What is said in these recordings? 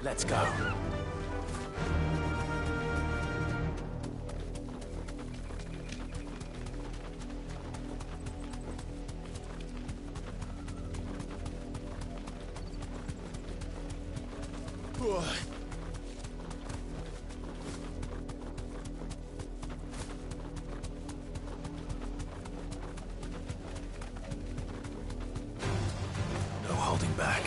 Let's go. No holding back.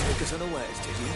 Take us unawares, did you?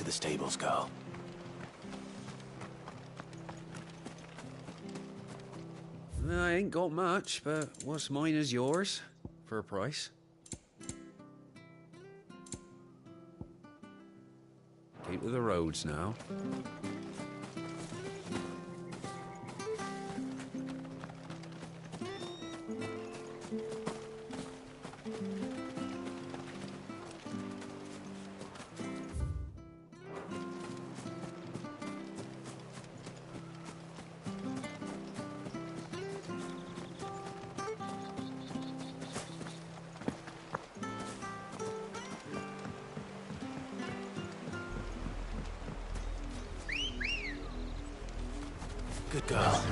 the stables go? I ain't got much, but what's mine is yours, for a price. Keep to the roads now. Good girl.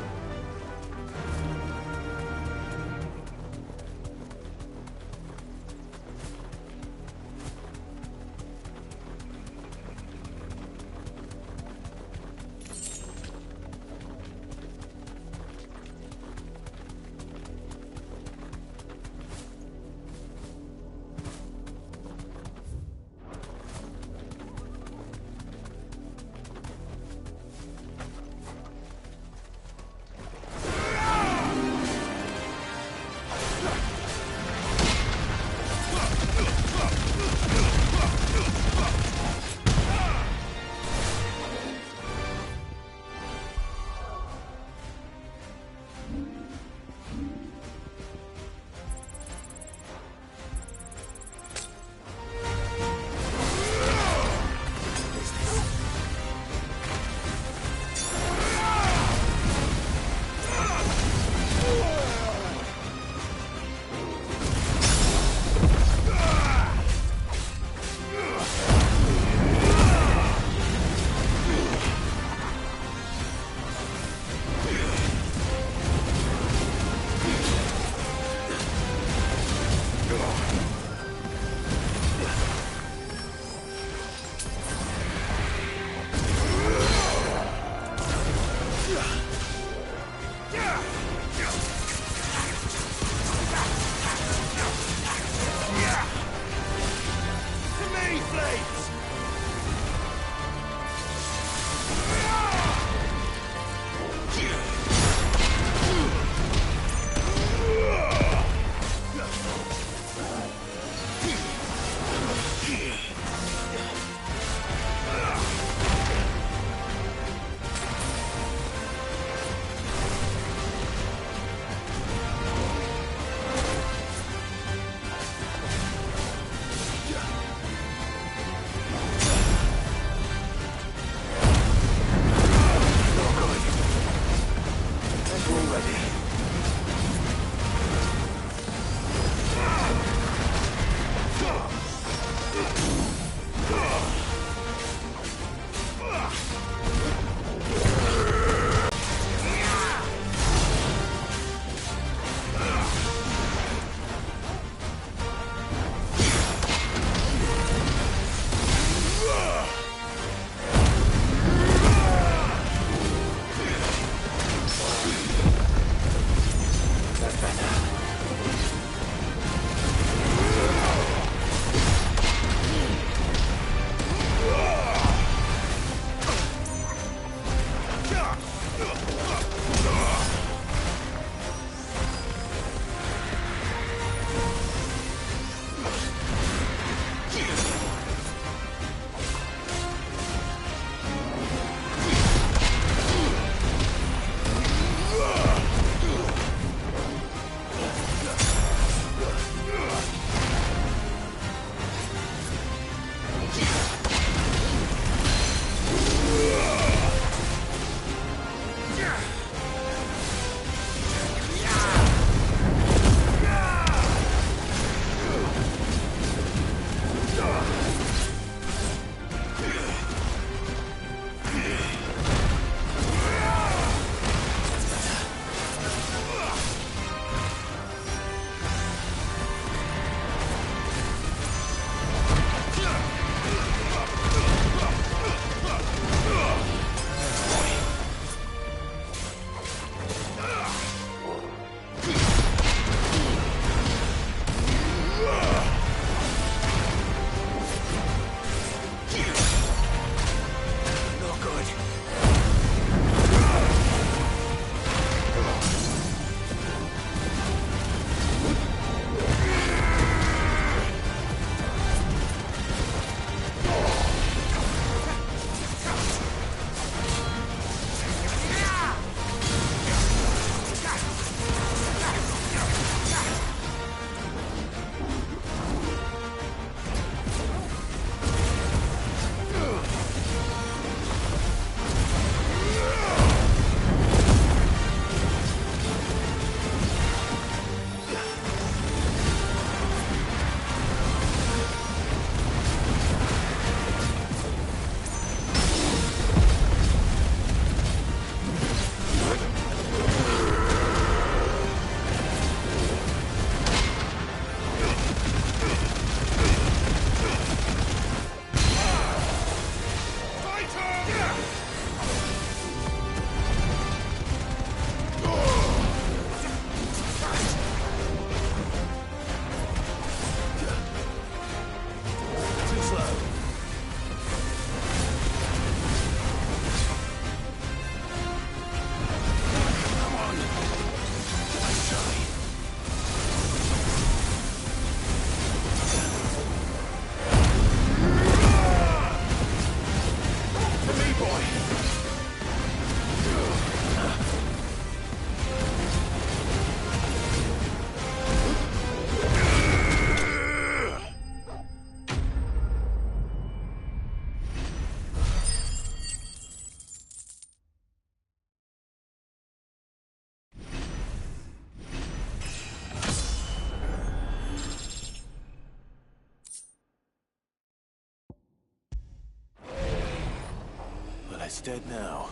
It's dead now.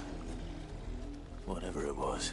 Whatever it was.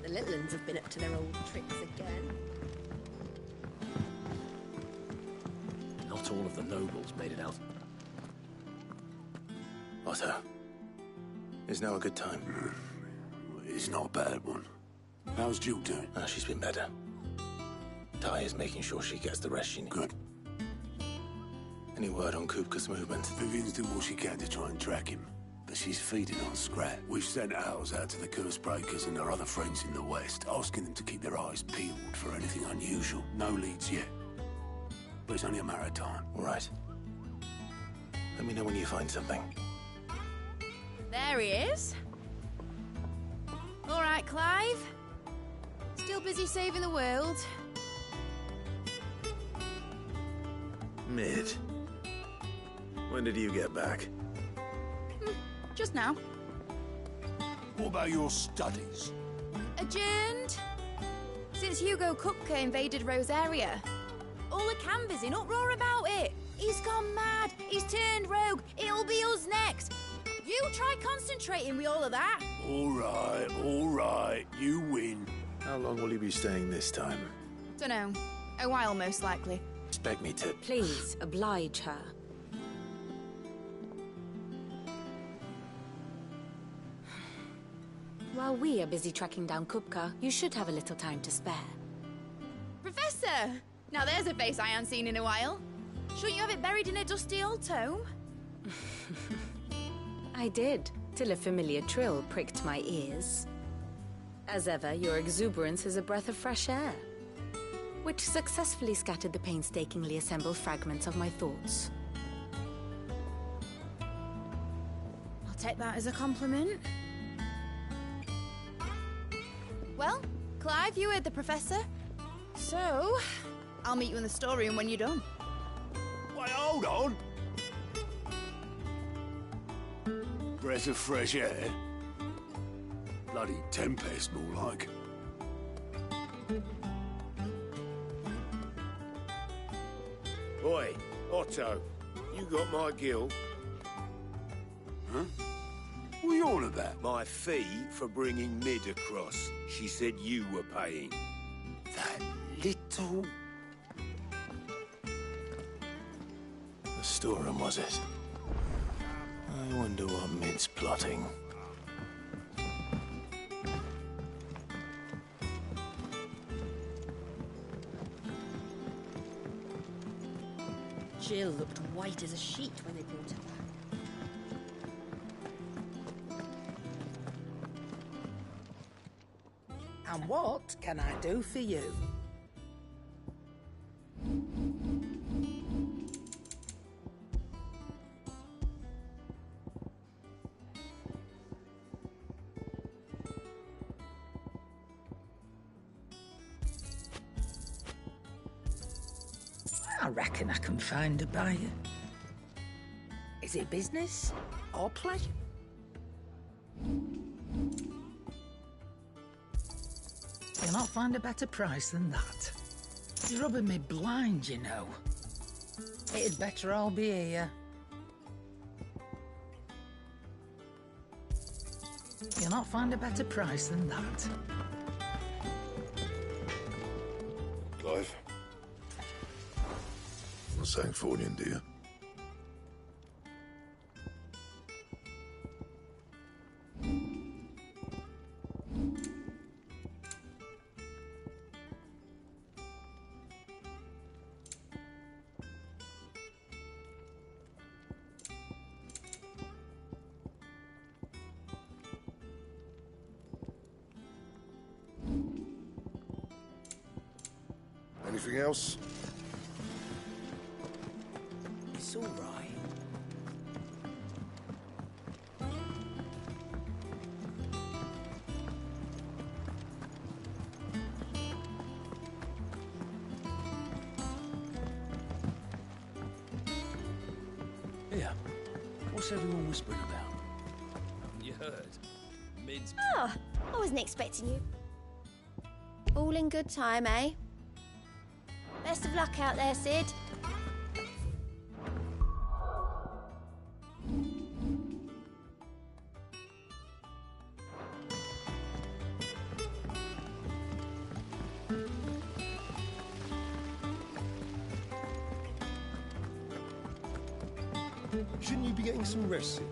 The little ones have been up to their old tricks again. Not all of the nobles made it out. Otto, is now a good time? It's not a bad one. How's Jill doing? She's been better. Ty is making sure she gets the rest she needs. Good. Any word on Kupka's movements? Vivian's doing what she can to try and track him, but she's feeding on scrap. We've sent ours out to the curse breakers and our other friends in the west, asking them to keep their eyes peeled for anything unusual. No leads yet, but it's only a matter of time. All right. Let me know when you find something. There he is. All right, Clive. Still busy saving the world. Mid. When did you get back? Just now. What about your studies? Adjourned. Since Hugo Kupka invaded Rosaria. All the canvas in uproar about it. He's gone mad. He's turned rogue. It'll be us next. You try concentrating with all of that. All right. You win. How long will you be staying this time? Dunno. A while, most likely. Expect me to... Please, oblige her. While we are busy tracking down Kupka, you should have a little time to spare. Professor! Now there's a face I haven't seen in a while. Shouldn't you have it buried in a dusty old tome? I did, till a familiar trill pricked my ears. As ever, your exuberance is a breath of fresh air, which successfully scattered the painstakingly assembled fragments of my thoughts. I'll take that as a compliment. Well, Clive, you heard the Professor. So, I'll meet you in the storeroom when you're done. Wait, hold on. Breath of fresh air? Bloody tempest, more like. Oi, Otto, you got my guild? Huh? What are you on about? My fee for bringing Mid across. She said you were paying. That little... The storeroom, was it? I wonder what Mid's plotting. Jill looked white as a sheet when they brought her back. And what can I do for you? I reckon I can find a buyer. Is it business or play? You'll not find a better price than that. You're rubbing me blind, you know. It'd better all be here. You'll not find a better price than that. Clive? Not saying fortune, do you? Anything else? It's all right. Here. What's everyone whispering about? You heard? Mid's... Oh, I wasn't expecting you. All in good time, eh? Best of luck out there, Sid. Shouldn't you be getting some rest, Sid?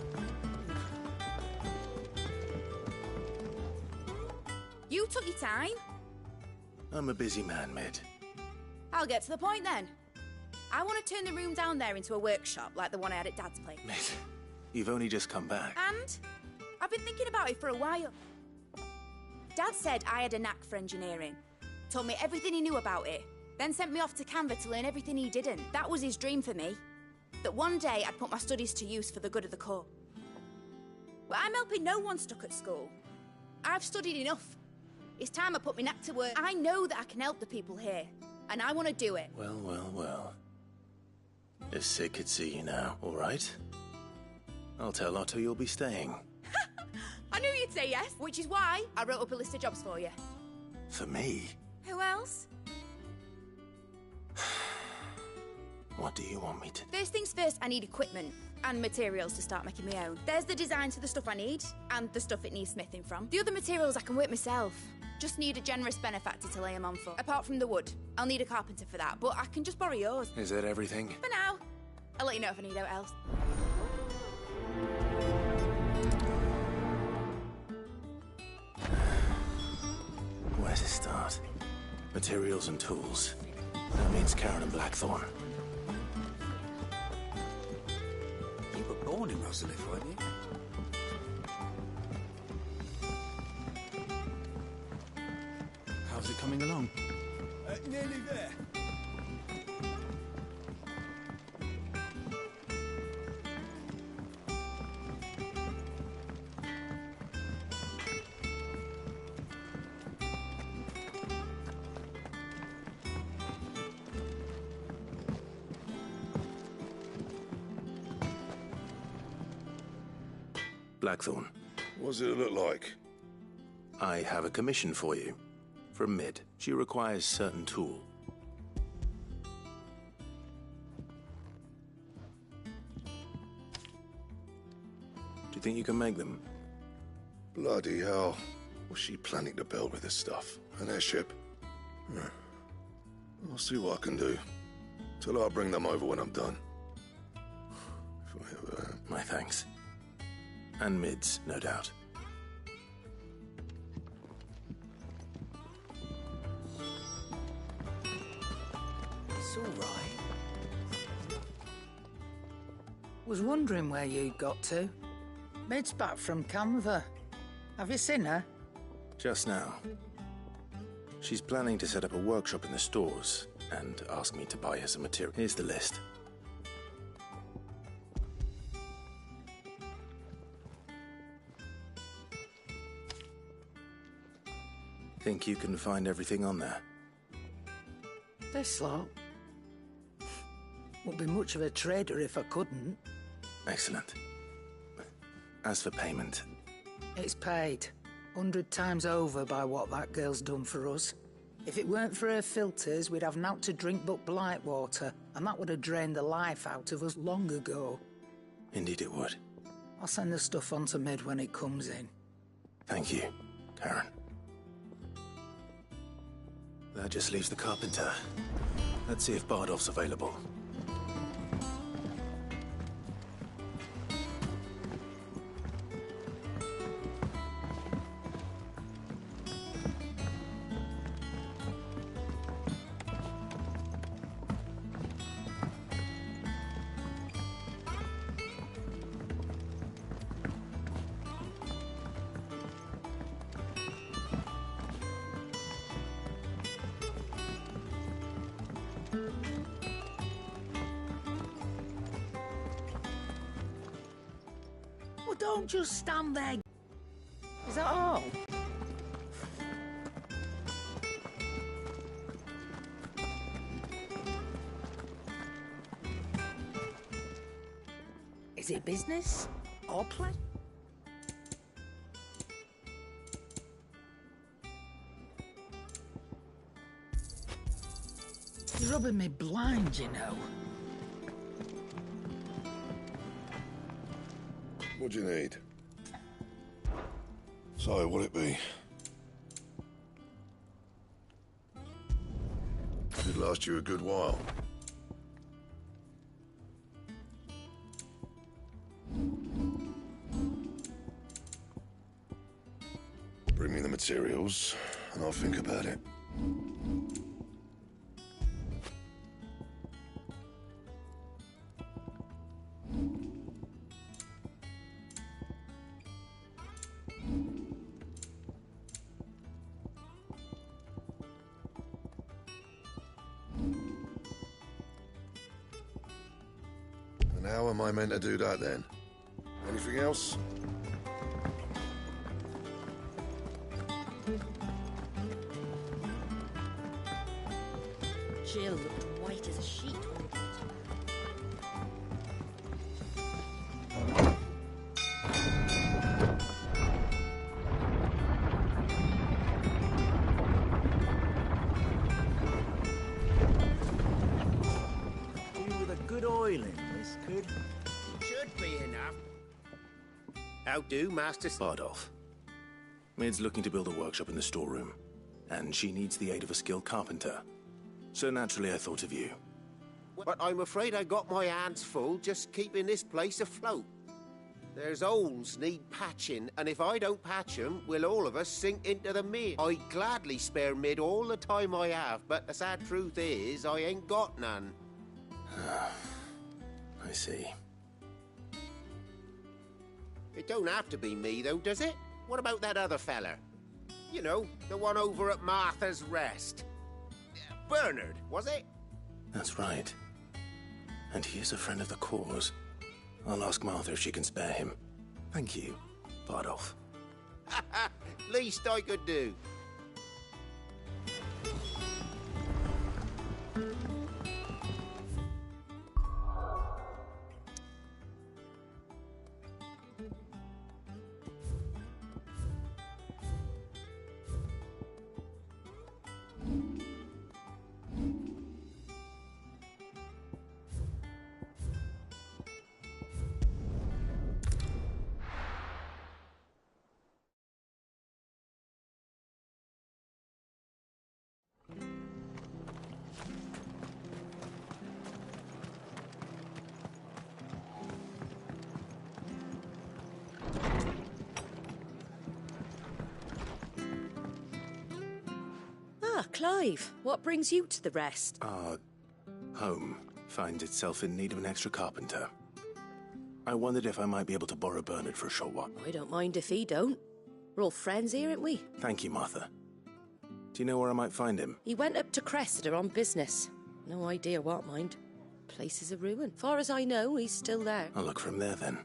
You took your time. I'm a busy man, Mid. I'll get to the point then. I want to turn the room down there into a workshop like the one I had at Dad's place. Mid, you've only just come back. And I've been thinking about it for a while. Dad said I had a knack for engineering. Told me everything he knew about it. Then sent me off to Canva to learn everything he didn't. That was his dream for me. That one day I'd put my studies to use for the good of the corps. But I'm helping no one stuck at school. I've studied enough. It's time I put my knack to work. I know that I can help the people here. And I want to do it. Well, well, well. If Sid could see you now, all right? I'll tell Otto you'll be staying. I knew you'd say yes, which is why I wrote up a list of jobs for you. For me? Who else? What do you want me to do? First things first, I need equipment and materials to start making my own. There's the designs for the stuff I need and the stuff it needs smithing from. The other materials I can work myself. Just need a generous benefactor to lay them on for. Apart from the wood, I'll need a carpenter for that, but I can just borrow yours. Is that everything? For now. I'll let you know if I need out else. Where to start? Materials and tools. That means Karen and Blackthorn. You were born in Rosalith, weren't you? How's it coming along? Nearly there. Blackthorn, What does it look like? I have a commission for you. From Mid. She requires certain tool. Do you think you can make them? Bloody hell. Was she planning to build with this stuff? An airship? I'll see what I can do. Till I'll bring them over when I'm done. If I ever... My thanks. And Mid's, no doubt. It's all right. Was wondering where you got to. Mid's back from Canva. Have you seen her? Just now. She's planning to set up a workshop in the stores and ask me to buy her some material. Here's the list. Think you can find everything on there? This lot. Wouldn't be much of a trader if I couldn't. Excellent. As for payment, It's paid. 100 times over by what that girl's done for us. If it weren't for her filters, we'd have naught to drink but blight water, and that would have drained the life out of us long ago. indeed it would. I'll send the stuff on to Mid when it comes in. Thank you, Karen. That just leaves the carpenter. Let's see if Bardolph's available. Well, don't just stand there. Is that all? Is it business or play? You're rubbing me blind, you know. What do you need? So, what'll it be? Should last you a good while. Bring me the materials, and I'll think about it. And how am I meant to do that then? Anything else? Jill looked white as a sheet when we got You with a good oil in this, could? Should be enough. How do, Master... Bardolph. Mid's looking to build a workshop in the storeroom, and she needs the aid of a skilled carpenter. So naturally I thought of you. But I'm afraid I got my hands full just keeping this place afloat. There's holes need patching, and if I don't patch 'em, will all of us sink into the mid. I'd gladly spare Mid all the time I have, but the sad truth is, I ain't got none. I see. It don't have to be me, though, does it? What about that other fella? You know, the one over at Martha's Rest. Bernard, was it? That's right. And he is a friend of the cause. I'll ask Martha if she can spare him. Thank you, Bardolph. Least I could do. Ah, Clive, what brings you to the Rest? Our home finds itself in need of an extra carpenter. I wondered if I might be able to borrow Bernard for a short while. I don't mind if he don't. We're all friends here, aren't we? Thank you, Martha. Do you know where I might find him? He went up to Cressida on business. No idea what, mind. Place is a ruin. Far as I know, he's still there. I'll look for him there, then.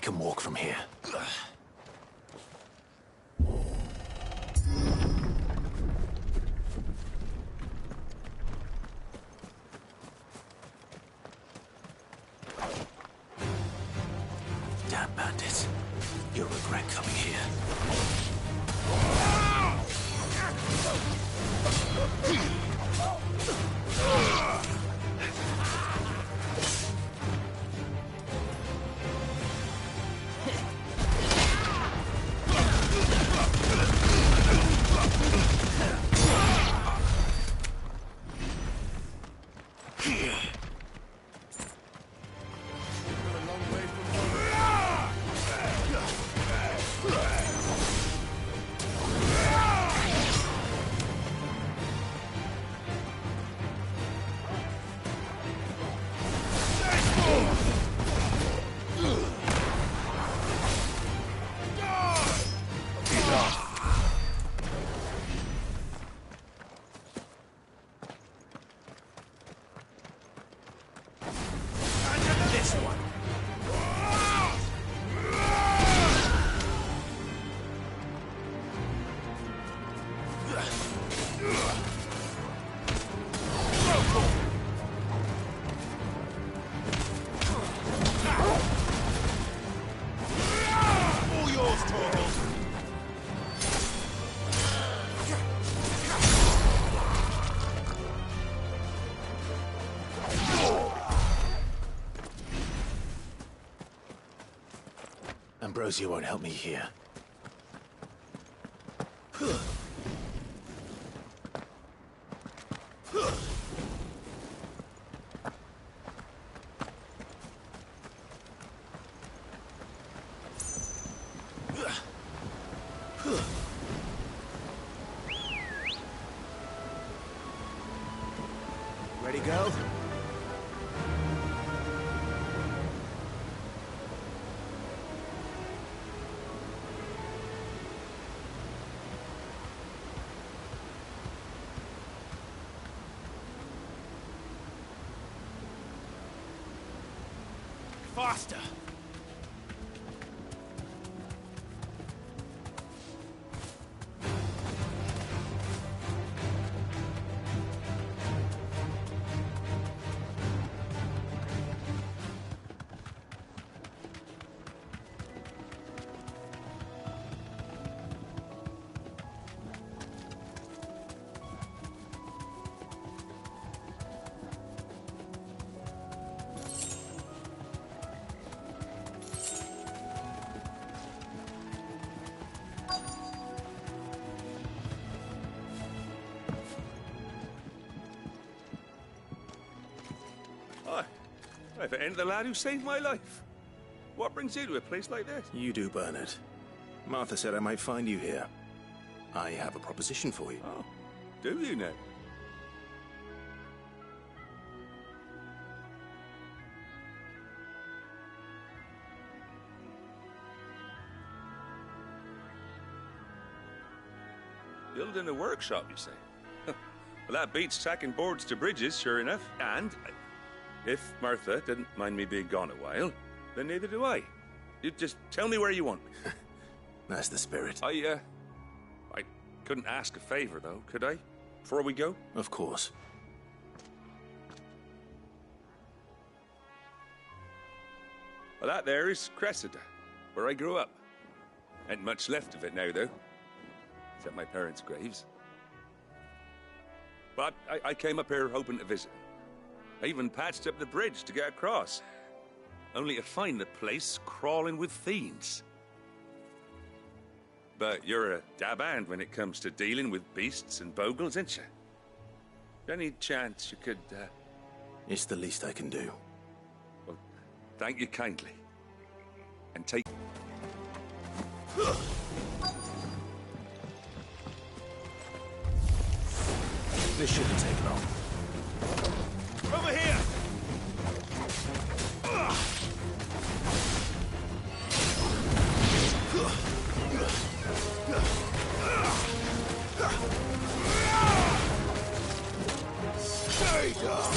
can walk from here. Damn bandits. You'll regret coming here. Ambrosia won't help me here. Ready, girl? Faster! If it ain't the lad who saved my life. What brings you to a place like this? You do, Bernard. Martha said I might find you here. I have a proposition for you. Oh, do you now? Building a workshop, you say? Well, that beats tacking boards to bridges, sure enough. And if Martha didn't mind me being gone a while, then neither do I. You just tell me where you want me. That's the spirit. I couldn't ask a favor, though, could I? Before we go? Of course. Well, that there is Cressida, where I grew up. Ain't much left of it now, though. Except my parents' graves. But I came up here hoping to visit. I even patched up the bridge to get across. Only to find the place crawling with fiends. But you're a dab hand when it comes to dealing with beasts and bogles, ain't you? Any chance you could, It's the least I can do. Well, thank you kindly. And take... This shouldn't take long. Over here! Stay down!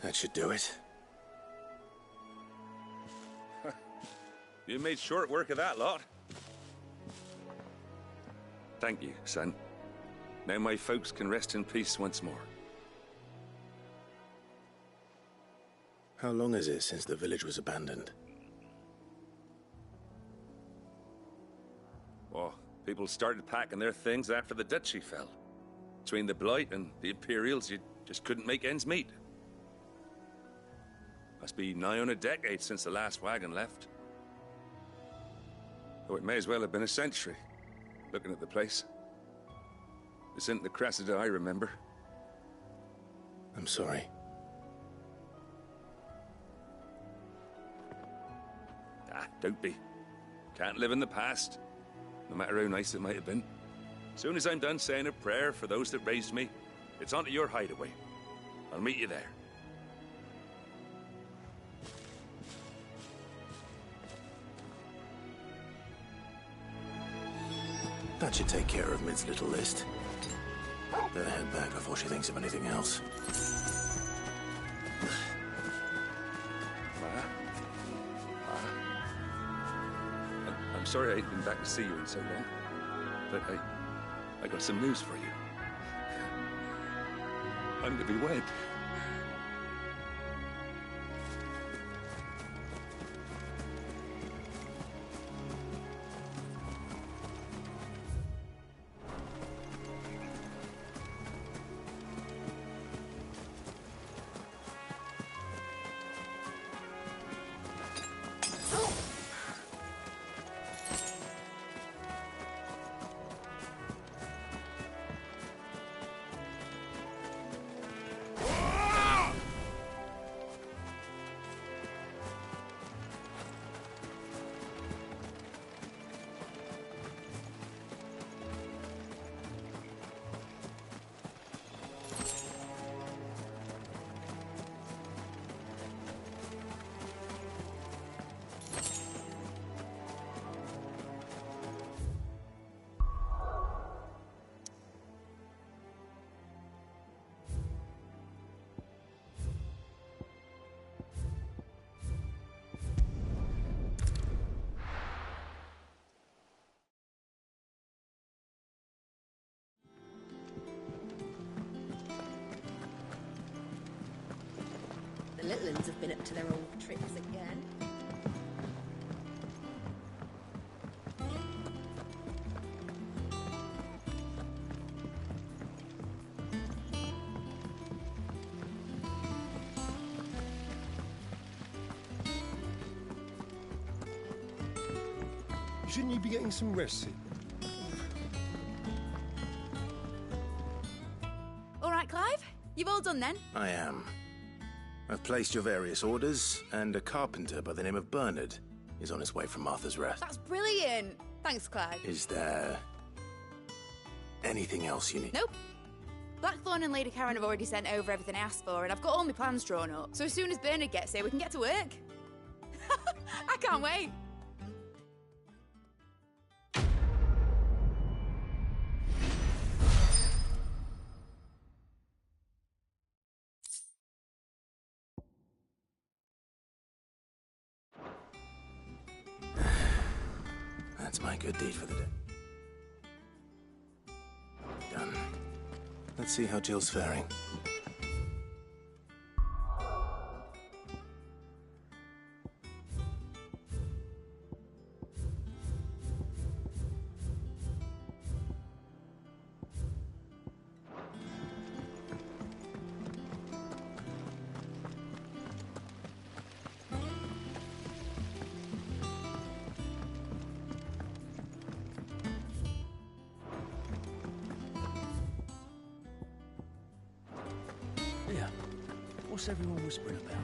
That should do it. You made short work of that lot. Thank you, son. Now my folks can rest in peace once more. How long is it since the village was abandoned? Oh, people started packing their things after the duchy fell. Between the Blight and the Imperials, you just couldn't make ends meet. Must be nigh on a decade since the last wagon left. Oh, it may as well have been a century, looking at the place. This isn't the Cressida I remember. I'm sorry. Ah, don't be. Can't live in the past, no matter how nice it might have been. Soon as I'm done saying a prayer for those that raised me, it's on to your hideaway. I'll meet you there. That should take care of Mid's little list. Better head back before she thinks of anything else. I'm sorry I ain't been back to see you in so long, but I got some news for you. I'm to be wed. The little ones have been up to their old tricks again. Shouldn't you be getting some rest, Sid? All right, Clive? You've all done then? I am. I've placed your various orders, and a carpenter by the name of Bernard is on his way from Martha's Rest. That's brilliant. Thanks, Clive. Is there anything else you need? Nope. Blackthorn and Lady Karen have already sent over everything I asked for, and I've got all my plans drawn up. So as soon as Bernard gets here, we can get to work. I can't wait. That's my good deed for the day. Done. Let's see how Jill's faring. Yeah. What's everyone whispering about?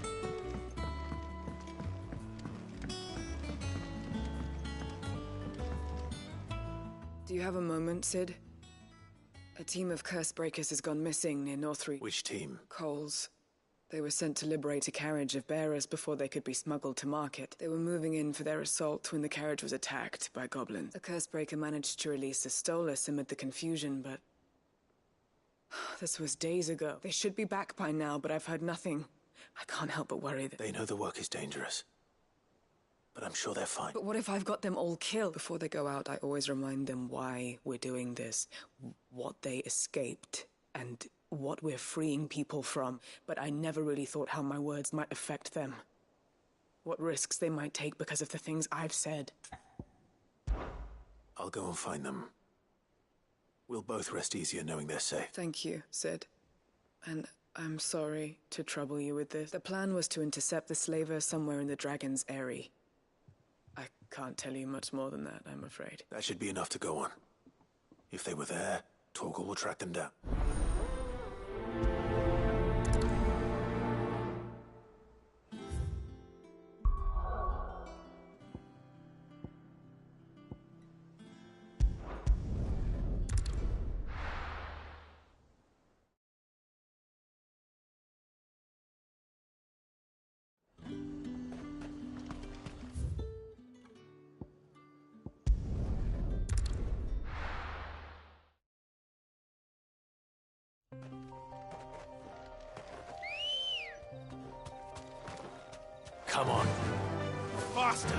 Do you have a moment, Sid? A team of curse breakers has gone missing near Northreach. Which team? Coles. They were sent to liberate a carriage of bearers before they could be smuggled to market. They were moving in for their assault when the carriage was attacked by goblins. A curse breaker managed to release a Stolus amid the confusion, but... this was days ago. They should be back by now, but I've heard nothing. I can't help but worry that... They know the work is dangerous. But I'm sure they're fine. But what if I've got them all killed? Before they go out, I always remind them why we're doing this, what they escaped, and what we're freeing people from. But I never really thought how my words might affect them. What risks they might take because of the things I've said. I'll go and find them. We'll both rest easier knowing they're safe. Thank you, Sid. And I'm sorry to trouble you with this. The plan was to intercept the slaver somewhere in the Dragon's Eyrie. I can't tell you much more than that, I'm afraid. That should be enough to go on. If they were there, Torgal will track them down. Come on. Faster!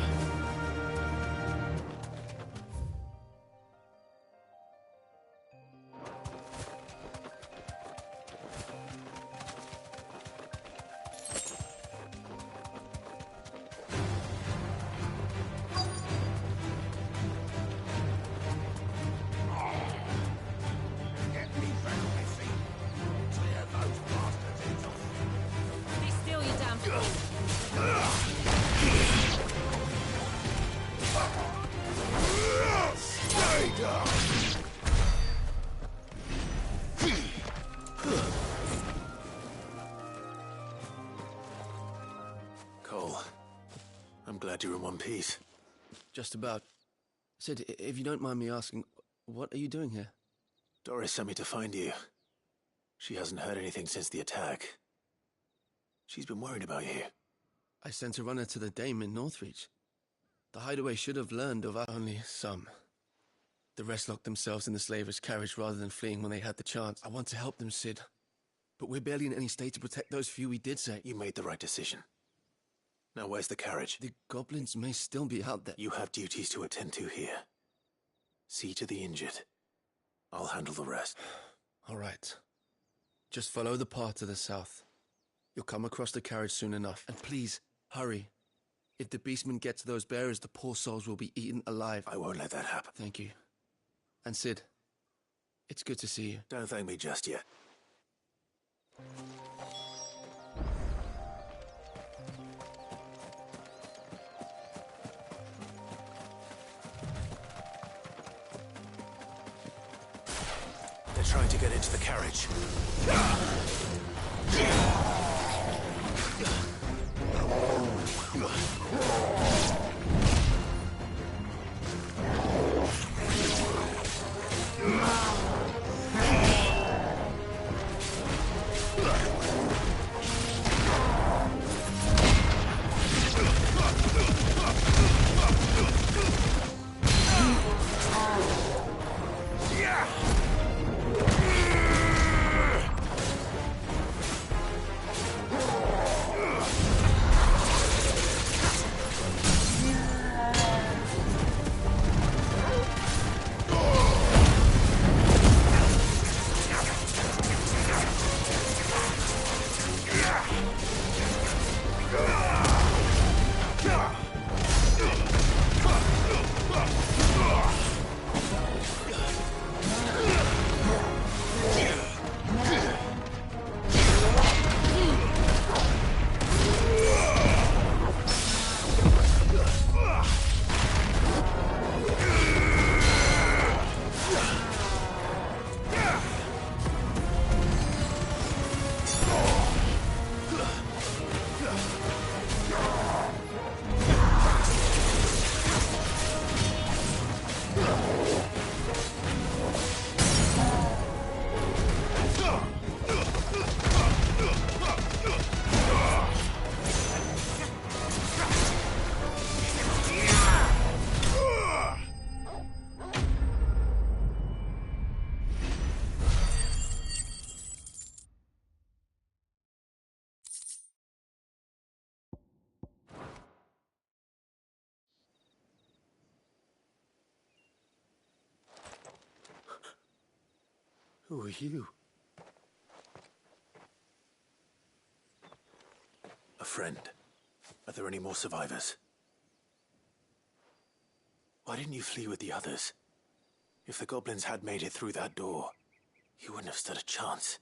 Cole, I'm glad you're in one piece. Just about. Sid, if you don't mind me asking, what are you doing here? Doris sent me to find you. She hasn't heard anything since the attack. She's been worried about you. I sent a runner to the Dame in Northreach. The hideaway should have learned of only some. The rest locked themselves in the slaver's carriage rather than fleeing when they had the chance. I want to help them, Sid. But we're barely in any state to protect those few we did save. You made the right decision. Now where's the carriage? The goblins may still be out there. You have duties to attend to here. See to the injured. I'll handle the rest. All right. Just follow the path to the south. You'll come across the carriage soon enough. And please, hurry. If the beastmen get to those bearers, the poor souls will be eaten alive. I won't let that happen. Thank you. And Sid, it's good to see you. Don't thank me just yet. They're trying to get into the carriage. Who are you? A friend. Are there any more survivors? Why didn't you flee with the others? If the goblins had made it through that door, you wouldn't have stood a chance.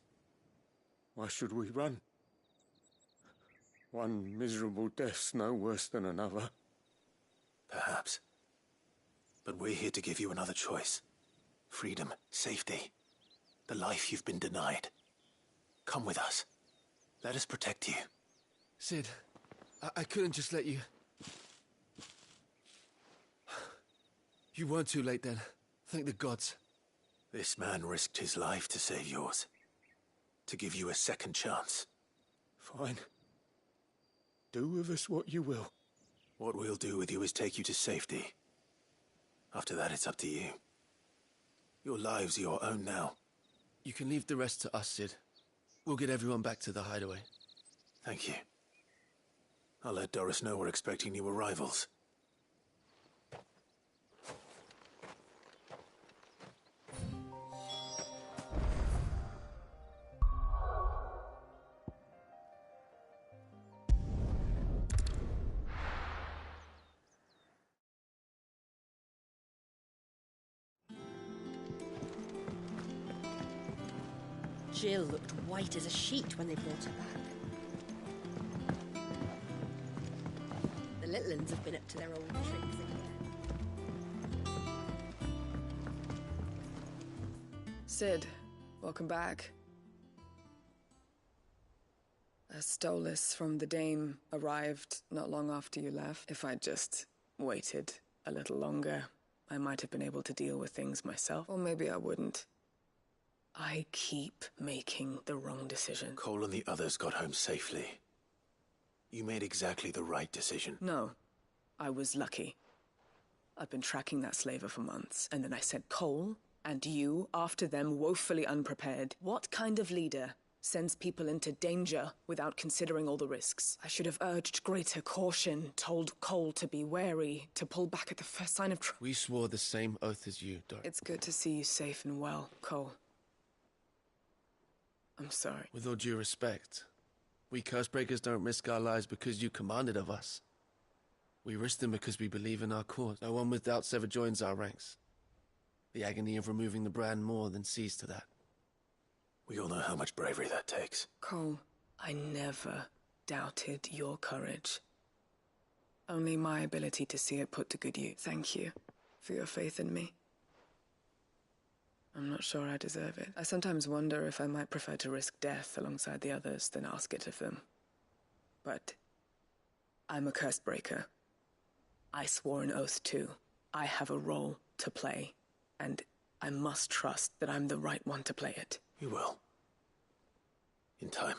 Why should we run? One miserable death's no worse than another. Perhaps. But we're here to give you another choice. Freedom, safety, the life you've been denied. Come with us. Let us protect you. Sid, I couldn't just let you... You weren't too late then. Thank the gods. This man risked his life to save yours. To give you a second chance. Fine. Do with us what you will. What we'll do with you is take you to safety. After that, it's up to you. Your lives are your own now. You can leave the rest to us, Sid. We'll get everyone back to the hideaway. Thank you. I'll let Doris know we're expecting new arrivals. Jill looked white as a sheet when they brought her back. The little uns have been up to their old tricks again. Sid, welcome back. A Stolas from the Dame arrived not long after you left. If I'd just waited a little longer, I might have been able to deal with things myself. Or maybe I wouldn't. I keep making the wrong decision. Cole and the others got home safely. You made exactly the right decision. No, I was lucky. I've been tracking that slaver for months, and then I sent Cole and you after them, woefully unprepared. What kind of leader sends people into danger without considering all the risks? I should have urged greater caution, told Cole to be wary, to pull back at the first sign of trouble. We swore the same oath as you, Doris. It's good to see you safe and well, Cole. I'm sorry. With all due respect, we Cursebreakers don't risk our lives because you commanded of us. We risk them because we believe in our cause. No one with doubts ever joins our ranks. The agony of removing the brand more than sees to that. We all know how much bravery that takes. Cole, I never doubted your courage. Only my ability to see it put to good use. Thank you for your faith in me. I'm not sure I deserve it. I sometimes wonder if I might prefer to risk death alongside the others than ask it of them. But I'm a Cursebreaker. I swore an oath too. I have a role to play, and I must trust that I'm the right one to play it. You will. In time.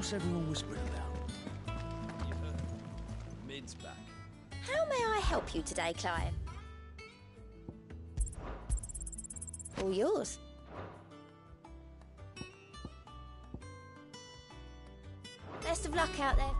What's everyone whispering about? You heard? Mid's back. How may I help you today, Clive? All yours. Best of luck out there.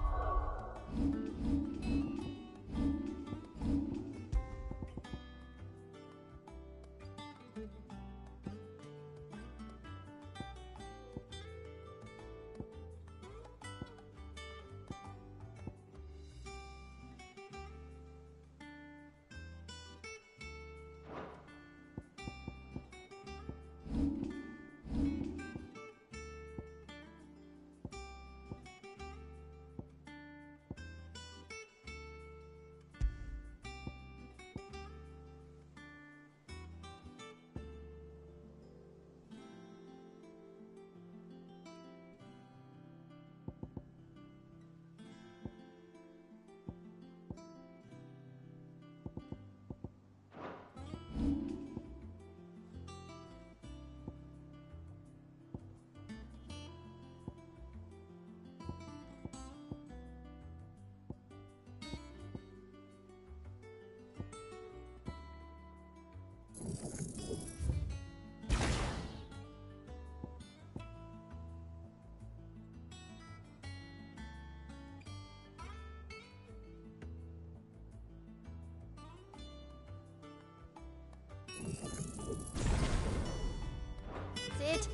Sid?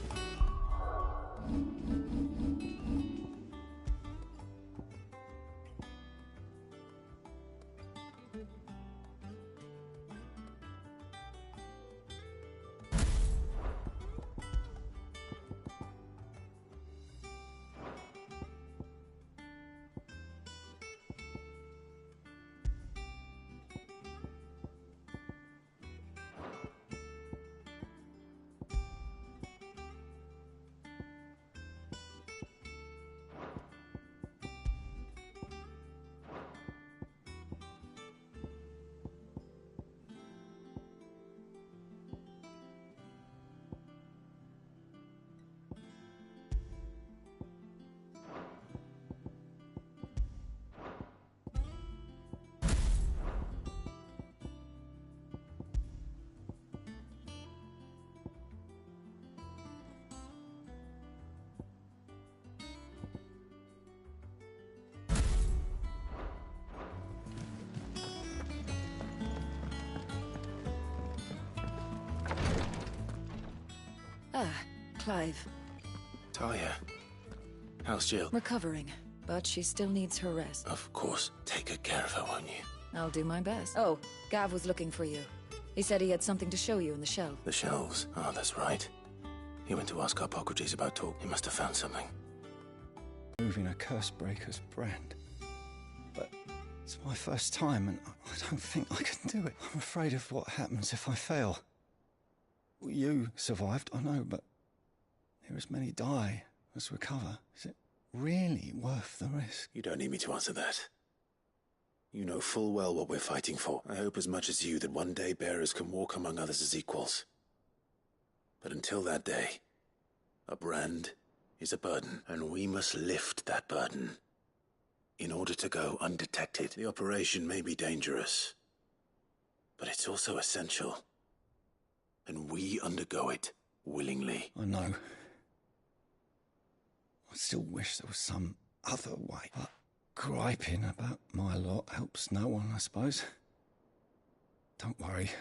Ah, Clive. Talia. How's Jill? Recovering, but she still needs her rest. Of course. Take good care of her, won't you? I'll do my best. Oh, Gav was looking for you. He said he had something to show you in the shelf. The shelves. Oh, that's right. He went to ask Harpocrates about talk. He must have found something. Moving a Cursebreaker's brand. But it's my first time, and I don't think I can do it. I'm afraid of what happens if I fail. You survived, I know, but here as many die as recover. Is it really worth the risk? You don't need me to answer that. You know full well what we're fighting for. I hope as much as you that one day bearers can walk among others as equals. But until that day, a brand is a burden, and we must lift that burden in order to go undetected. The operation may be dangerous, but it's also essential, and we undergo it willingly. I know. I still wish there was some other way, but griping about my lot helps no one, I suppose. Don't worry.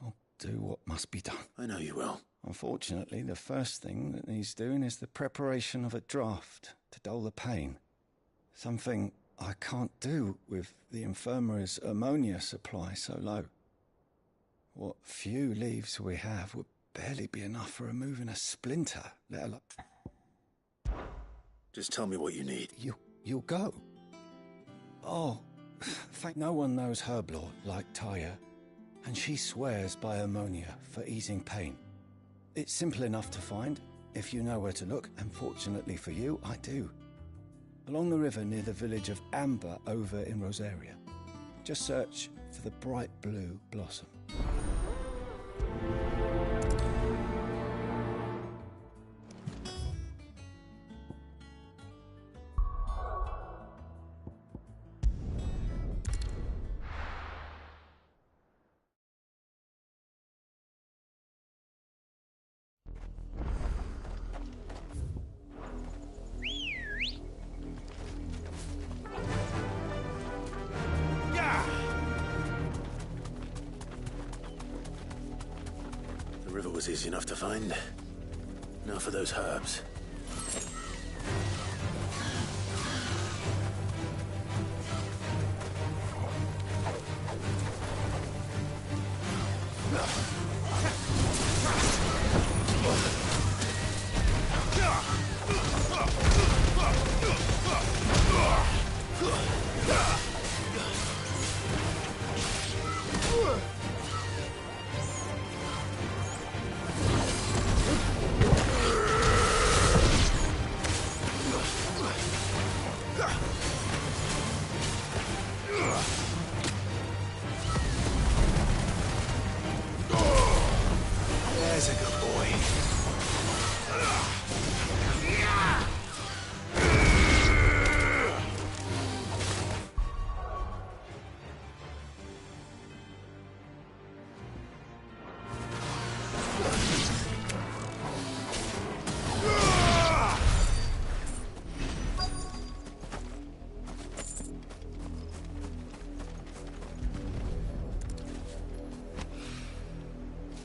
I'll do what must be done. I know you will. Unfortunately, the first thing that needs doing is the preparation of a draft to dull the pain. Something I can't do with the infirmary's ammonia supply so low. What few leaves we have would barely be enough for removing a splinter, let alone... Just tell me what you need. You'll go. Oh, thank no one knows Herblore like Taya, and she swears by ammonia for easing pain. It's simple enough to find, if you know where to look, and fortunately for you, I do. Along the river near the village of Amber over in Rosaria. Just search for the bright blue blossom. was easy enough to find. Now for those herbs. There's a good boy.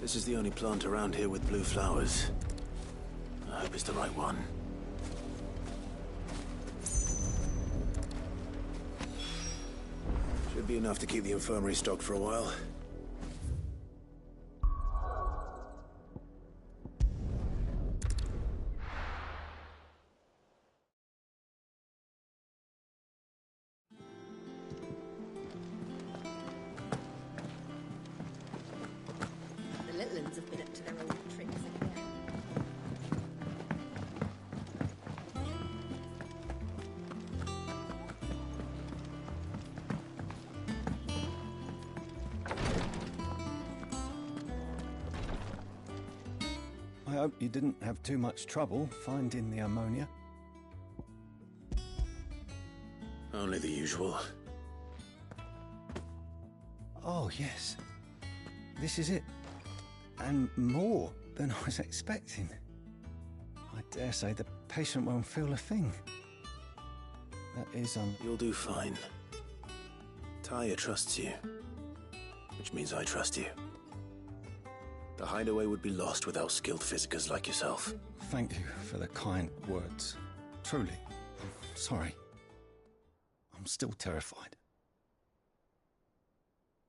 This is the only plant around here with blue flowers. I hope it's the right one. Should be enough to keep the infirmary stocked for a while. The little ones have been up to their old tricks again. I hope you didn't have too much trouble finding the ammonia. Only the usual. Oh, yes. This is it. And more than I was expecting. I dare say the patient won't feel a thing. That is, You'll do fine. Tyre trusts you. Which means I trust you. The hideaway would be lost without skilled physicers like yourself. Thank you for the kind words. Truly. I'm sorry. I'm still terrified.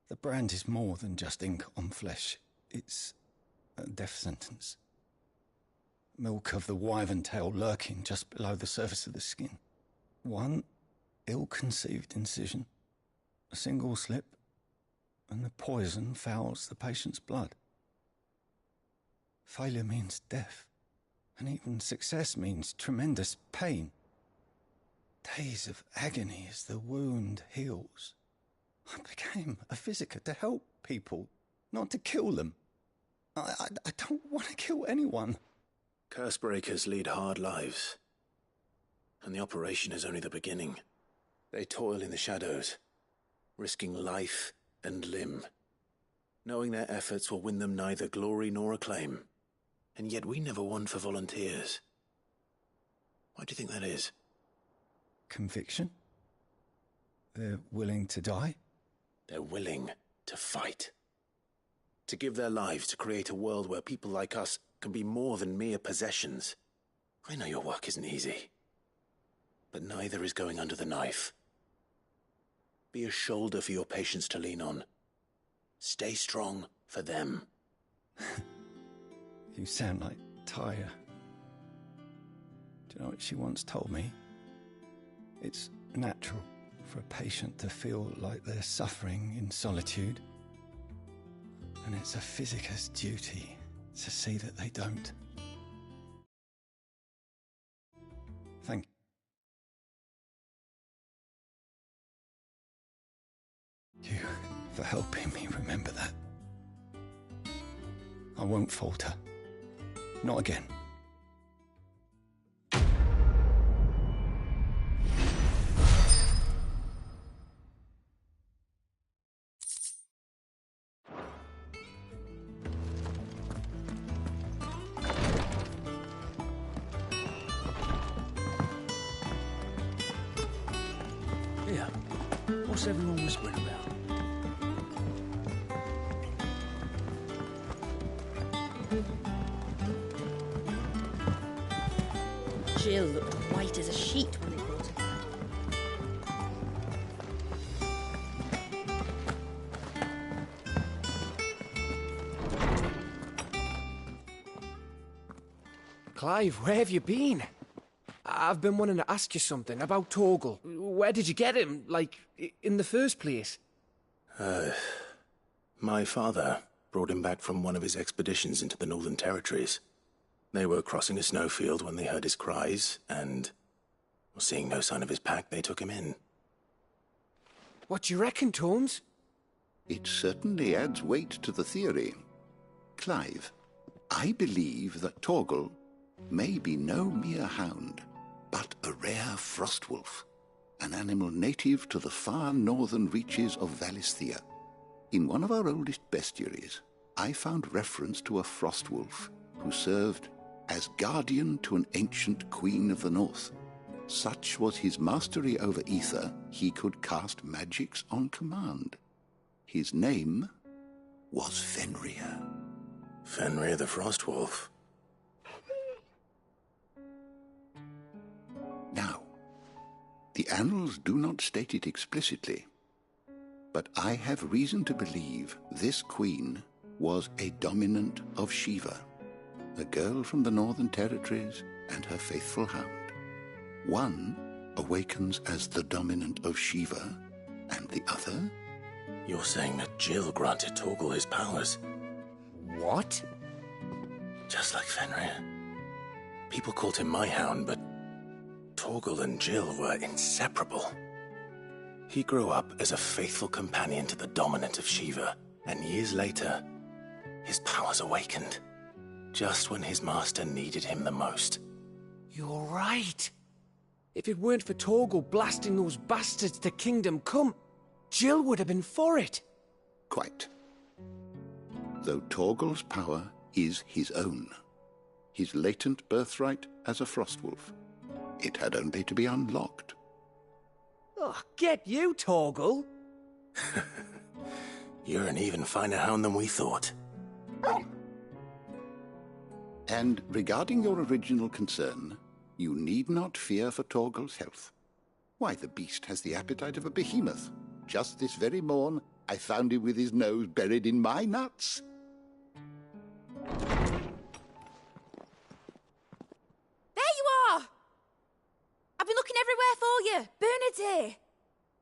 The brand is more than just ink on flesh. It's a death sentence. Milk of the wyvern tail lurking just below the surface of the skin. One ill-conceived incision, a single slip, and the poison fouls the patient's blood. Failure means death, and even success means tremendous pain. Days of agony as the wound heals. I became a physiker to help people, not to kill them. I don't want to kill anyone. Cursebreakers lead hard lives. And the operation is only the beginning. They toil in the shadows, risking life and limb, knowing their efforts will win them neither glory nor acclaim. And yet we never won for volunteers. Why do you think that is? Conviction? They're willing to die? They're willing to fight. To give their lives to create a world where people like us can be more than mere possessions. I know your work isn't easy. But neither is going under the knife. Be a shoulder for your patients to lean on. Stay strong for them. You sound like Tyre. Do you know what she once told me? It's natural for a patient to feel like they're suffering in solitude. And it's a physiker's duty to see that they don't. Thank you for helping me remember that. I won't falter. Not again. Yeah. What's everyone whispering about? Jill looked white as a sheet when they brought her back. Clive, where have you been? I've been wanting to ask you something about Torgal. Where did you get him, like, in the first place? My father brought him back from one of his expeditions into the Northern Territories. They were crossing a snowfield when they heard his cries, and, seeing no sign of his pack, they took him in. What do you reckon, Tomes? It certainly adds weight to the theory. Clive, I believe that Torgal may be no mere hound, but a rare frostwolf, an animal native to the far northern reaches of Valisthea. In one of our oldest bestiaries, I found reference to a frostwolf who served as guardian to an ancient queen of the north. Such was his mastery over ether, he could cast magics on command. His name was Fenrir. Fenrir the Frostwolf. Now, the annals do not state it explicitly, but I have reason to believe this queen was a dominant of Shiva, a girl from the Northern Territories and her faithful hound. One awakens as the dominant of Shiva, and the other? You're saying that Jill granted Torgal his powers? What? Just like Fenrir. People called him my hound, but Torgal and Jill were inseparable. He grew up as a faithful companion to the dominant of Shiva, and years later, his powers awakened, just when his master needed him the most. You're right. If it weren't for Torgal blasting those bastards to Kingdom Come, Jill would have been for it. Quite. Though Torgal's power is his own, his latent birthright as a Frostwolf, it had only to be unlocked. Oh, get you, Torgal! You're an even finer hound than we thought. And regarding your original concern, you need not fear for Torgal's health. Why, the beast has the appetite of a behemoth. Just this very morn, I found him with his nose buried in my nuts. There you are! I've been looking everywhere for you. Bernard's here.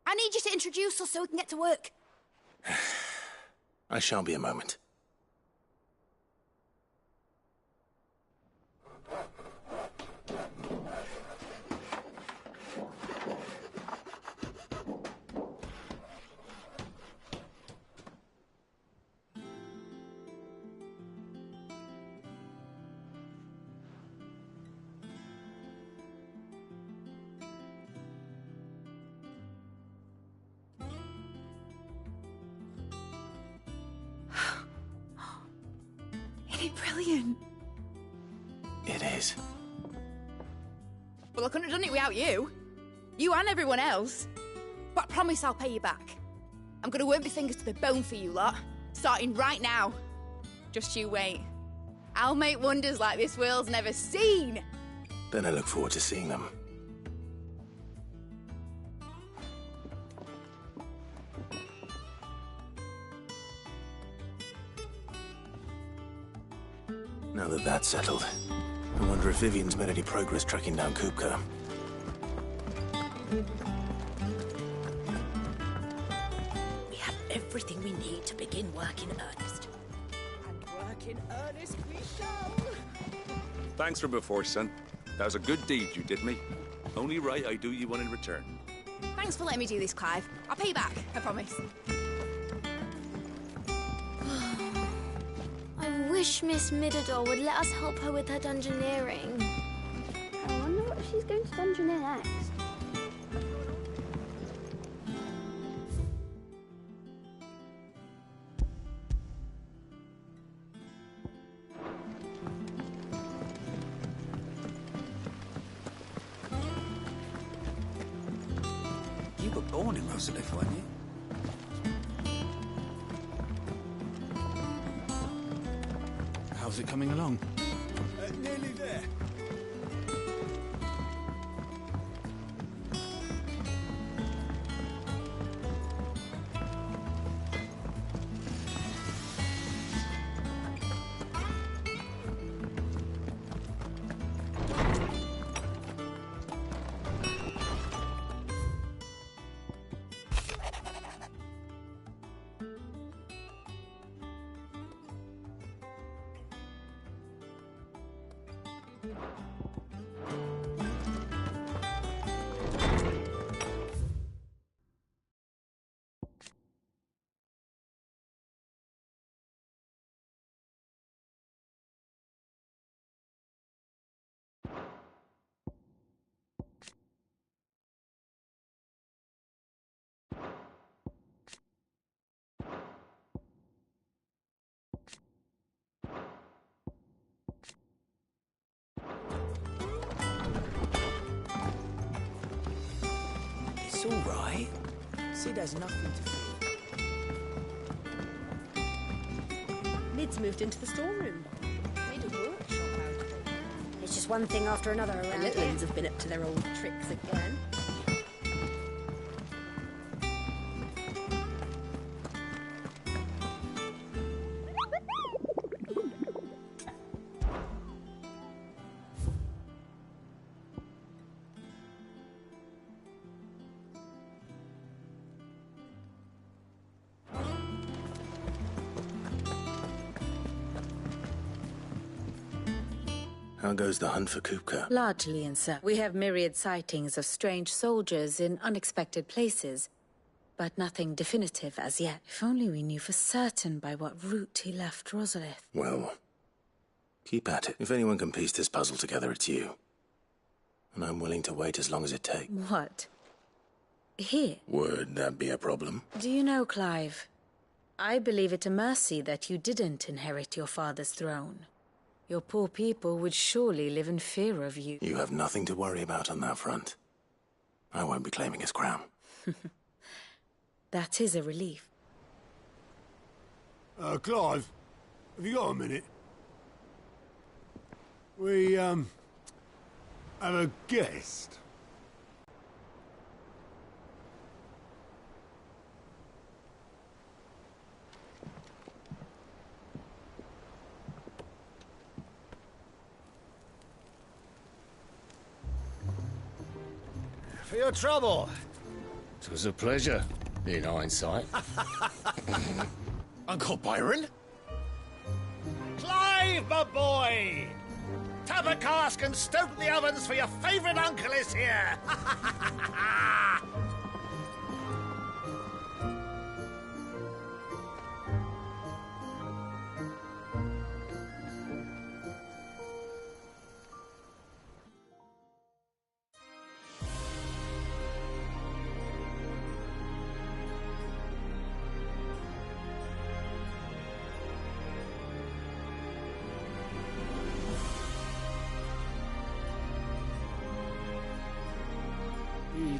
I need you to introduce us so we can get to work. I shall be a moment. Isn't it brilliant? It is. Well, I couldn't have done it without you. You and everyone else. But I promise I'll pay you back. I'm gonna work my fingers to the bone for you lot, starting right now. Just you wait. I'll make wonders like this world's never seen. Then I look forward to seeing them. Now that that's settled, I wonder if Vivian's made any progress tracking down Kupka. We have everything we need to begin work in earnest. And work in earnest we shall! Thanks from before, son. That was a good deed you did me. Only right I do you one in return. Thanks for letting me do this, Clive. I'll pay you back, I promise. I wish Miss Midador would let us help her with her dungeoneering. I wonder what she's going to dungeoneer next. You were born in Rosalith, weren't you? How's it coming along? Nearly there. It's all right. Sid has nothing to fear. Mid's moved into the storeroom. Made a workshop out of it. It's just one thing after another The around little here. ones have been up to their old tricks again. How goes the hunt for Kupka? Largely in sir. We have myriad sightings of strange soldiers in unexpected places, but nothing definitive as yet. If only we knew for certain by what route he left Rosalith. Well, keep at it. If anyone can piece this puzzle together, it's you. And I'm willing to wait as long as it takes. What? Here? Would that be a problem? Do you know, Clive? I believe it a mercy that you didn't inherit your father's throne. Your poor people would surely live in fear of you. You have nothing to worry about on that front. I won't be claiming his crown. That is a relief. Clive, have you got a minute? We, have a guest. For your trouble. It was a pleasure, in hindsight. Uncle Byron? Clive, my boy! Tap a cask and stoke the ovens for your favourite uncle is here!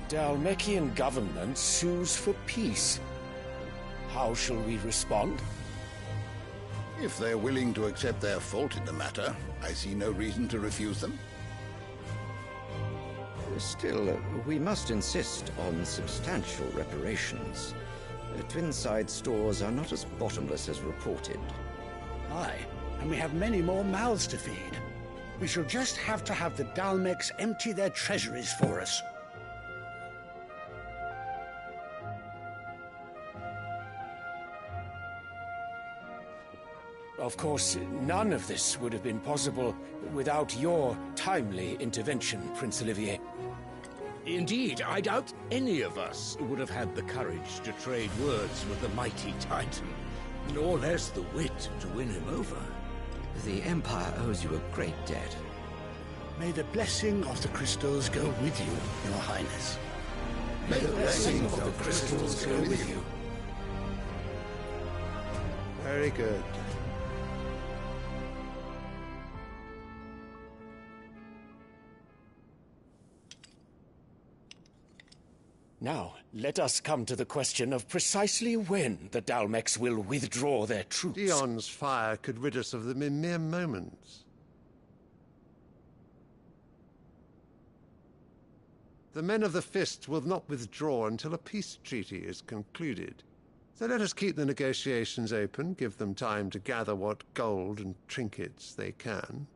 The Dalmekian government sues for peace. How shall we respond? If they're willing to accept their fault in the matter, I see no reason to refuse them. Still, we must insist on substantial reparations. Twinside stores are not as bottomless as reported. Aye, and we have many more mouths to feed. We shall just have to have the Dalmecs empty their treasuries for us. Of course, none of this would have been possible without your timely intervention, Prince Olivier. Indeed, I doubt any of us would have had the courage to trade words with the mighty Titan, nor less the wit to win him over. The Empire owes you a great debt. May the blessing of the crystals go with you, Your Highness. May the blessing of the crystals go with you. Very good. Now, let us come to the question of precisely when the Dalmecs will withdraw their troops. Dion's fire could rid us of them in mere moments. The men of the Fist will not withdraw until a peace treaty is concluded. So let us keep the negotiations open, give them time to gather what gold and trinkets they can,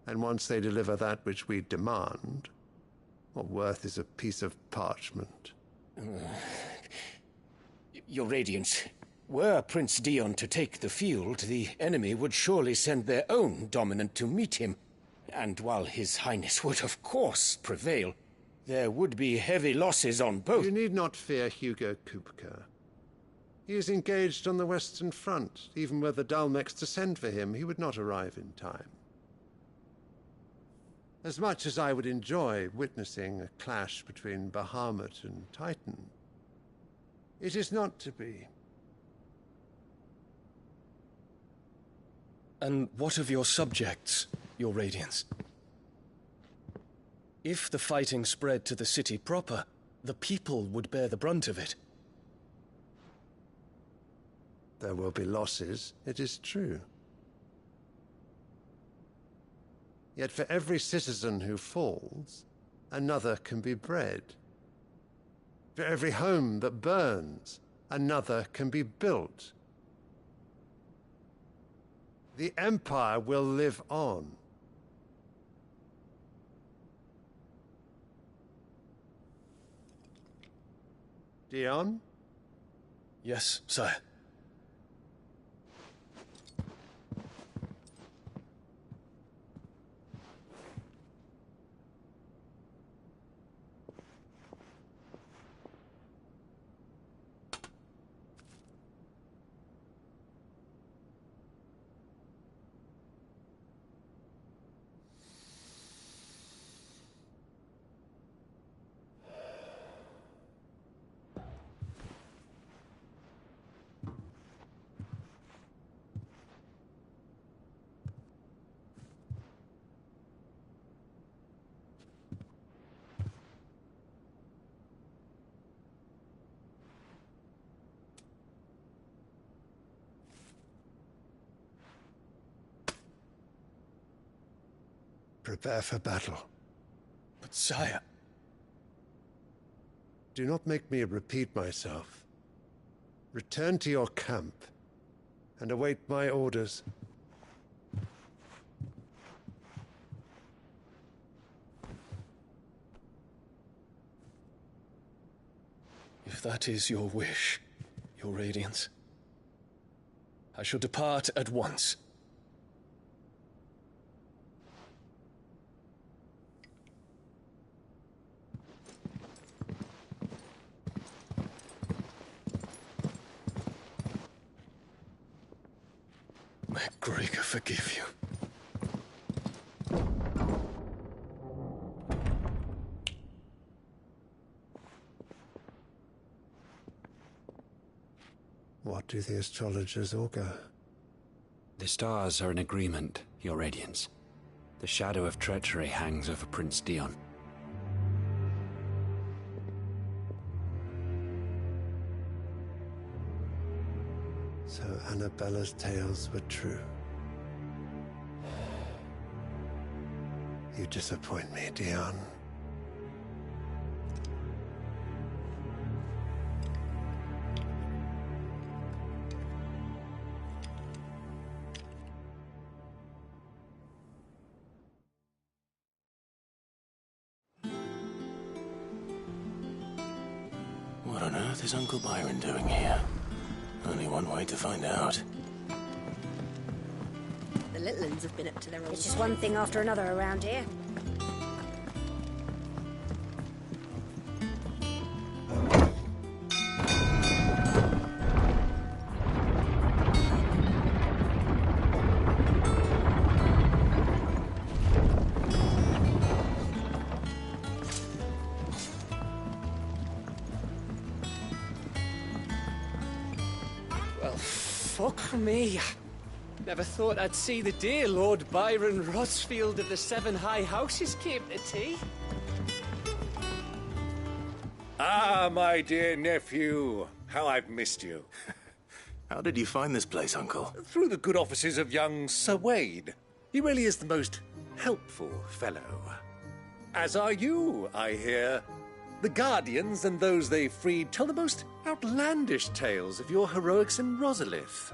and once they deliver that which we demand, what worth is a piece of parchment? Your Radiance, were Prince Dion to take the field, the enemy would surely send their own dominant to meet him. And while His Highness would of course prevail, there would be heavy losses on both. You need not fear Hugo Kupka. He is engaged on the Western Front. Even were the Dalmecs to send for him, he would not arrive in time. As much as I would enjoy witnessing a clash between Bahamut and Titan, it is not to be. And what of your subjects, Your Radiance? If the fighting spread to the city proper, the people would bear the brunt of it. There will be losses, it is true. Yet for every citizen who falls, another can be bred. For every home that burns, another can be built. The Empire will live on. Dion? Yes, sire. Prepare for battle. But sire... Do not make me repeat myself. Return to your camp and await my orders. If that is your wish, Your Radiance, I shall depart at once. May Gregor forgive you. What do the astrologers augur? The stars are in agreement, Your Radiance. The shadow of treachery hangs over Prince Dion. So Annabella's tales were true. You disappoint me, Dion. What on earth is Uncle Byron doing here? Only one way to find out. The little uns have been up to their old... It's just one thing after another around here. Well, fuck me. Never thought I'd see the day Lord Byron Rosfield of the Seven High Houses came to tea. Ah, my dear nephew. How I've missed you. How did you find this place, Uncle? Through the good offices of young Sir Wade. He really is the most helpful fellow. As are you, I hear. The Guardians and those they freed tell the most outlandish tales of your heroics in Rosalith.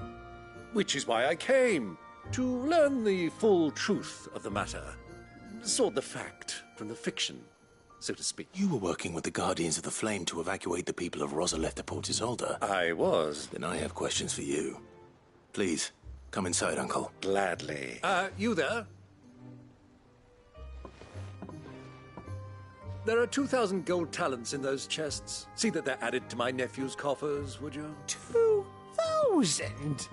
Which is why I came, to learn the full truth of the matter. Sort the fact from the fiction, so to speak. You were working with the Guardians of the Flame to evacuate the people of Rosalith to Port Isolde. I was. Then I have questions for you. Please, come inside, Uncle. Gladly. You there? There are 2,000 gold talents in those chests. See that they're added to my nephew's coffers, would you? 2,000?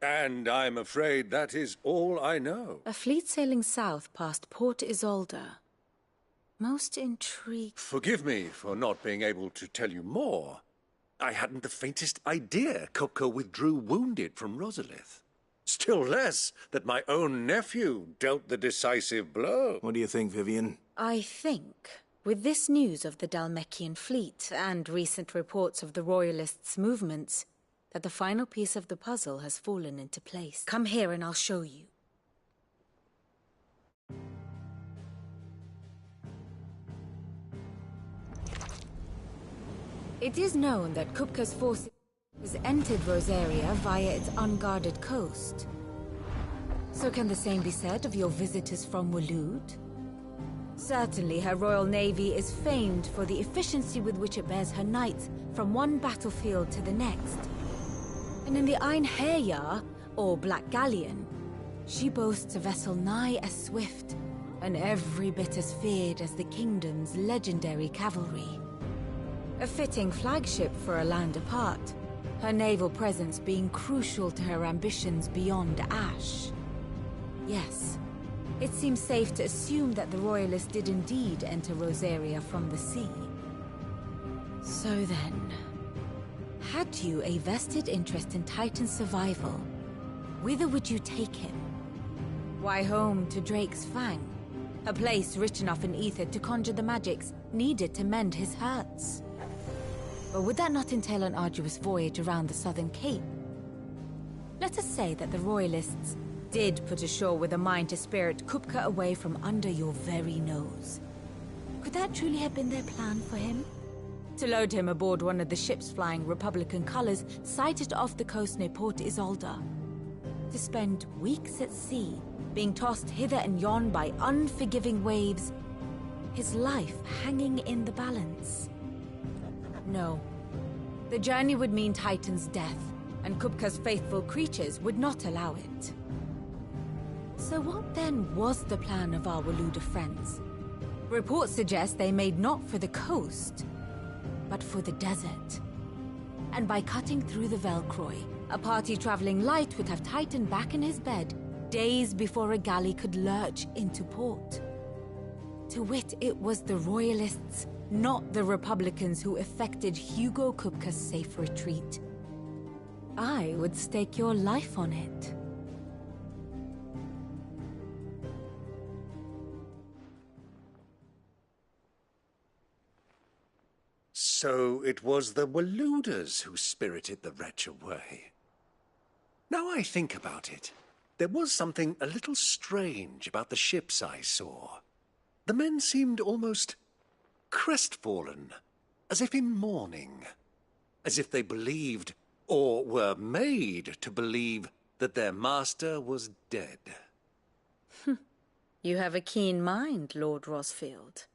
And I'm afraid that is all I know. A fleet sailing south past Port Isolde. Most intriguing. Forgive me for not being able to tell you more. I hadn't the faintest idea Kopko withdrew wounded from Rosalith. Still less that my own nephew dealt the decisive blow. What do you think, Vivian? I think, with this news of the Dalmekian fleet and recent reports of the Royalists' movements, that the final piece of the puzzle has fallen into place. Come here and I'll show you. It is known that Kupka's forces entered Rosaria via its unguarded coast. So can the same be said of your visitors from Waloed? Certainly her Royal Navy is famed for the efficiency with which it bears her knights from one battlefield to the next. And in the Einherjar, or Black Galleon, she boasts a vessel nigh as swift, and every bit as feared as the kingdom's legendary cavalry. A fitting flagship for a land apart, her naval presence being crucial to her ambitions beyond Ash. Yes, it seems safe to assume that the Royalists did indeed enter Rosaria from the sea. So then, had you a vested interest in Titan's survival, whither would you take him? Why, home to Drake's Fang, a place rich enough in ether to conjure the magics needed to mend his hurts. But would that not entail an arduous voyage around the southern cape? Let us say that the Royalists did put ashore with a mind to spirit Kupka away from under your very nose. Could that truly have been their plan for him? To load him aboard one of the ships flying Republican colors sighted off the coast near Port Isolde? To spend weeks at sea, being tossed hither and yon by unforgiving waves, his life hanging in the balance? No. The journey would mean Titan's death, and Kupka's faithful creatures would not allow it. So what then was the plan of our Waluda friends? Reports suggest they made not for the coast, but for the desert. And by cutting through the Velcroy, a party traveling light would have Titan back in his bed days before a galley could lurch into port. To wit, it was the Royalists, not the Republicans, who effected Hugo Kupka's safe retreat. I would stake your life on it. So it was the Waluders who spirited the wretch away. Now I think about it, there was something a little strange about the ships I saw. The men seemed almost crestfallen, as if in mourning, as if they believed, or were made to believe, that their master was dead. You have a keen mind, Lord Rosfield.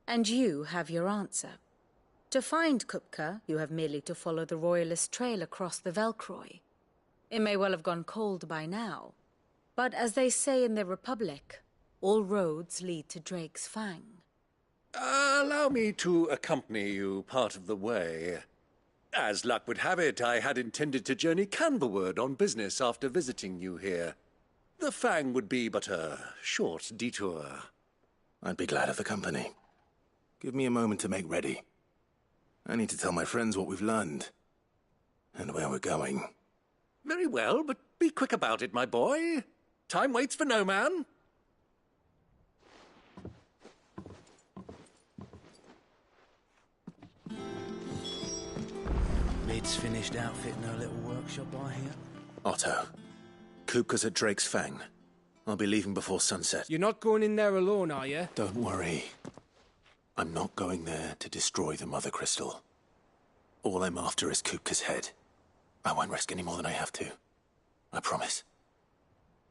And you have your answer. To find Kupka, you have merely to follow the Royalist trail across the Velcroy. It may well have gone cold by now, but as they say in the Republic, all roads lead to Drake's Fang. Allow me to accompany you part of the way. As luck would have it, I had intended to journey Canberward on business after visiting you here. The Fang would be but a short detour. I'd be glad of the company. Give me a moment to make ready. I need to tell my friends what we've learned, and where we're going. Very well, but be quick about it, my boy. Time waits for no man. Mid's finished outfitting her little workshop, I hear. Otto, Kupka's at Drake's Fang. I'll be leaving before sunset. You're not going in there alone, are you? Don't worry. I'm not going there to destroy the Mother Crystal. All I'm after is Kupka's head. I won't risk any more than I have to. I promise.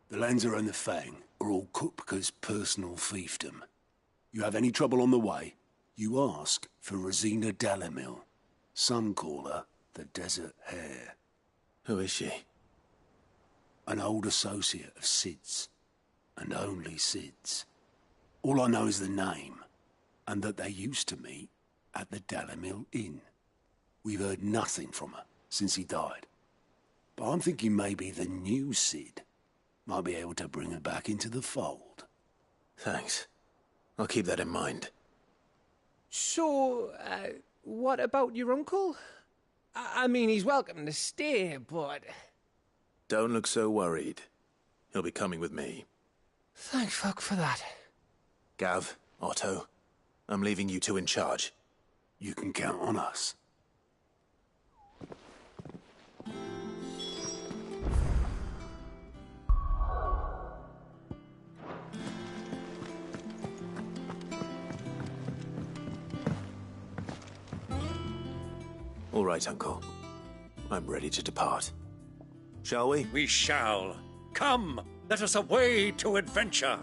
The Lanza and the Fang are all Kupka's personal fiefdom. You have any trouble on the way, you ask for Rosina Dalamil. Some call her the Desert Hare. Who is she? An old associate of Sid's, and only Sid's. All I know is the name, and that they used to meet at the Dalamil Inn. We've heard nothing from her since he died. But I'm thinking maybe the new Sid might be able to bring her back into the fold. Thanks. I'll keep that in mind. So, what about your uncle? I mean, he's welcome to stay, but... Don't look so worried. He'll be coming with me. Thank fuck for that. Gav, Otto, I'm leaving you two in charge. You can count on us. All right, Uncle. I'm ready to depart. Shall we? We shall. Come, let us away to adventure.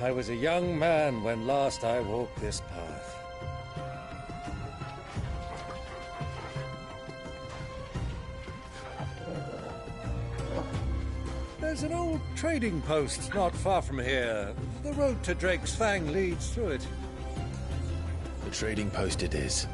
I was a young man when last I walked this path. There's an old trading post not far from here. The road to Drake's Fang leads through it. The trading post it is.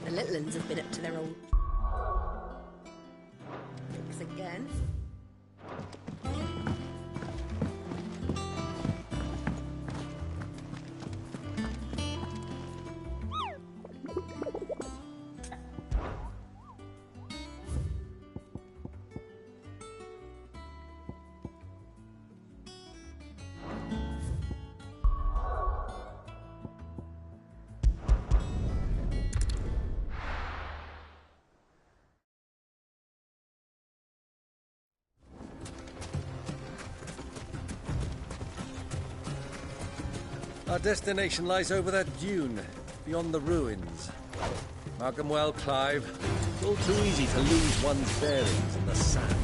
The little uns have been up to their old tricks again. Our destination lies over that dune, beyond the ruins. Mark 'em well, Clive. It's all too easy to lose one's bearings in the sand.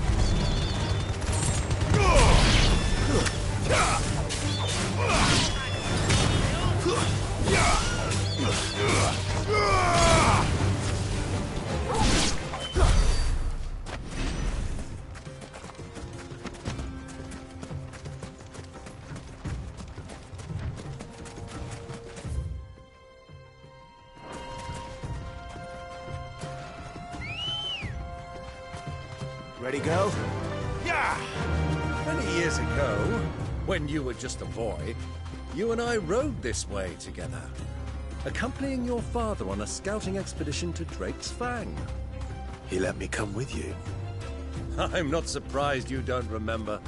Ready, go? Yeah! Many years ago, when you were just a boy, you and I rode this way together, accompanying your father on a scouting expedition to Drake's Fang. He let me come with you. I'm not surprised you don't remember.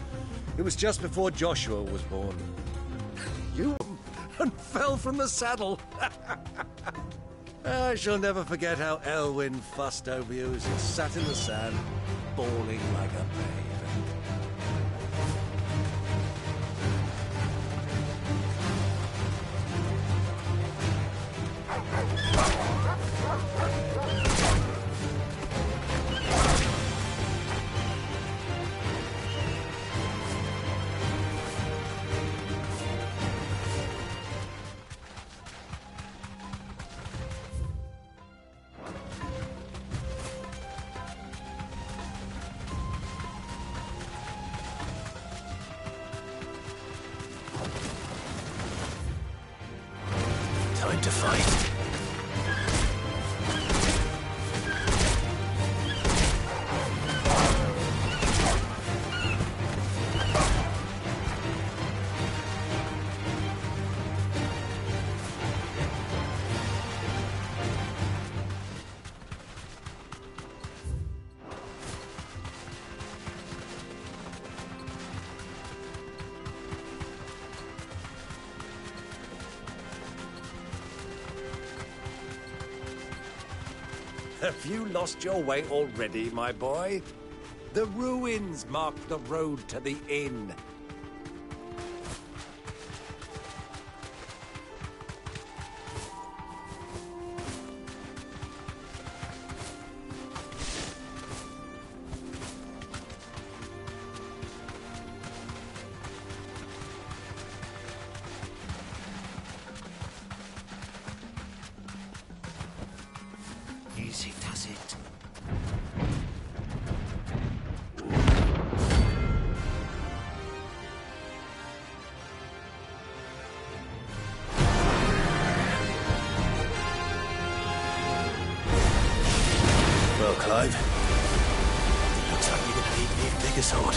It was just before Joshua was born. You and fell from the saddle. I shall never forget how Elwyn fussed over you as you sat in the sand, bawling like a babe. Time to fight. Have you lost your way already, my boy? The ruins mark the road to the inn. Easy does it. Well, Clive, it looks like you're gonna need an even bigger sword.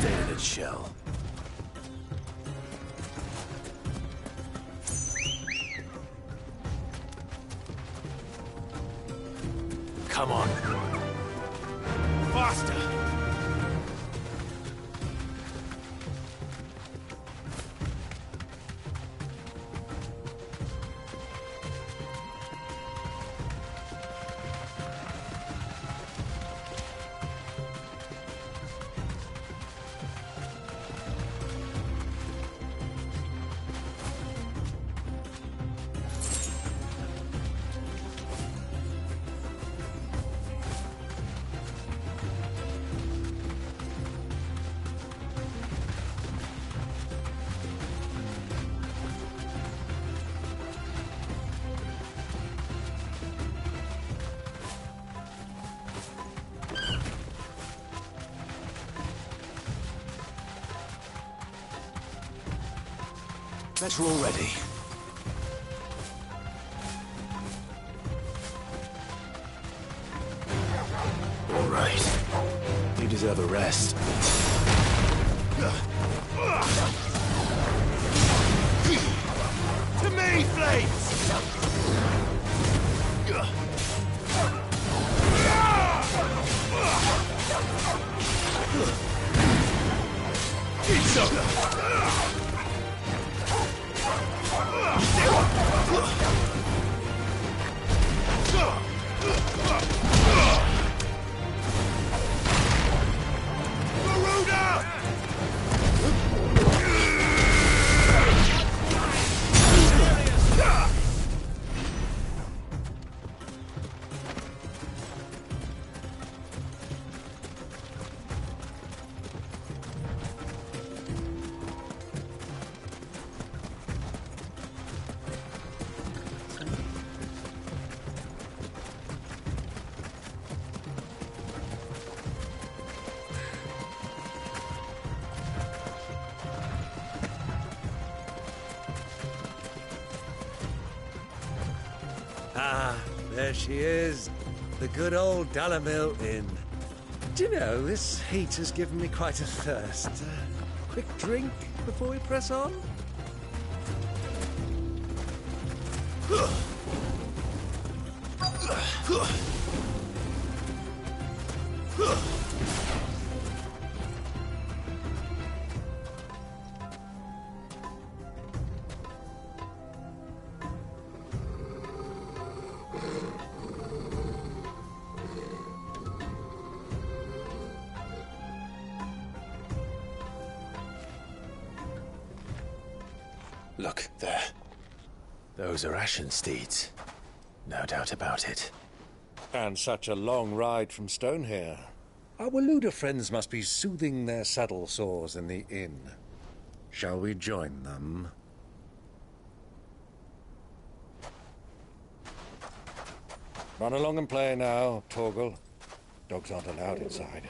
stayed in its shell. Come on. Faster! Better already. All right. You deserve a rest. To me, Flames! It's over! Ah, there she is. The good old Dalamil Inn. Do you know, this heat has given me quite a thirst. Quick drink before we press on? Look, there. Those are Ashen steeds. No doubt about it. And such a long ride from Stonehere. Our Waluda friends must be soothing their saddle sores in the inn. Shall we join them? Run along and play now, Torgal. Dogs aren't allowed inside.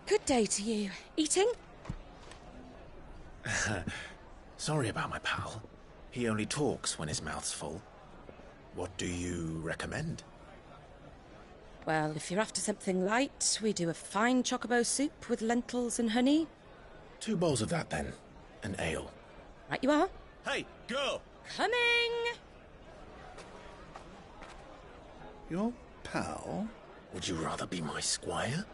Good day to you. Eating? Sorry about my pal. He only talks when his mouth's full. What do you recommend? Well, if you're after something light, we do a fine chocobo soup with lentils and honey. 2 bowls of that, then. An ale. Right you are. Hey, girl! Coming! Your pal? Would you rather be my squire?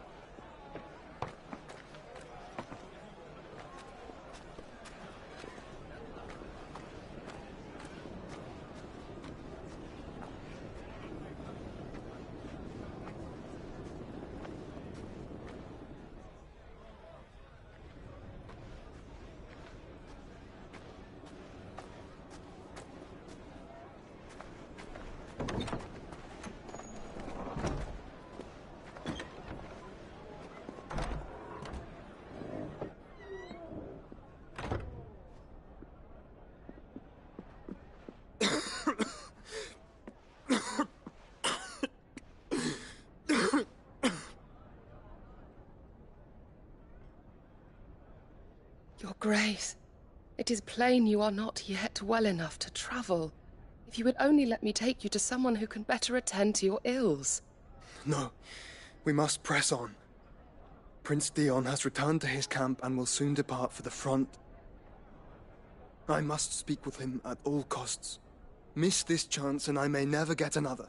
Grace, it is plain you are not yet well enough to travel. If you would only let me take you to someone who can better attend to your ills. No, we must press on. Prince Dion has returned to his camp and will soon depart for the front. I must speak with him at all costs. Miss this chance and I may never get another.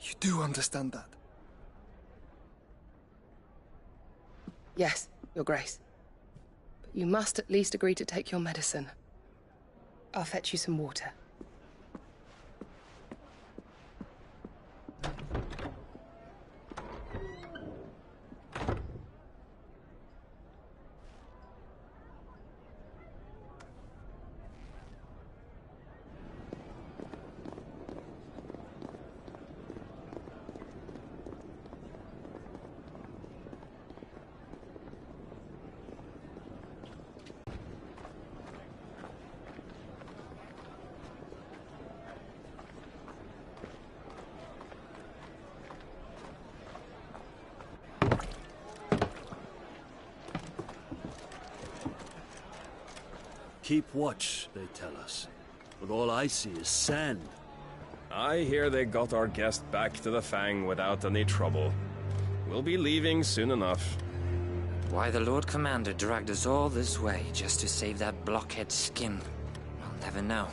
You do understand that? Yes, Your Grace. But you must at least agree to take your medicine. I'll fetch you some water. Keep watch, they tell us. But all I see is sand. I hear they got our guest back to the Fang without any trouble. We'll be leaving soon enough. Why the Lord Commander dragged us all this way just to save that blockhead skin, I'll never know.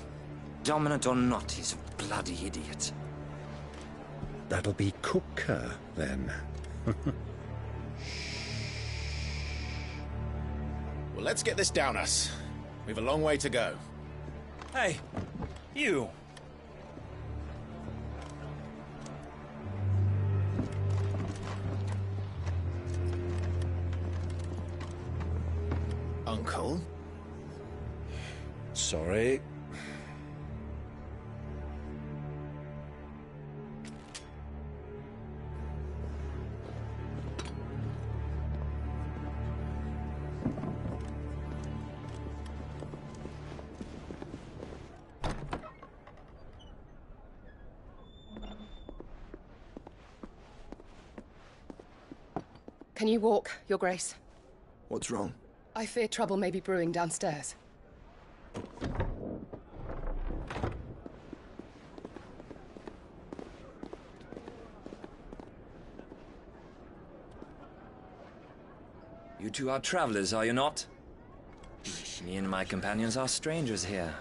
Dominant or not, he's a bloody idiot. That'll be Cooker, then. Well, let's get this down us. We've a long way to go. Hey, you. Uncle? Sorry. Can you walk, Your Grace? What's wrong? I fear trouble may be brewing downstairs. You two are travelers, are you not? Me and my companions are strangers here.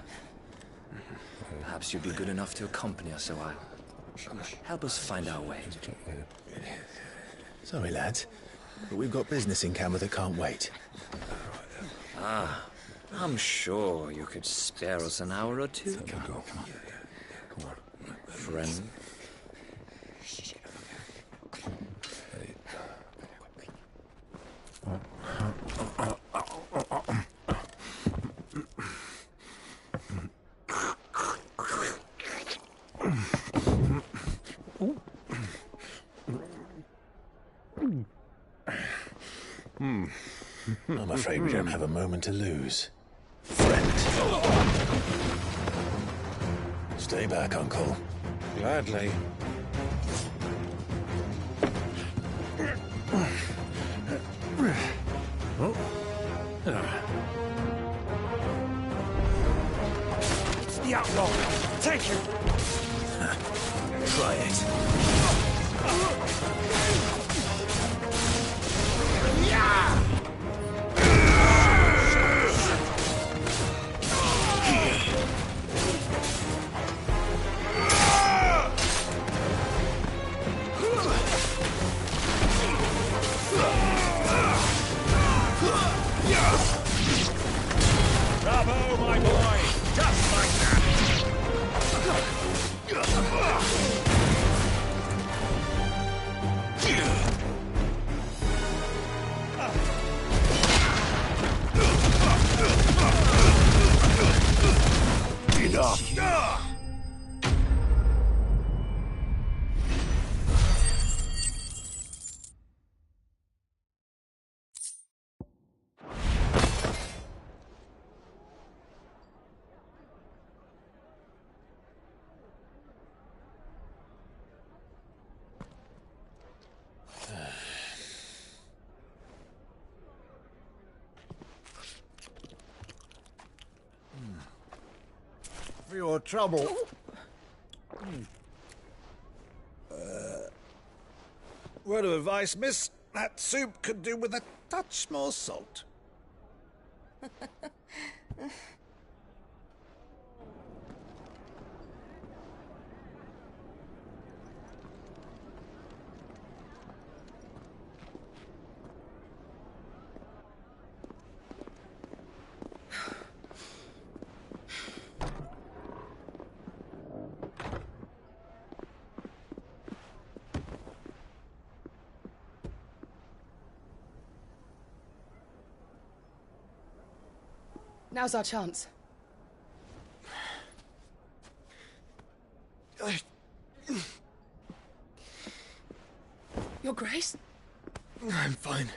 Perhaps you'd be good enough to accompany us a while. Help us find our way. Sorry, lads, but we've got business in camera that can't wait. Ah, I'm sure you could spare us an hour or two. Come on. Friend. I'm afraid we don't have a moment to lose. Friend. Stay back, Uncle. Gladly. It's the outlaw. Take him. Try it. Yeah! Bravo, my boy! Just like that! for your trouble. Word of advice, miss. That soup could do with a touch more salt. Now's our chance. Your Grace? I'm fine.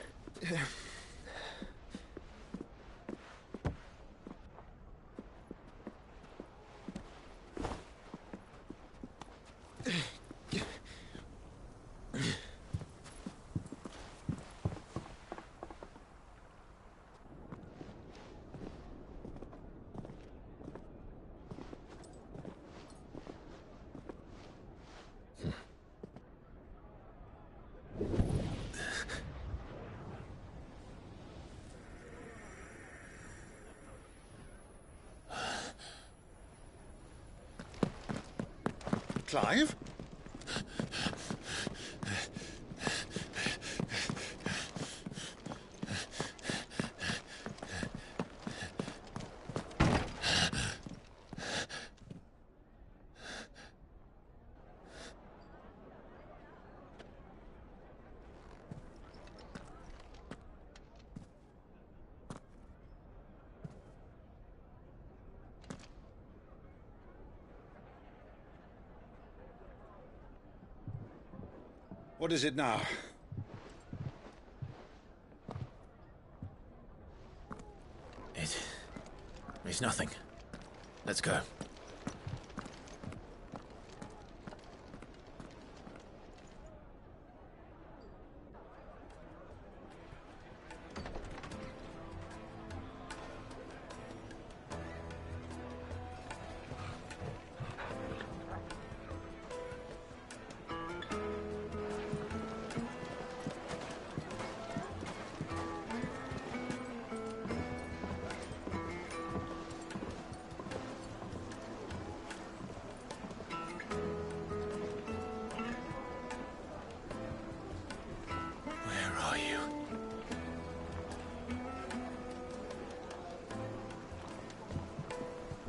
Clive? What is it now? It's nothing. Let's go.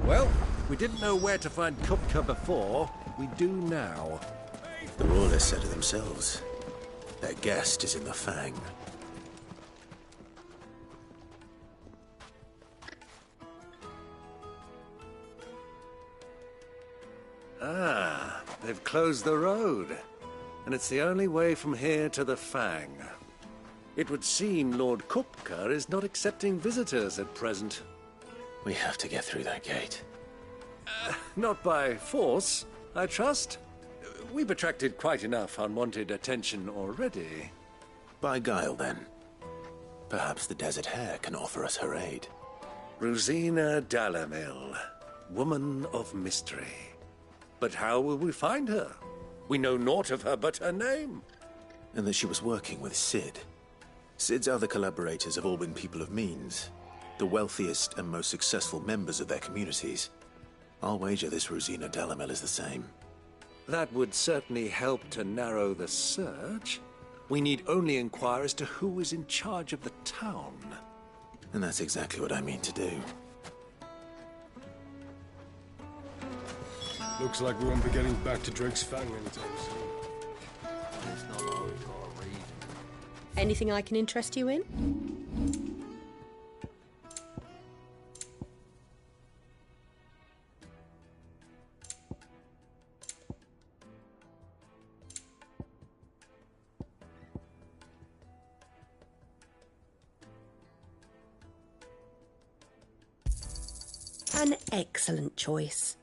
Well, we didn't know where to find Kupka before. We do now. The Rawlers said it themselves. Their guest is in the Fang. Ah, they've closed the road. And it's the only way from here to the Fang. It would seem Lord Kupka is not accepting visitors at present. We have to get through that gate. Not by force, I trust. We've attracted quite enough unwanted attention already. By guile, then. Perhaps the Desert Hare can offer us her aid. Rosina Dalamil, woman of mystery. But how will we find her? We know naught of her but her name. And that she was working with Cid. Cid's other collaborators have all been people of means. The wealthiest and most successful members of their communities. I'll wager this Rosina Dalamel is the same. That would certainly help to narrow the search. We need only inquire as to who is in charge of the town. And that's exactly what I mean to do. Looks like we won't be getting back to Drake's Fang anytime soon. It's not all for a reason. Anything I can interest you in? An excellent choice.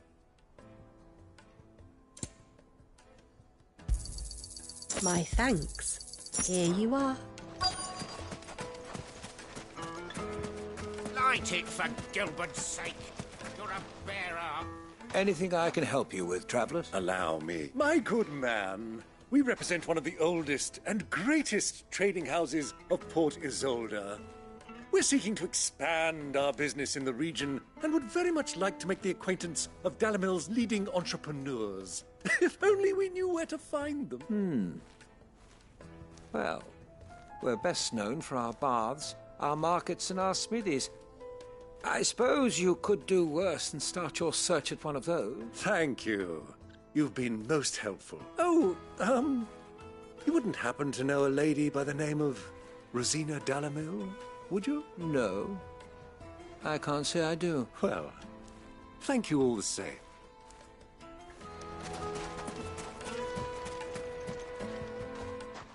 My thanks. Here you are. Light it, for Gilbert's sake. You're a bearer. Anything I can help you with, travelers? Allow me. My good man, we represent one of the oldest and greatest trading houses of Port Isolde. We're seeking to expand our business in the region and would very much like to make the acquaintance of Dalamil's leading entrepreneurs. If only we knew where to find them. Well, we're best known for our baths, our markets, and our smithies. I suppose you could do worse than start your search at one of those. Thank you. You've been most helpful. Oh, you wouldn't happen to know a lady by the name of Rosina Dalamil, would you? No. I can't say I do. Well, thank you all the same.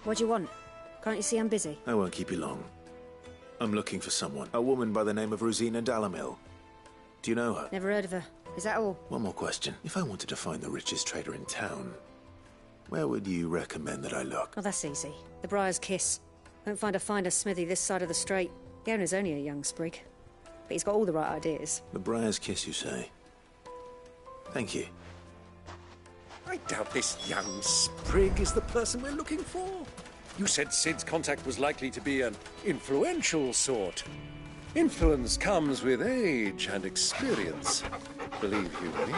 What do you want? Can't you see I'm busy? I won't keep you long. I'm looking for someone. A woman by the name of Rosina Dalamil. Do you know her? Never heard of her. Is that all? One more question. If I wanted to find the richest trader in town, where would you recommend that I look? Oh, that's easy. The Briar's Kiss. Won't find a finer smithy this side of the strait. The owner's only a young sprig. But he's got all the right ideas. The Briar's Kiss, you say? Thank you. I doubt this young sprig is the person we're looking for. You said Sid's contact was likely to be an influential sort. Influence comes with age and experience, believe you me.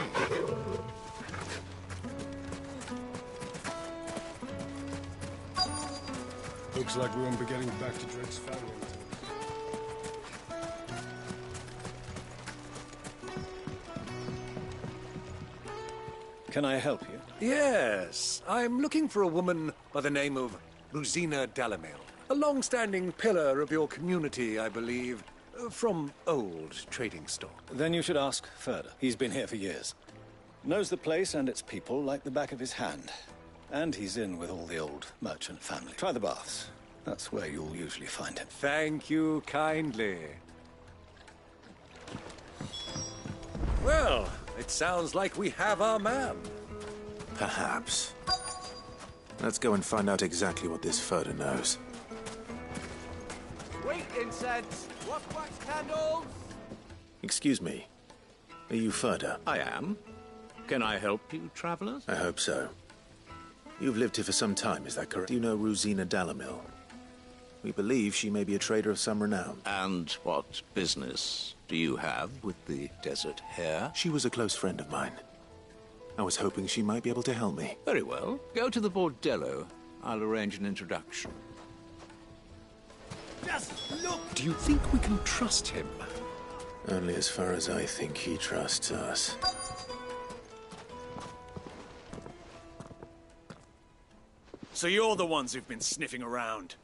Looks like we won't be getting back to Drake's family. Can I help you? Yes, I'm looking for a woman by the name of Rosina Dalamil. A long-standing pillar of your community, I believe, from old trading stock. Then you should ask Ferda. He's been here for years. Knows the place and its people like the back of his hand. And he's in with all the old merchant family. Try the baths. That's where you'll usually find him. Thank you kindly. Well, it sounds like we have our man. Perhaps. Let's go and find out exactly what this Ferda knows. Sweet incense! What wax candles? Excuse me. Are you Ferda? I am. Can I help you, travelers? I hope so. You've lived here for some time, is that correct? Do you know Rosina Dalamil? We believe she may be a trader of some renown. And what business do you have with the desert hare? She was a close friend of mine. I was hoping she might be able to help me. Very well. Go to the bordello. I'll arrange an introduction. Just look! Do you think we can trust him? Only as far as I think he trusts us. So you're the ones who've been sniffing around?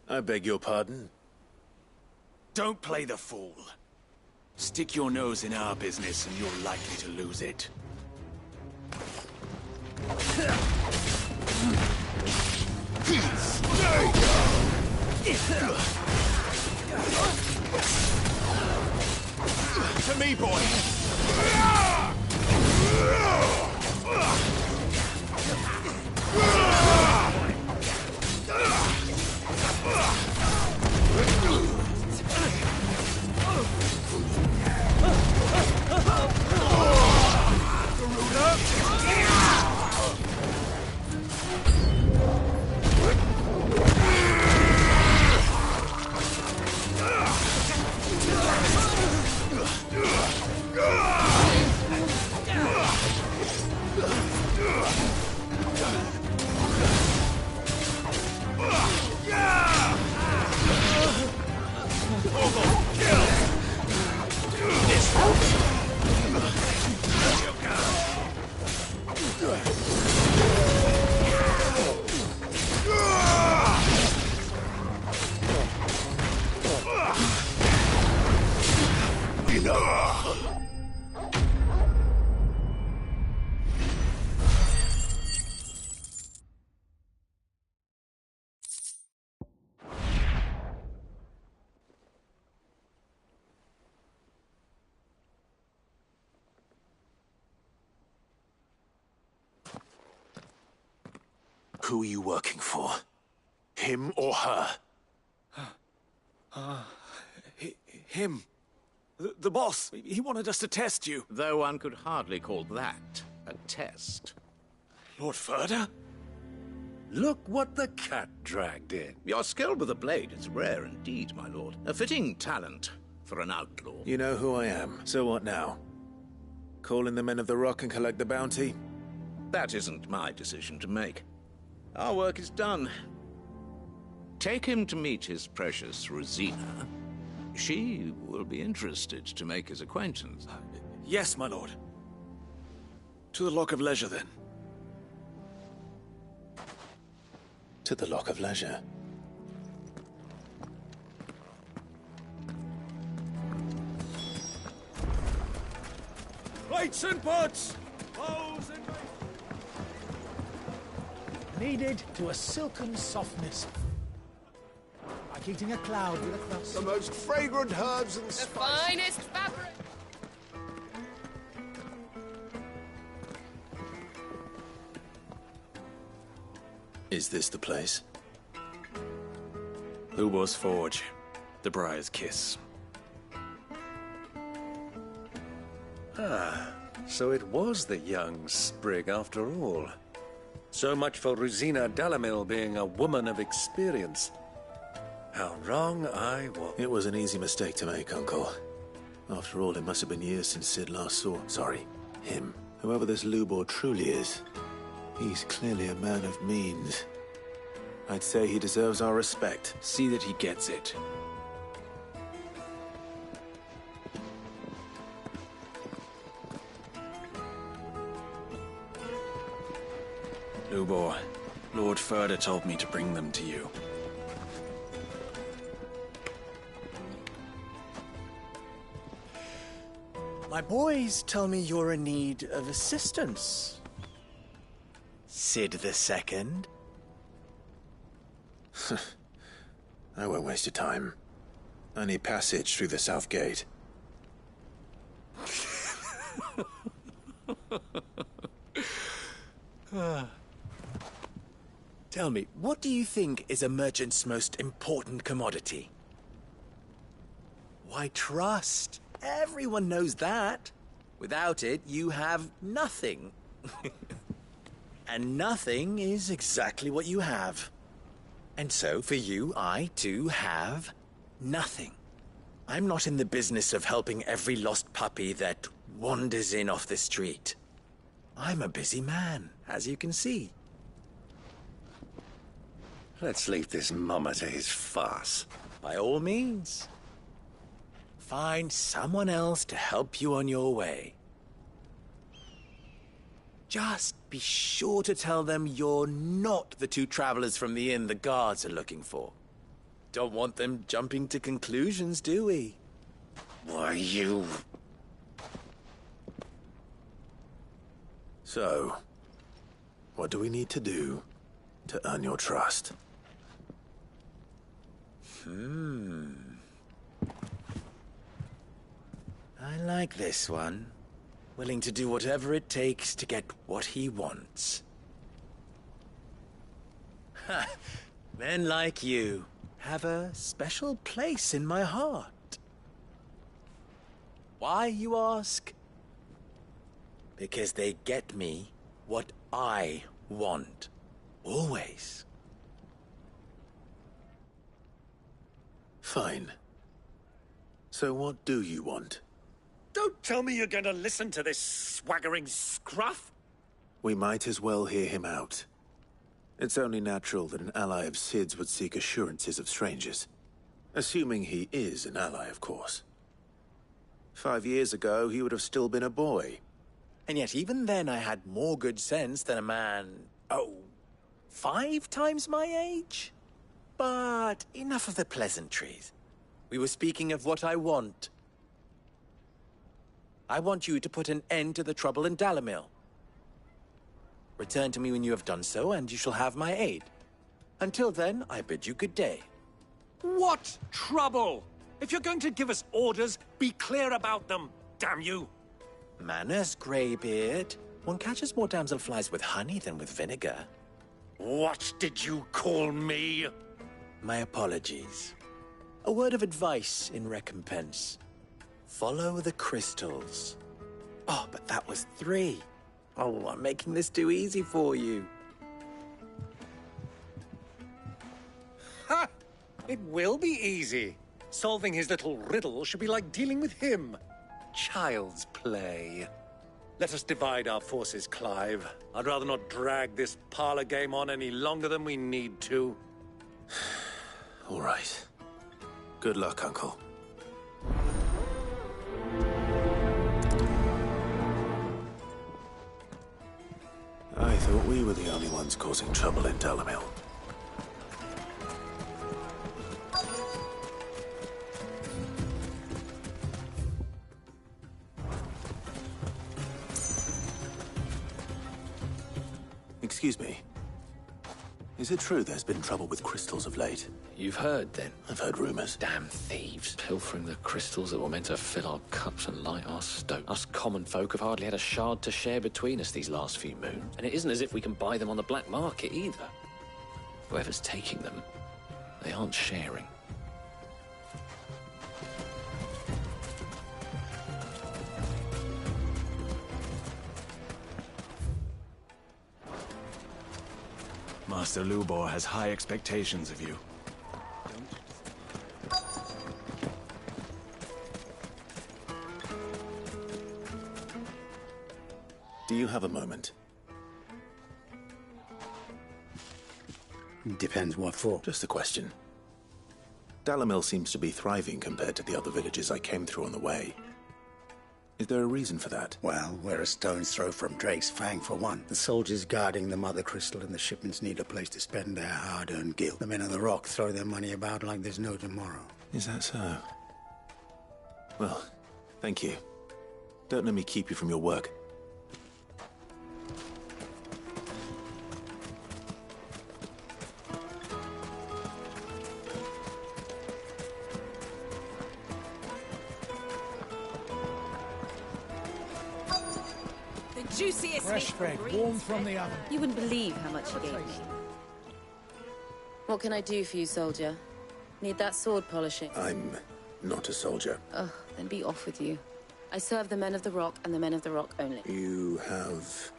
I beg your pardon? Don't play the fool. Stick your nose in our business and you're likely to lose it. To me, boy! Who are you working for? Him or her? Him. The boss, he wanted us to test you. Though one could hardly call that a test. Lord Ferda? Look what the cat dragged in. Your skill with the blade is rare indeed, my lord. A fitting talent for an outlaw. You know who I am, so what now? Call in the Men of the Rock and collect the bounty? That isn't my decision to make. Our work is done. Take him to meet his precious Rosina. She will be interested to make his acquaintance. Yes, my lord. To the Lock of Leisure, then. To the Lock of Leisure. Plates and pots! Bowls and... Kneaded to a silken softness. Like eating a cloud with a crust. The most fragrant herbs and spices. The finest fabric! Is this the place? Lubor's Forge. The Briar's Kiss. Ah, so it was the young sprig after all. So much for Rosina Dalamil being a woman of experience. How wrong I was. It was an easy mistake to make, Uncle. After all, it must have been years since Sid last saw... Sorry, him. Whoever this Lubor truly is, he's clearly a man of means. I'd say he deserves our respect. See that he gets it. Lubor, Lord Ferda told me to bring them to you. My boys tell me you're in need of assistance. Sid the Second? I won't waste your time. I need passage through the south gate. Tell me, what do you think is a merchant's most important commodity? Why, trust. Everyone knows that. Without it, you have nothing. And nothing is exactly what you have. And so, for you, I, too, have nothing. I'm not in the business of helping every lost puppy that wanders in off the street. I'm a busy man, as you can see. Let's leave this mummer to his farce. By all means. Find someone else to help you on your way. Just be sure to tell them you're not the two travelers from the inn the guards are looking for. Don't want them jumping to conclusions, do we? Why, you... So, what do we need to do to earn your trust? I like this one. Willing to do whatever it takes to get what he wants. Ha! Men like you have a special place in my heart. Why, you ask? Because they get me what I want. Always. Fine. So what do you want? Don't tell me you're going to listen to this swaggering scruff! We might as well hear him out. It's only natural that an ally of Sid's would seek assurances of strangers. Assuming he is an ally, of course. 5 years ago, he would have still been a boy. And yet even then I had more good sense than a man... 5 times my age? But enough of the pleasantries. We were speaking of what I want. I want you to put an end to the trouble in Dalamil. Return to me when you have done so, and you shall have my aid. Until then, I bid you good day. What trouble? If you're going to give us orders, be clear about them, damn you! Manners, Greybeard. One catches more damselflies with honey than with vinegar. What did you call me? My apologies. A word of advice in recompense. Follow the crystals. Oh, but that was 3. Oh, I'm making this too easy for you. Ha! It will be easy. Solving his little riddle should be like dealing with him. Child's play. Let us divide our forces, Clive. I'd rather not drag this parlor game on any longer than we need to. All right. Good luck, Uncle. I thought we were the only ones causing trouble in Dalamil. Excuse me. Is it true there's been trouble with crystals of late? You've heard, then? I've heard rumors. Damn thieves. Pilfering the crystals that were meant to fill our cups and light our stoke. Us common folk have hardly had a shard to share between us these last few moons. And it isn't as if we can buy them on the black market, either. Whoever's taking them, they aren't sharing. Master Lubor has high expectations of you. Do you have a moment? Depends what for. Just a question. Dalamil seems to be thriving compared to the other villages I came through on the way. Is there a reason for that? Well, we're a stone's throw from Drake's Fang, for one. The soldiers guarding the Mother Crystal and the shipments need a place to spend their hard-earned gil. The men of the Rock throw their money about like there's no tomorrow. Is that so? Well, thank you. Don't let me keep you from your work. Juiciest fresh bread, warm from the oven. You wouldn't believe how much he gave me. What can I do for you, soldier? Need that sword polishing? I'm not a soldier. Oh, then be off with you. I serve the men of the Rock and the men of the Rock only. You have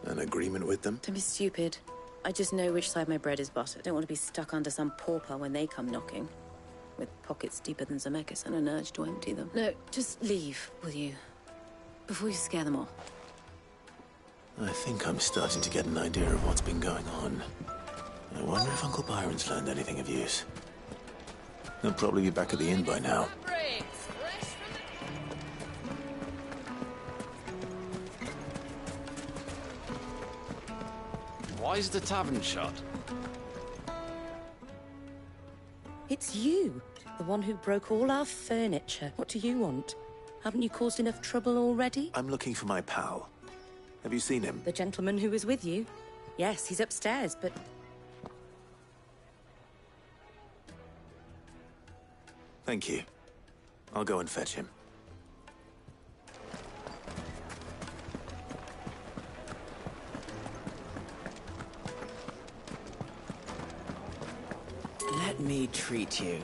an agreement with them? Don't be stupid. I just know which side my bread is buttered. Don't want to be stuck under some pauper when they come knocking. With pockets deeper than Zemeckis and an urge to empty them. No, just leave, will you? Before you scare them off. I think I'm starting to get an idea of what's been going on. I wonder if Uncle Byron's learned anything of use. He'll probably be back at the inn by now. Why is the tavern shut? It's you, the one who broke all our furniture. What do you want? Haven't you caused enough trouble already? I'm looking for my pal. Have you seen him? The gentleman who was with you? Yes, he's upstairs, but... Thank you. I'll go and fetch him. Let me treat you.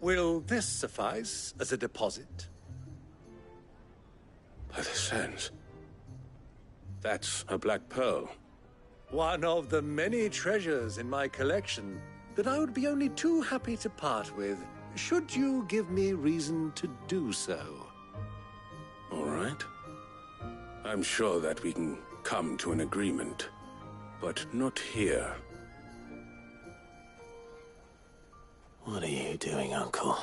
Will this suffice as a deposit? By the sands. That's a black pearl. One of the many treasures in my collection that I would be only too happy to part with, should you give me reason to do so. All right. I'm sure that we can come to an agreement, but not here. What are you doing, Uncle?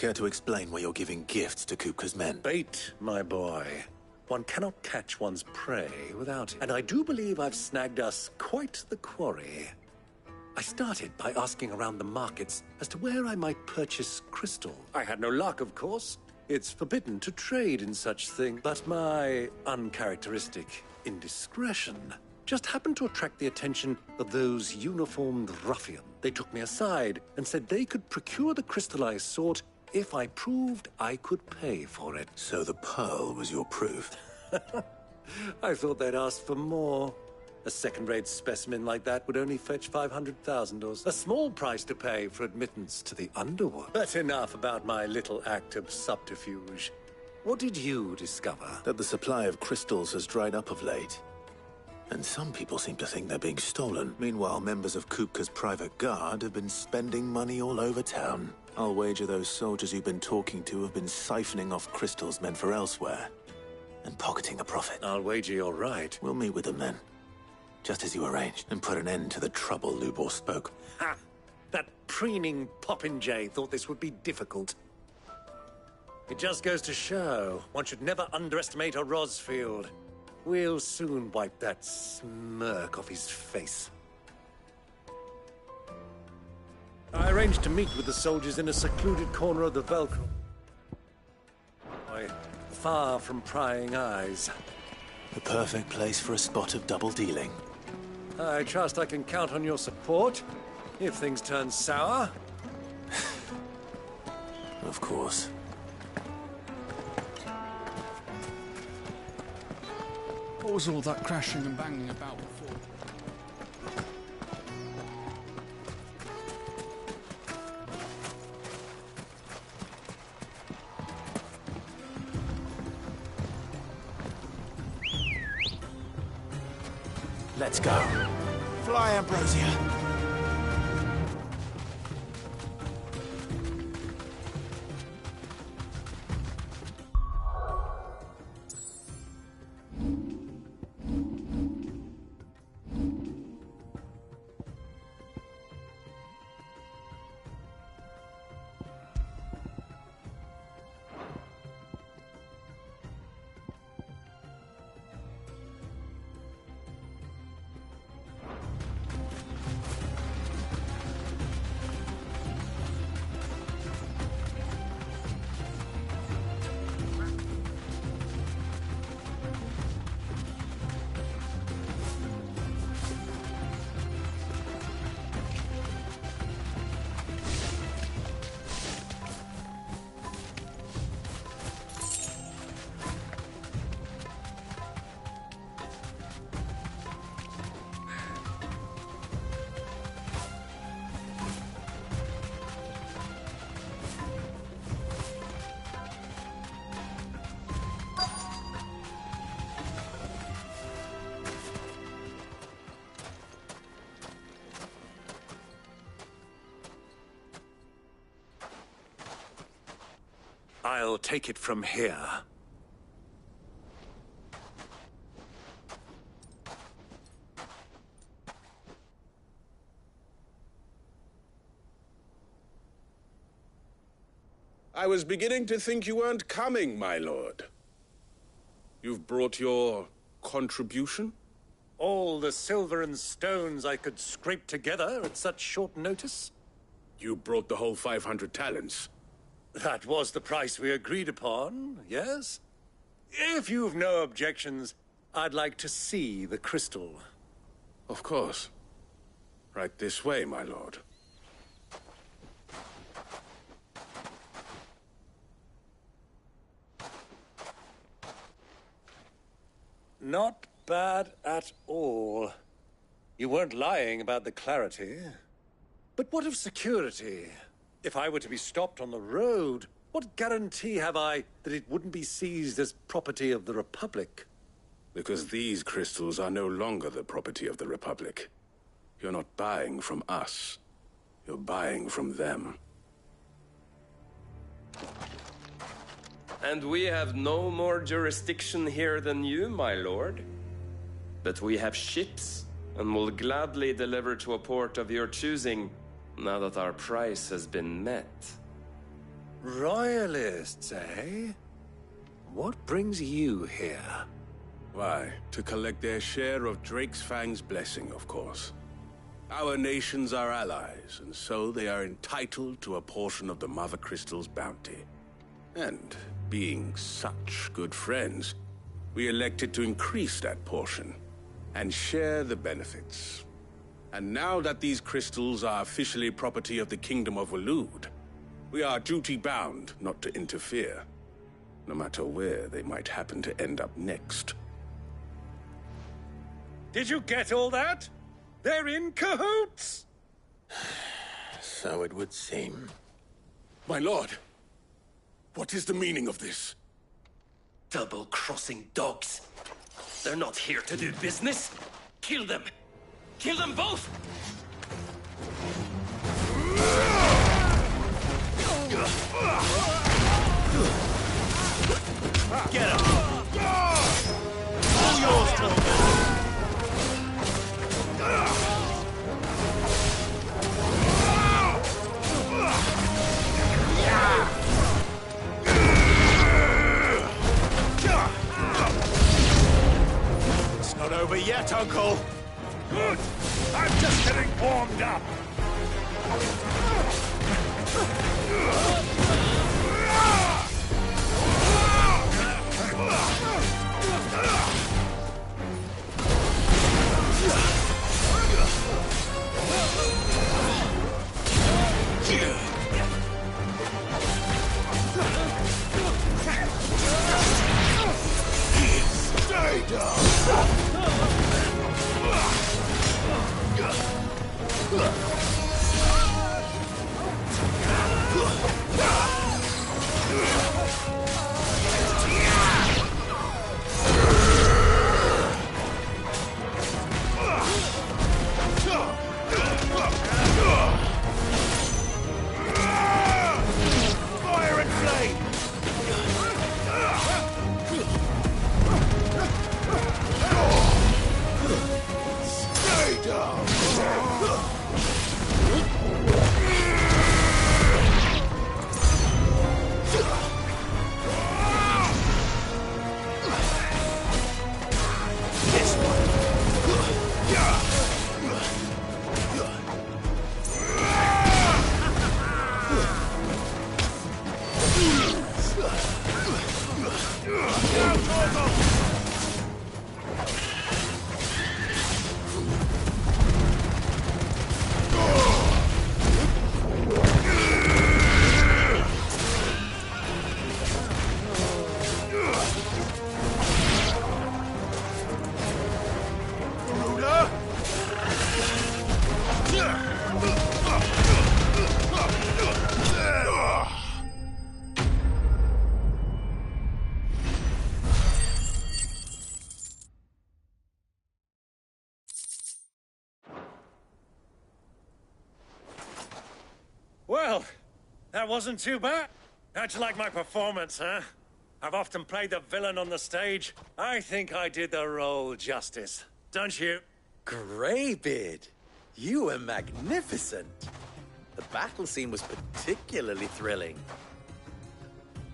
Care to explain why you're giving gifts to Kupka's men? Bait, my boy. one cannot catch one's prey without it. And I do believe I've snagged us quite the quarry. I started by asking around the markets as to where I might purchase crystal. I had no luck, of course. It's forbidden to trade in such things, but my uncharacteristic indiscretion just happened to attract the attention of those uniformed ruffians. They took me aside and said they could procure the crystal I sought if I proved I could pay for it. So the pearl was your proof? I thought they'd ask for more. A second-rate specimen like that would only fetch 500,000 or so. A small price to pay for admittance to the underworld. But enough about my little act of subterfuge. What did you discover? That the supply of crystals has dried up of late. And some people seem to think they're being stolen. Meanwhile, members of Kupka's private guard have been spending money all over town. I'll wager those soldiers you've been talking to have been siphoning off crystals meant for elsewhere. And pocketing a profit. I'll wager you're right. We'll meet with them then. Just as you arranged, and put an end to the trouble Lubor spoke. Ha! That preening popinjay thought this would be difficult. It just goes to show, one should never underestimate a Rosfield. We'll soon wipe that smirk off his face. I arranged to meet with the soldiers in a secluded corner of the Velcro. Far from prying eyes. The perfect place for a spot of double dealing. I trust I can count on your support, if things turn sour. Of course. What was all that crashing and banging about before? Let's go. Fly, Ambrosia. I'll take it from here. I was beginning to think you weren't coming, my lord. You've brought your contribution? All the silver and stones I could scrape together at such short notice? You brought the whole 500 talents. That was the price we agreed upon, yes? If you've no objections, I'd like to see the crystal. Of course. Right this way, my lord. Not bad at all. You weren't lying about the clarity. But what of security? If I were to be stopped on the road, what guarantee have I that it wouldn't be seized as property of the Republic? Because these crystals are no longer the property of the Republic. You're not buying from us. You're buying from them. And we have no more jurisdiction here than you, my lord. But we have ships, and will gladly deliver to a port of your choosing, now that our price has been met. Royalists, eh? What brings you here? Why, to collect their share of Ff16's blessing, of course. Our nations are allies, and so they are entitled to a portion of the Mother Crystal's bounty. And, being such good friends, we elected to increase that portion and share the benefits. And now that these crystals are officially property of the Kingdom of Waloed, we are duty-bound not to interfere, no matter where they might happen to end up next. Did you get all that? They're in cahoots! So it would seem. My lord, what is the meaning of this? Double-crossing dogs. They're not here to do business. Kill them. Kill them both! Get him! All yours, Tillman! It's not over yet, Uncle! Good! I'm just getting warmed up! Stay down! Fire and flame! Stay down! This one! Well, that wasn't too bad. How'd you like my performance, huh? I've often played the villain on the stage. I think I did the role justice. Don't you? Greybeard, you were magnificent. The battle scene was particularly thrilling.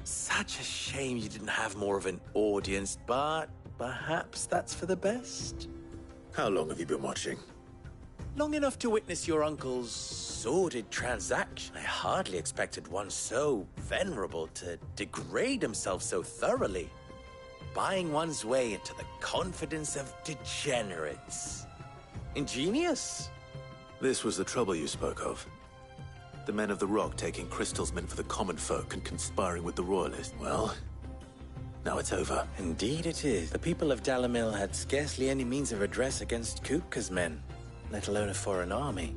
Such a shame you didn't have more of an audience, but perhaps that's for the best. How long have you been watching? Long enough to witness your uncle's sordid transaction. I hardly expected one so venerable to degrade himself so thoroughly. Buying one's way into the confidence of degenerates. Ingenious. This was the trouble you spoke of. The men of the Rock taking crystals meant for the common folk and conspiring with the Royalists. Well, now it's over. Indeed it is. The people of Dalamil had scarcely any means of redress against Kupka's men, let alone a foreign army.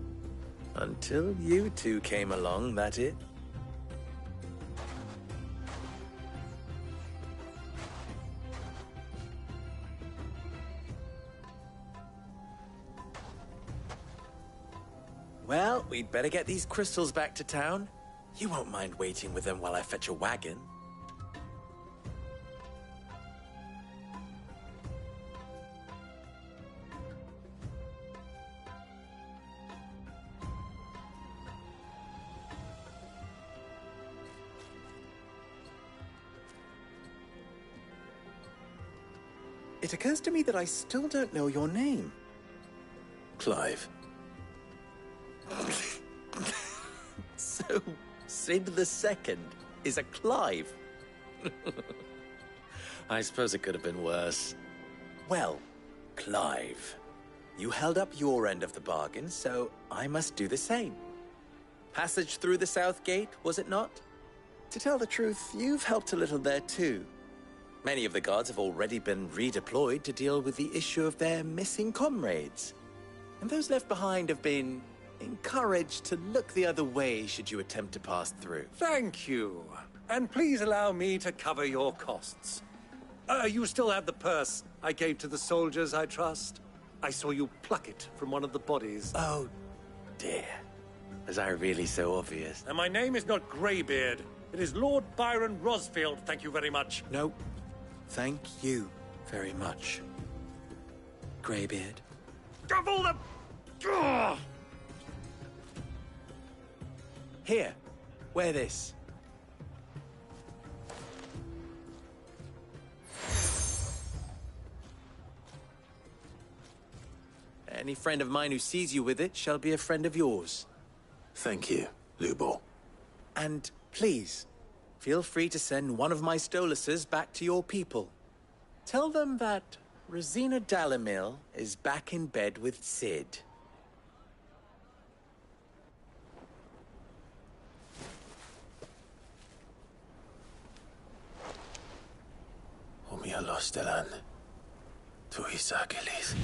Until you two came along, that it. Well, we'd better get these crystals back to town. You won't mind waiting with them while I fetch a wagon. It occurs to me that I still don't know your name. Clive. So, Sid the Second is a Clive? I suppose it could have been worse. Well, Clive, you held up your end of the bargain, so I must do the same. Passage through the South Gate, was it not? To tell the truth, you've helped a little there too. Many of the guards have already been redeployed to deal with the issue of their missing comrades. And those left behind have been encouraged to look the other way should you attempt to pass through. Thank you. And please allow me to cover your costs. You still have the purse I gave to the soldiers, I trust? I saw you pluck it from one of the bodies. Oh, dear. Was I really so obvious? And my name is not Greybeard. It is Lord Byron Rosfield, thank you very much. No, thank you very much, Greybeard. Of all the... Ugh! Here, wear this. Any friend of mine who sees you with it shall be a friend of yours. Thank you, Lubor. And please, feel free to send one of my Stoluses back to your people. Tell them that Rosina Dalamil is back in bed with Sid. Omia los delan. Tu isakelis.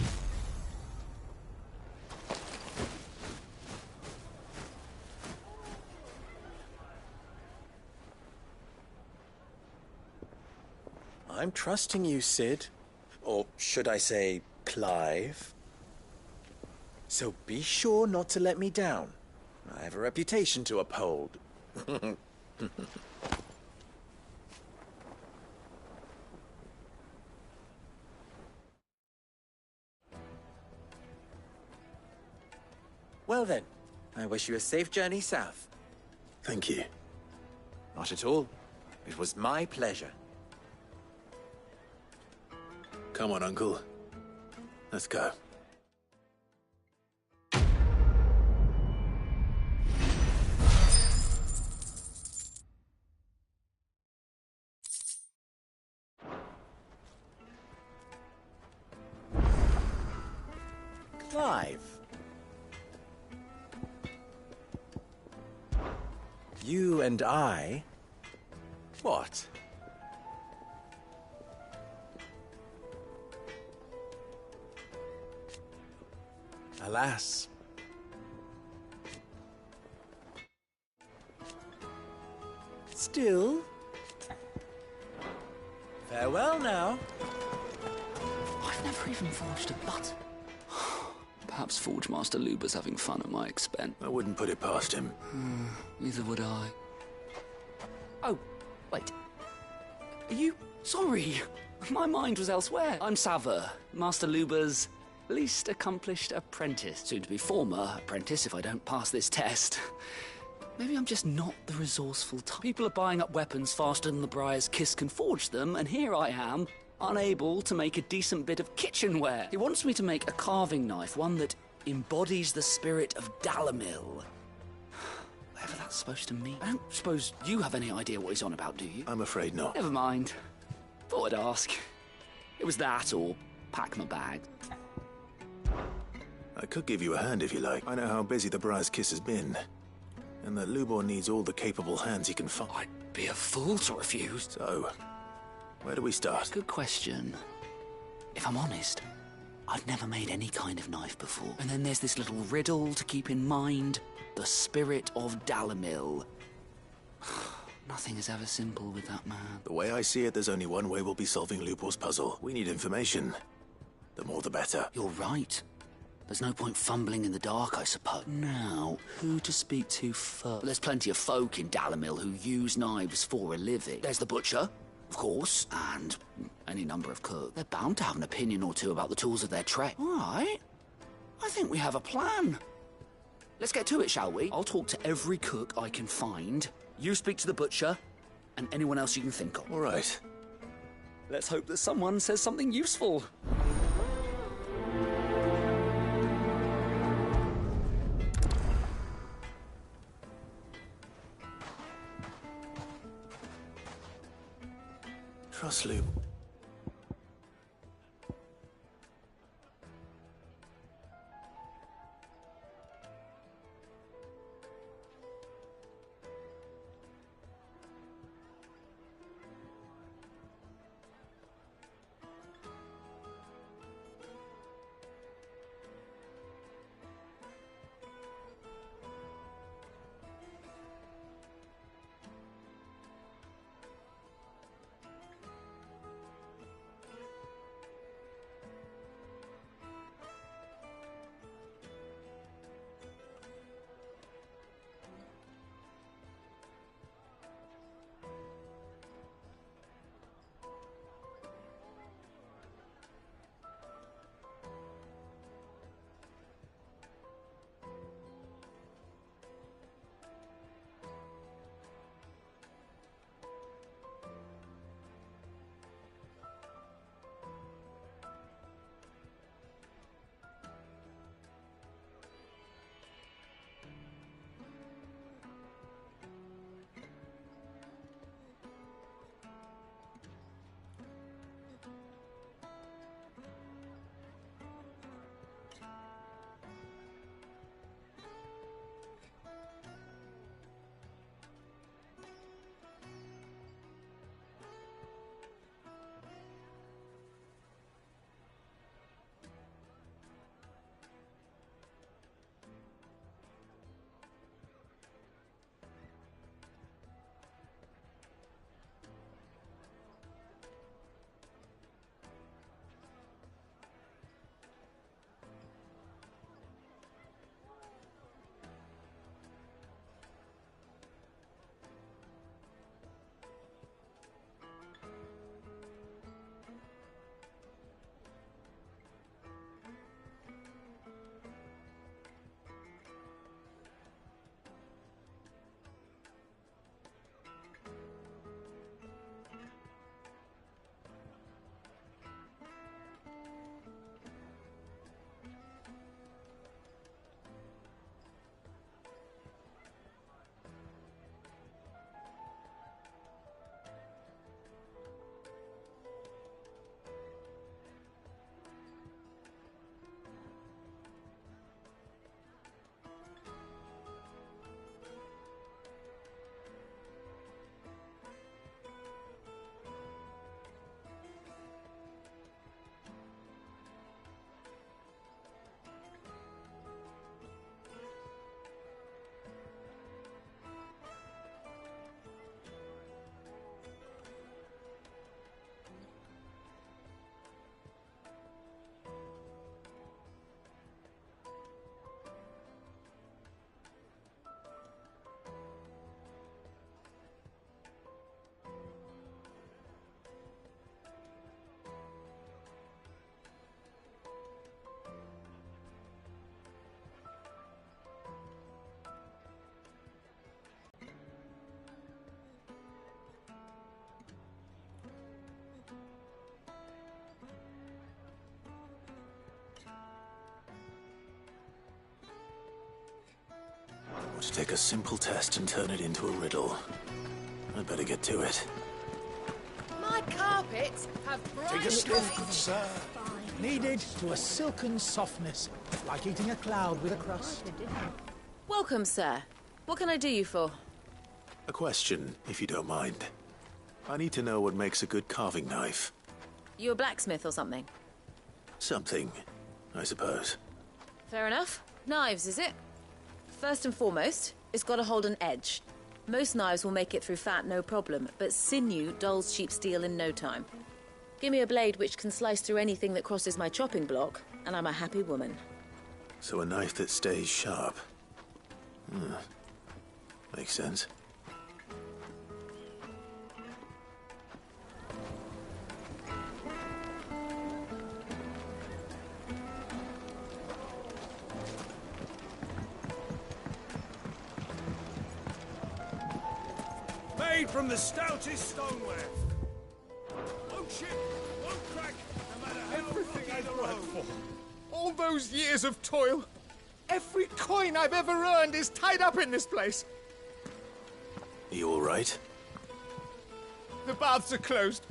I'm trusting you, Sid. Or should I say, Clive? So be sure not to let me down. I have a reputation to uphold. Well then, I wish you a safe journey south. Thank you. Not at all. It was my pleasure. Come on, Uncle. Let's go. Clive. You and I... What? Alas. Still. Farewell now. I've never even forged a button. Perhaps Forge Master Luber's having fun at my expense. I wouldn't put it past him. Neither would I. Oh, wait. Are you... Sorry. My mind was elsewhere. I'm Sava, Master Luber's least accomplished apprentice. Soon to be former apprentice if I don't pass this test. Maybe I'm just not the resourceful type. People are buying up weapons faster than the Briar's Kiss can forge them, and here I am, unable to make a decent bit of kitchenware. He wants me to make a carving knife, one that embodies the spirit of Dalamil. Whatever that's supposed to mean. I don't suppose you have any idea what he's on about, do you? I'm afraid not. Never mind. Thought I'd ask. It was that, or pack my bag. I could give you a hand if you like. I know how busy the Briar's Kiss has been, and that Lubor needs all the capable hands he can find. I'd be a fool to refuse. So, where do we start? Good question. If I'm honest, I've never made any kind of knife before. And then there's this little riddle to keep in mind. The spirit of Dalamil. Nothing is ever simple with that man. The way I see it, there's only one way we'll be solving Lubor's puzzle. We need information. The more the better. You're right. There's no point fumbling in the dark, I suppose. Now, who to speak to first? There's plenty of folk in Dalamil who use knives for a living. There's the butcher, of course, and any number of cooks. They're bound to have an opinion or two about the tools of their trade. All right. I think we have a plan. Let's get to it, shall we? I'll talk to every cook I can find. You speak to the butcher, and anyone else you can think of. All right. Let's hope that someone says something useful. Trust Lou. Or to take a simple test and turn it into a riddle. I'd better get to it. My carpets have bright... Take a scoop, sir. Kneaded to a silken softness, like eating a cloud with a crust. Welcome, sir. What can I do you for? A question, if you don't mind. I need to know what makes a good carving knife. You a blacksmith or something? Something, I suppose. Fair enough. Knives, is it? First and foremost, it's got to hold an edge. Most knives will make it through fat, no problem, but sinew dulls cheap steel in no time. Give me a blade which can slice through anything that crosses my chopping block, and I'm a happy woman. So a knife that stays sharp. Makes sense. Made from the stoutest stoneware. One chip, one crack, no matter how everything I've worked for. All those years of toil. Every coin I've ever earned is tied up in this place. You all right? The baths are closed.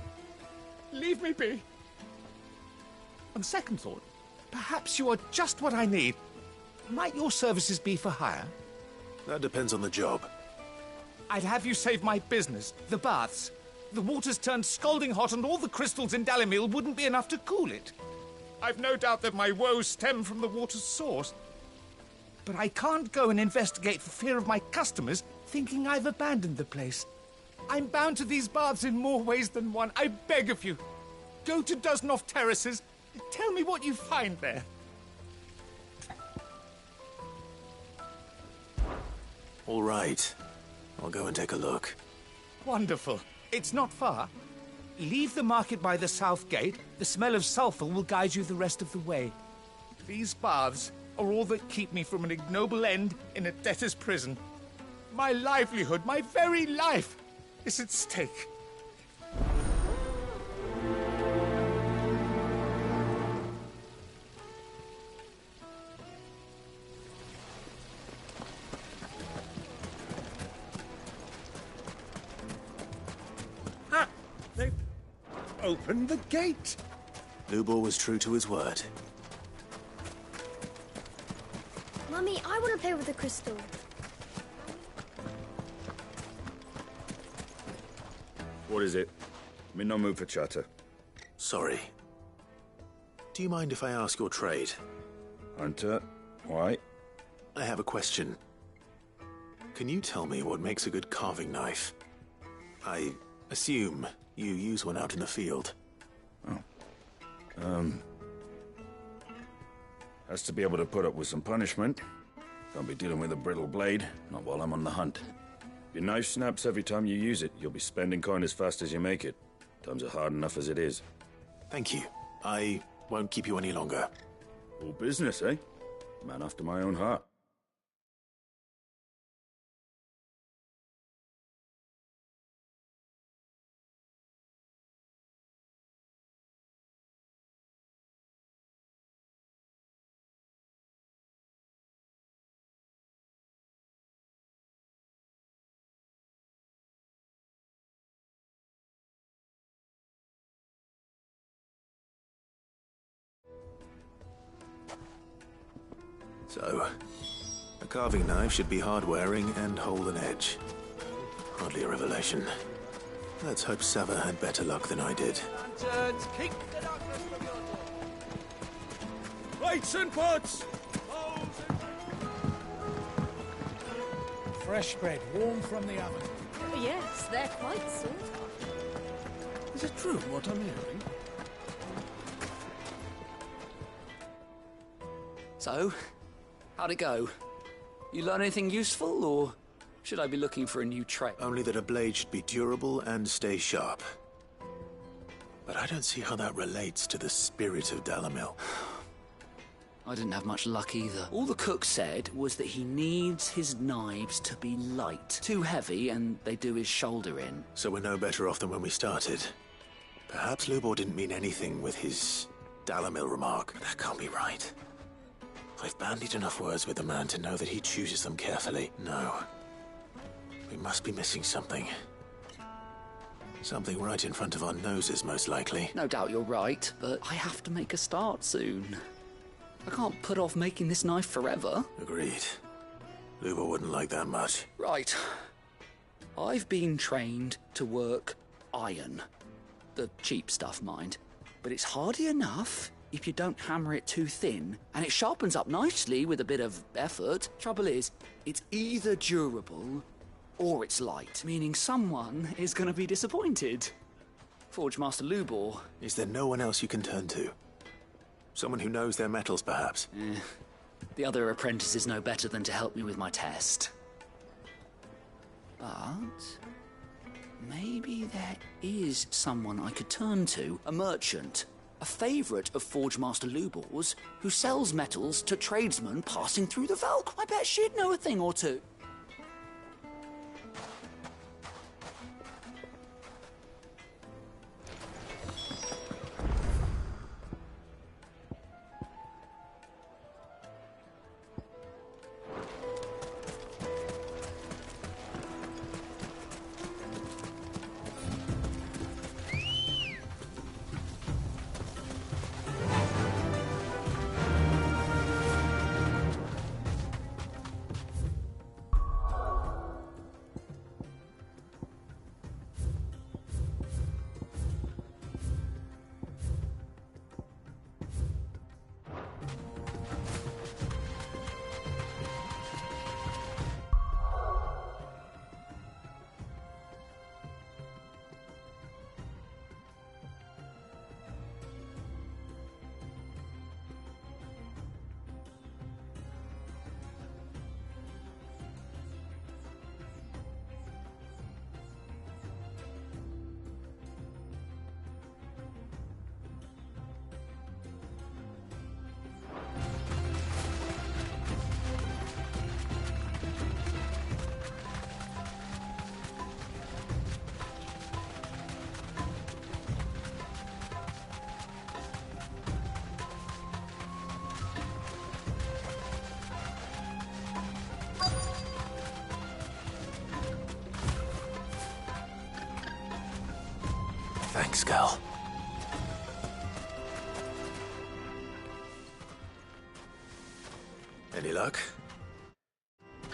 Leave me be. On second thought, perhaps you are just what I need. Might your services be for hire? That depends on the job. I'd have you save my business, the baths. The water's turned scalding hot and all the crystals in Dalimil wouldn't be enough to cool it. I've no doubt that my woes stem from the water's source. But I can't go and investigate for fear of my customers thinking I've abandoned the place. I'm bound to these baths in more ways than one. I beg of you. Go to Dusnoff Terraces. Tell me what you find there. All right. I'll go and take a look. Wonderful. It's not far. Leave the market by the south gate. The smell of sulphur will guide you the rest of the way. These baths are all that keep me from an ignoble end in a debtor's prison. My livelihood, my very life, is at stake. They've opened the gate. Lubor was true to his word. Mummy, I want to play with the crystal. What is it? I'm in no mood for chatter. Sorry. Do you mind if I ask your trade? Hunter, why? I have a question. Can you tell me what makes a good carving knife? I assume you use one out in the field. Has to be able to put up with some punishment. Can't be dealing with a brittle blade, not while I'm on the hunt. If your knife snaps every time you use it, you'll be spending coin as fast as you make it. Times are hard enough as it is. Thank you. I won't keep you any longer. All business, eh? Man after my own heart. So, a carving knife should be hard-wearing and hold an edge. Hardly a revelation. Let's hope Sava had better luck than I did. Lanterns, keep the darkness from your door. Plates and pots! Fresh bread, warm from the oven. Oh, yes, they're quite sought after. Is it true what I'm hearing? So, how'd it go? You learn anything useful, or should I be looking for a new trade? Only that a blade should be durable and stay sharp. But I don't see how that relates to the spirit of Dalimil. I didn't have much luck either. All the cook said was that he needs his knives to be light. Too heavy, and they do his shoulder in. So we're no better off than when we started. Perhaps Lubor didn't mean anything with his Dalimil remark. But that can't be right. I've bandied enough words with the man to know that he chooses them carefully. No. We must be missing something. Something right in front of our noses, most likely. No doubt you're right, but I have to make a start soon. I can't put off making this knife forever. Agreed. Lubor wouldn't like that much. Right. I've been trained to work iron. The cheap stuff, mind. But it's hardy enough if you don't hammer it too thin, and it sharpens up nicely with a bit of effort. Trouble is, it's either durable or it's light, meaning someone is going to be disappointed. Forge Master Lubor. Is there no one else you can turn to? Someone who knows their metals, perhaps? The other apprentices know better than to help me with my test. But maybe there is someone I could turn to. A merchant. A favourite of Forge Master Lubor's, who sells metals to tradesmen passing through the Velk. I bet she'd know a thing or two. quick, Skull. Any luck?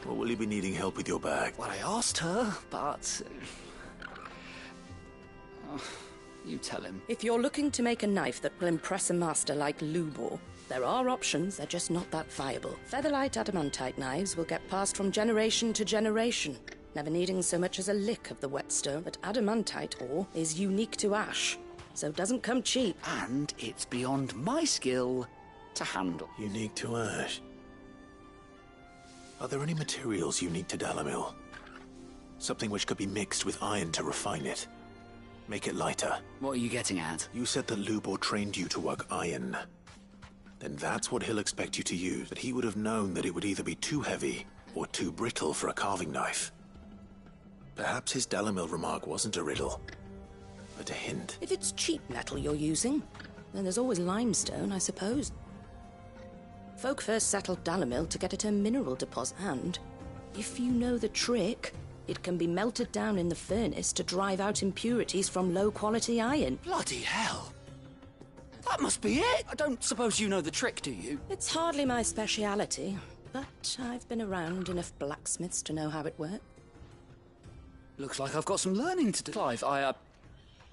Or will you be needing help with your bag? Well, I asked her, but... you tell him. If you're looking to make a knife that will impress a master like Lubor, there are options, they're just not that viable. Featherlight adamantite knives will get passed from generation to generation, never needing so much as a lick of the whetstone, but adamantite ore is unique to ash, so it doesn't come cheap. And it's beyond my skill to handle. Unique to ash? Are there any materials unique to Dalamil? Something which could be mixed with iron to refine it. Make it lighter. What are you getting at? You said that Lubor trained you to work iron. Then that's what he'll expect you to use. But he would have known that it would either be too heavy or too brittle for a carving knife. Perhaps his Dalamil remark wasn't a riddle, but a hint. If it's cheap metal you're using, then there's always limestone, I suppose. Folk first settled Dalamil to get at a mineral deposit, and if you know the trick, it can be melted down in the furnace to drive out impurities from low-quality iron. Bloody hell! That must be it! I don't suppose you know the trick, do you? It's hardly my speciality, but I've been around enough blacksmiths to know how it works. Looks like I've got some learning to do. Clive, I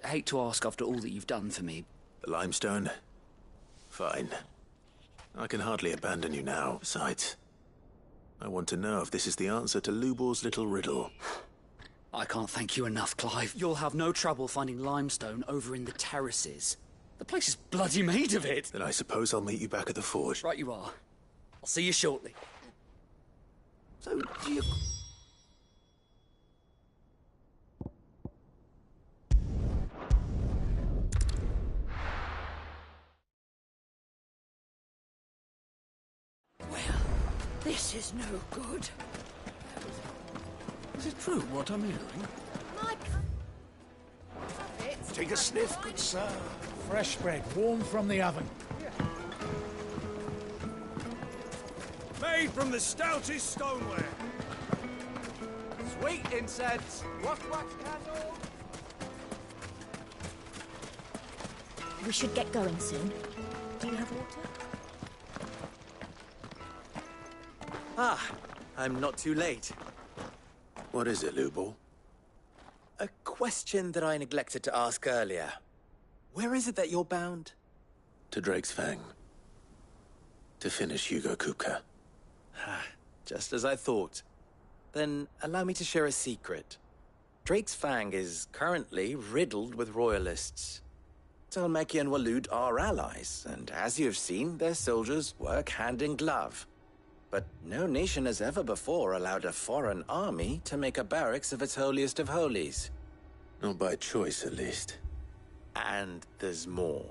hate to ask after all that you've done for me. The limestone? Fine. I can hardly abandon you now. Besides, I want to know if this is the answer to Lubor's little riddle. I can't thank you enough, Clive. You'll have no trouble finding limestone over in the terraces. The place is bloody made of it. Then I suppose I'll meet you back at the forge. Right you are. I'll see you shortly. So, do you... This is no good. Is it true what I'm hearing? Take a sniff, good sir. Fresh bread, warm from the oven. Made from the stoutest stoneware. Sweet incense. Wax candle. We should get going soon. Do you have water? Ah, I'm not too late. What is it, Lubor? A question that I neglected to ask earlier. Where is it that you're bound? To Drake's Fang. To finish Hugo Kupka. Just as I thought. Then allow me to share a secret. Drake's Fang is currently riddled with royalists. Talmeki and Walud are allies, and as you have seen, their soldiers work hand in glove. But no nation has ever before allowed a foreign army to make a barracks of its holiest of holies. Not by choice, at least. And there's more.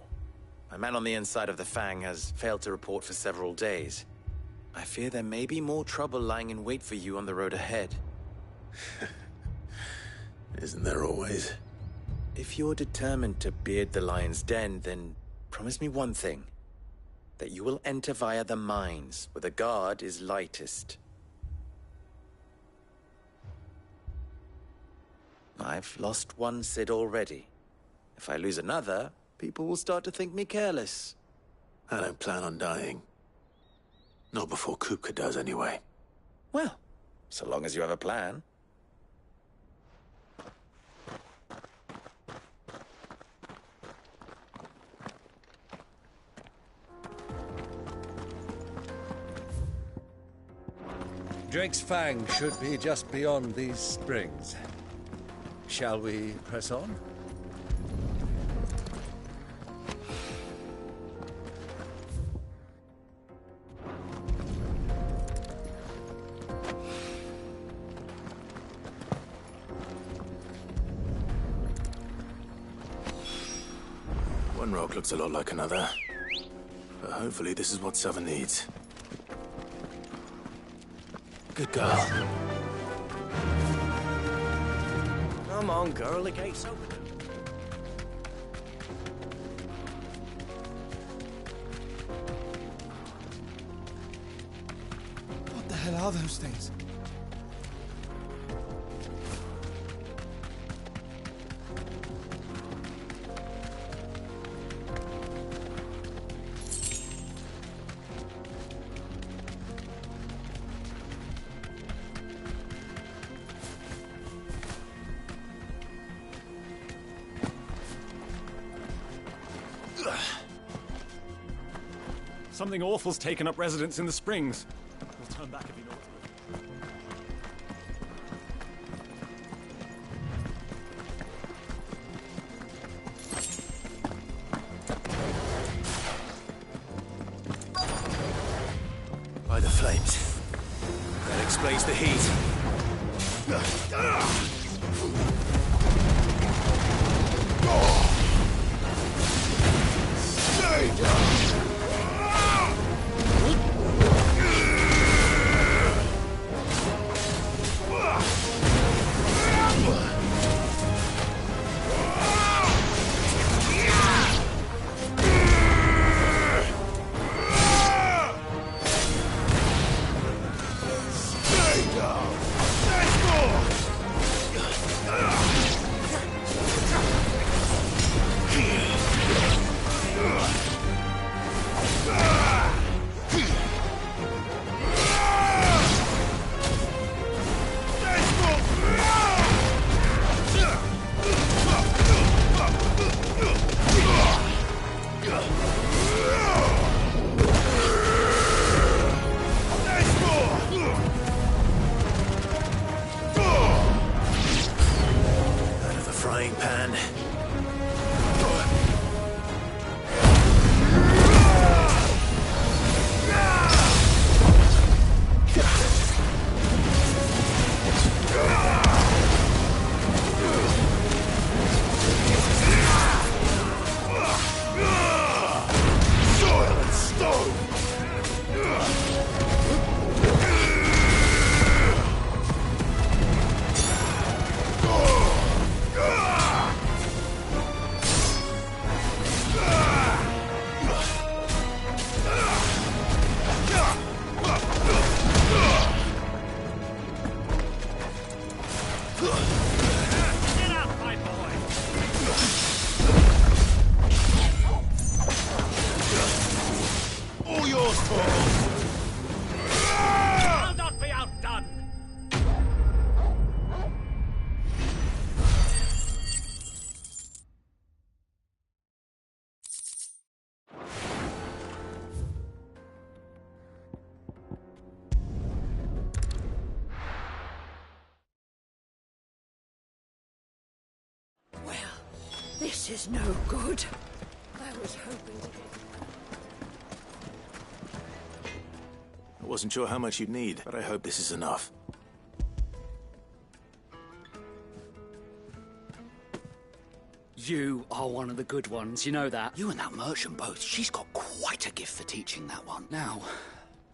My man on the inside of the Fang has failed to report for several days. I fear there may be more trouble lying in wait for you on the road ahead. Isn't there always? If you're determined to beard the lion's den, then promise me one thing. That you will enter via the mines, where the guard is lightest. I've lost one Cid already. If I lose another, people will start to think me careless. I don't plan on dying. Not before Kupka does, anyway. Well, so long as you have a plan. Drake's Fang should be just beyond these springs. Shall we press on? One rock looks a lot like another. But hopefully this is what Sava needs. Good girl. Come on, girl, the gate's open. What the hell are those things? Something awful's taken up residence in the springs. We'll turn back if you know what to do. By the flames. That explains the heat. Stay down! This is no good. I was hoping to get... I wasn't sure how much you'd need, but I hope this is enough. You are one of the good ones, you know that. You and that merchant both. She's got quite a gift for teaching that one. Now,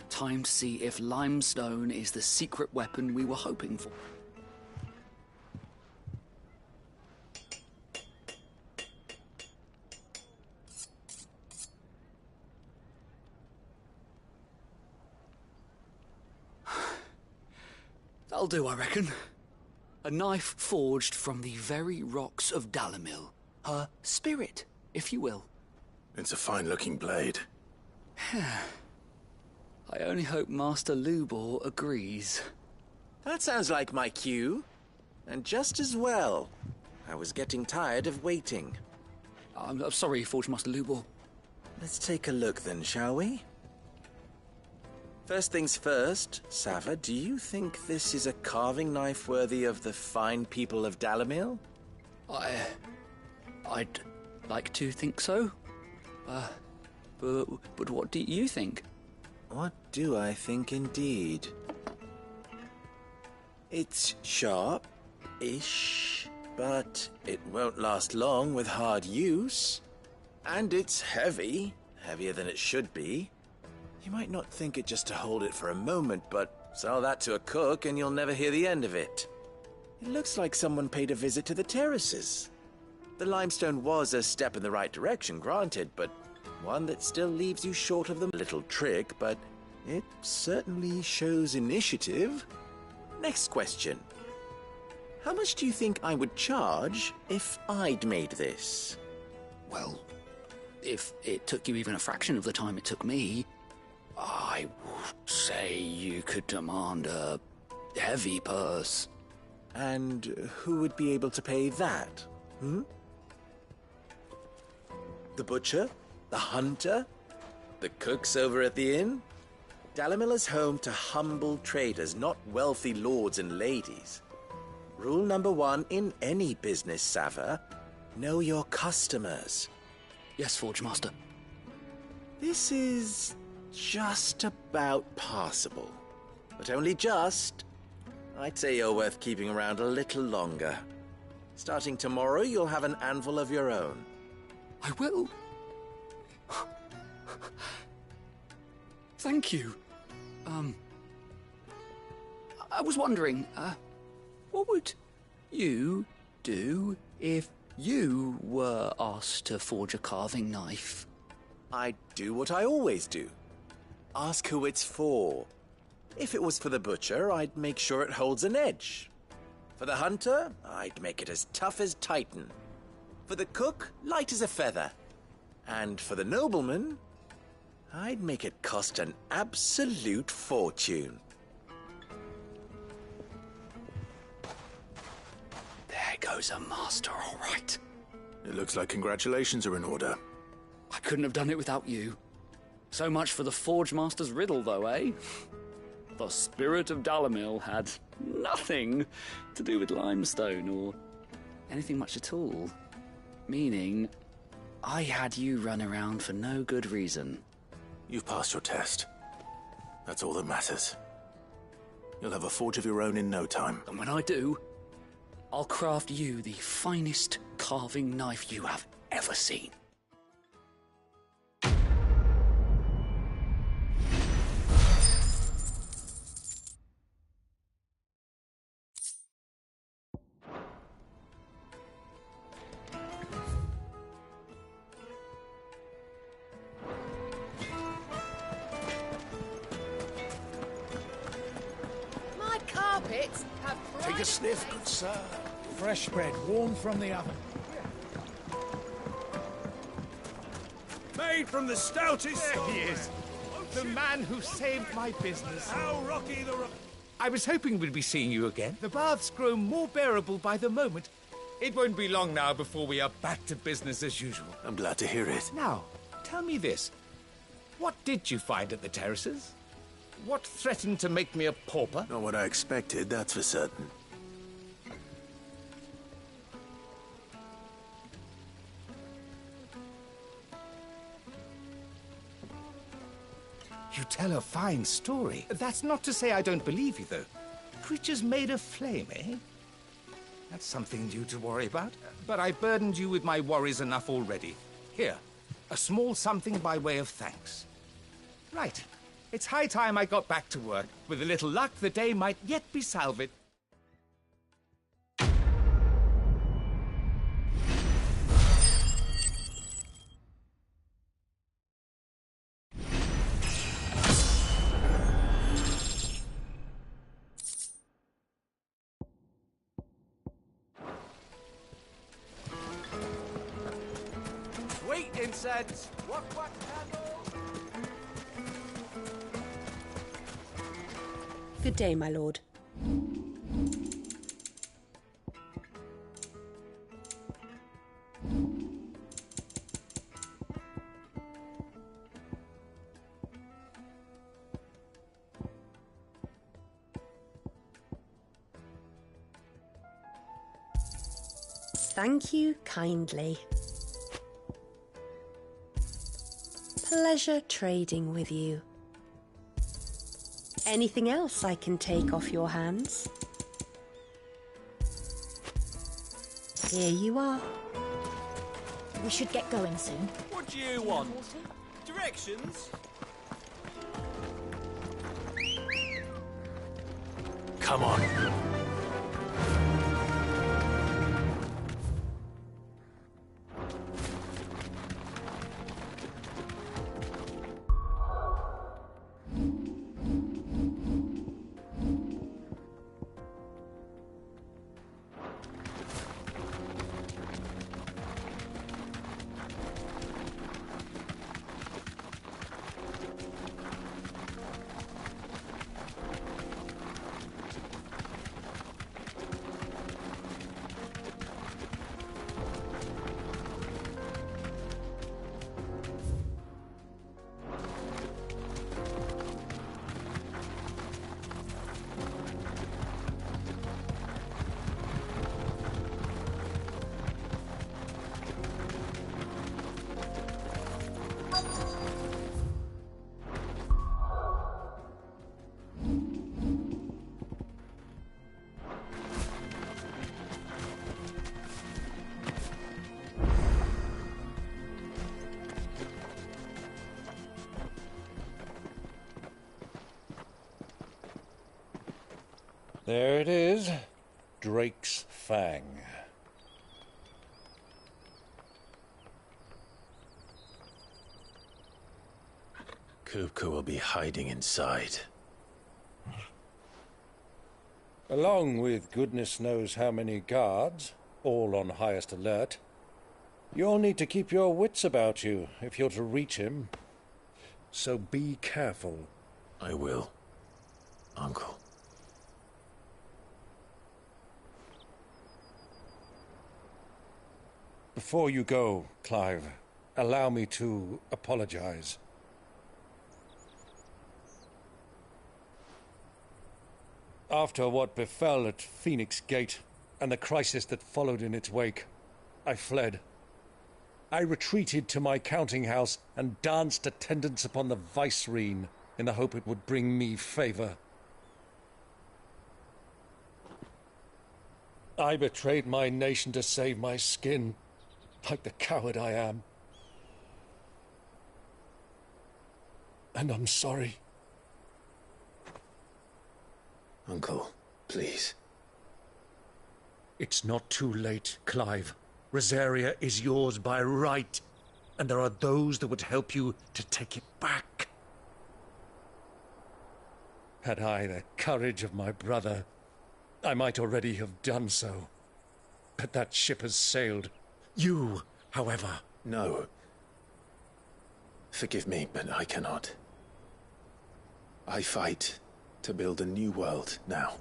time to see if limestone is the secret weapon we were hoping for. That'll do, I reckon. A knife forged from the very rocks of Dalimil. Her spirit, if you will. It's a fine-looking blade. I only hope Master Lubor agrees. That sounds like my cue. And just as well. I was getting tired of waiting. I'm sorry, Forge Master Lubor. Let's take a look then, shall we? First things first, Sava, do you think this is a carving knife worthy of the fine people of Dalimil? I'd like to think so. But what do you think? What do I think indeed? It's sharp-ish, but it won't last long with hard use. And it's heavy, heavier than it should be. You might not think it just to hold it for a moment, but sell that to a cook and you'll never hear the end of it. It looks like someone paid a visit to the terraces. The limestone was a step in the right direction, granted, but one that still leaves you short of the little trick, but it certainly shows initiative. Next question. How much do you think I would charge if I'd made this? Well, if it took you even a fraction of the time it took me, I would say you could demand a heavy purse. And who would be able to pay that? The butcher? The hunter? The cooks over at the inn? Dalimil is home to humble traders, not wealthy lords and ladies. Rule number 1 in any business, Sava: know your customers. Yes, Forge Master. This is just about passable. But only just. I'd say you're worth keeping around a little longer. Starting tomorrow, you'll have an anvil of your own. I will. Thank you. I was wondering, what would you do if you were asked to forge a carving knife? I'd do what I always do. Ask who it's for. If it was for the butcher, I'd make sure it holds an edge. For the hunter, I'd make it as tough as Titan. For the cook, light as a feather. And for the nobleman, I'd make it cost an absolute fortune. There goes a master, all right. It looks like congratulations are in order. I couldn't have done it without you. So much for the Forge Master's riddle, though, eh? The spirit of Dalimil had nothing to do with limestone or anything much at all. Meaning, I had you run around for no good reason. You've passed your test. That's all that matters. You'll have a forge of your own in no time. And when I do, I'll craft you the finest carving knife you have ever seen. My carpets have Take a sniff, good sir. Fresh bread, warm from the oven. Made from the stoutest. There he is. The man who saved my business. How rocky the rock. I was hoping we'd be seeing you again. The baths grow more bearable by the moment. It won't be long now before we are back to business as usual. I'm glad to hear it. Now, tell me this. What did you find at the terraces? What threatened to make me a pauper? Not what I expected, that's for certain. You tell a fine story. That's not to say I don't believe you, though. Creatures made of flame, eh? That's something new to worry about. But I burdened you with my worries enough already. Here, a small something by way of thanks. Right. It's high time I got back to work. With a little luck, the day might yet be salvaged. Sweet incense! What candle? Good day, my lord. Thank you kindly. Pleasure trading with you. Anything else I can take off your hands? Here you are. We should get going soon. What do you want? Directions? Come on. There it is. Drake's Fang. Kupka will be hiding inside. Along with goodness knows how many guards, all on highest alert. You'll need to keep your wits about you if you're to reach him. So be careful. I will, Uncle. Before you go, Clive, allow me to apologize. After what befell at Phoenix Gate and the crisis that followed in its wake, I fled. I retreated to my counting house and danced attendance upon the vicereine in the hope it would bring me favor. I betrayed my nation to save my skin, like the coward I am. And I'm sorry. Uncle, please. It's not too late, Clive. Rosaria is yours by right, and there are those that would help you to take it back. Had I the courage of my brother, I might already have done so. But that ship has sailed. You, however... No. Forgive me, but I cannot. I fight to build a new world now.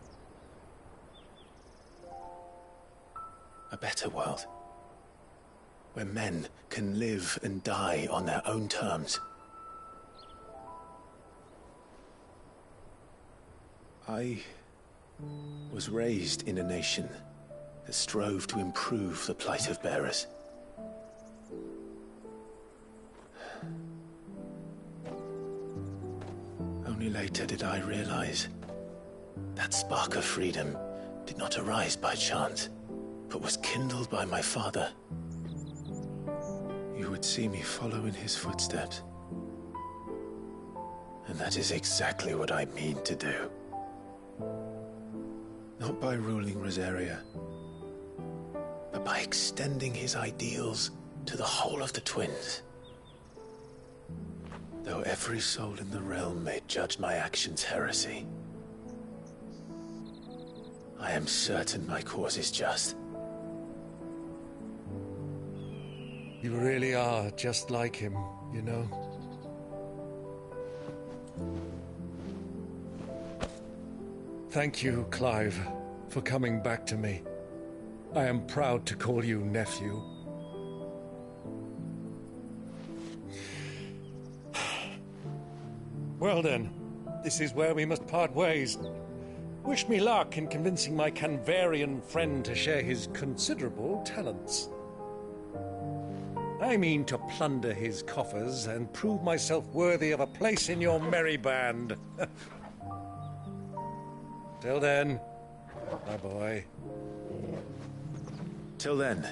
A better world. Where men can live and die on their own terms. I was raised in a nation that strove to improve the plight of bearers. Only later did I realize that spark of freedom did not arise by chance, but was kindled by my father. You would see me follow in his footsteps. And that is exactly what I mean to do. Not by ruling Rosaria, but by extending his ideals to the whole of the twins. Though every soul in the realm may judge my actions heresy, I am certain my cause is just. You really are just like him, you know? Thank you, Clive, for coming back to me. I am proud to call you nephew. Well then, this is where we must part ways. Wish me luck in convincing my Canvarian friend to share his considerable talents. I mean to plunder his coffers and prove myself worthy of a place in your merry band. Till then, my boy. Till then,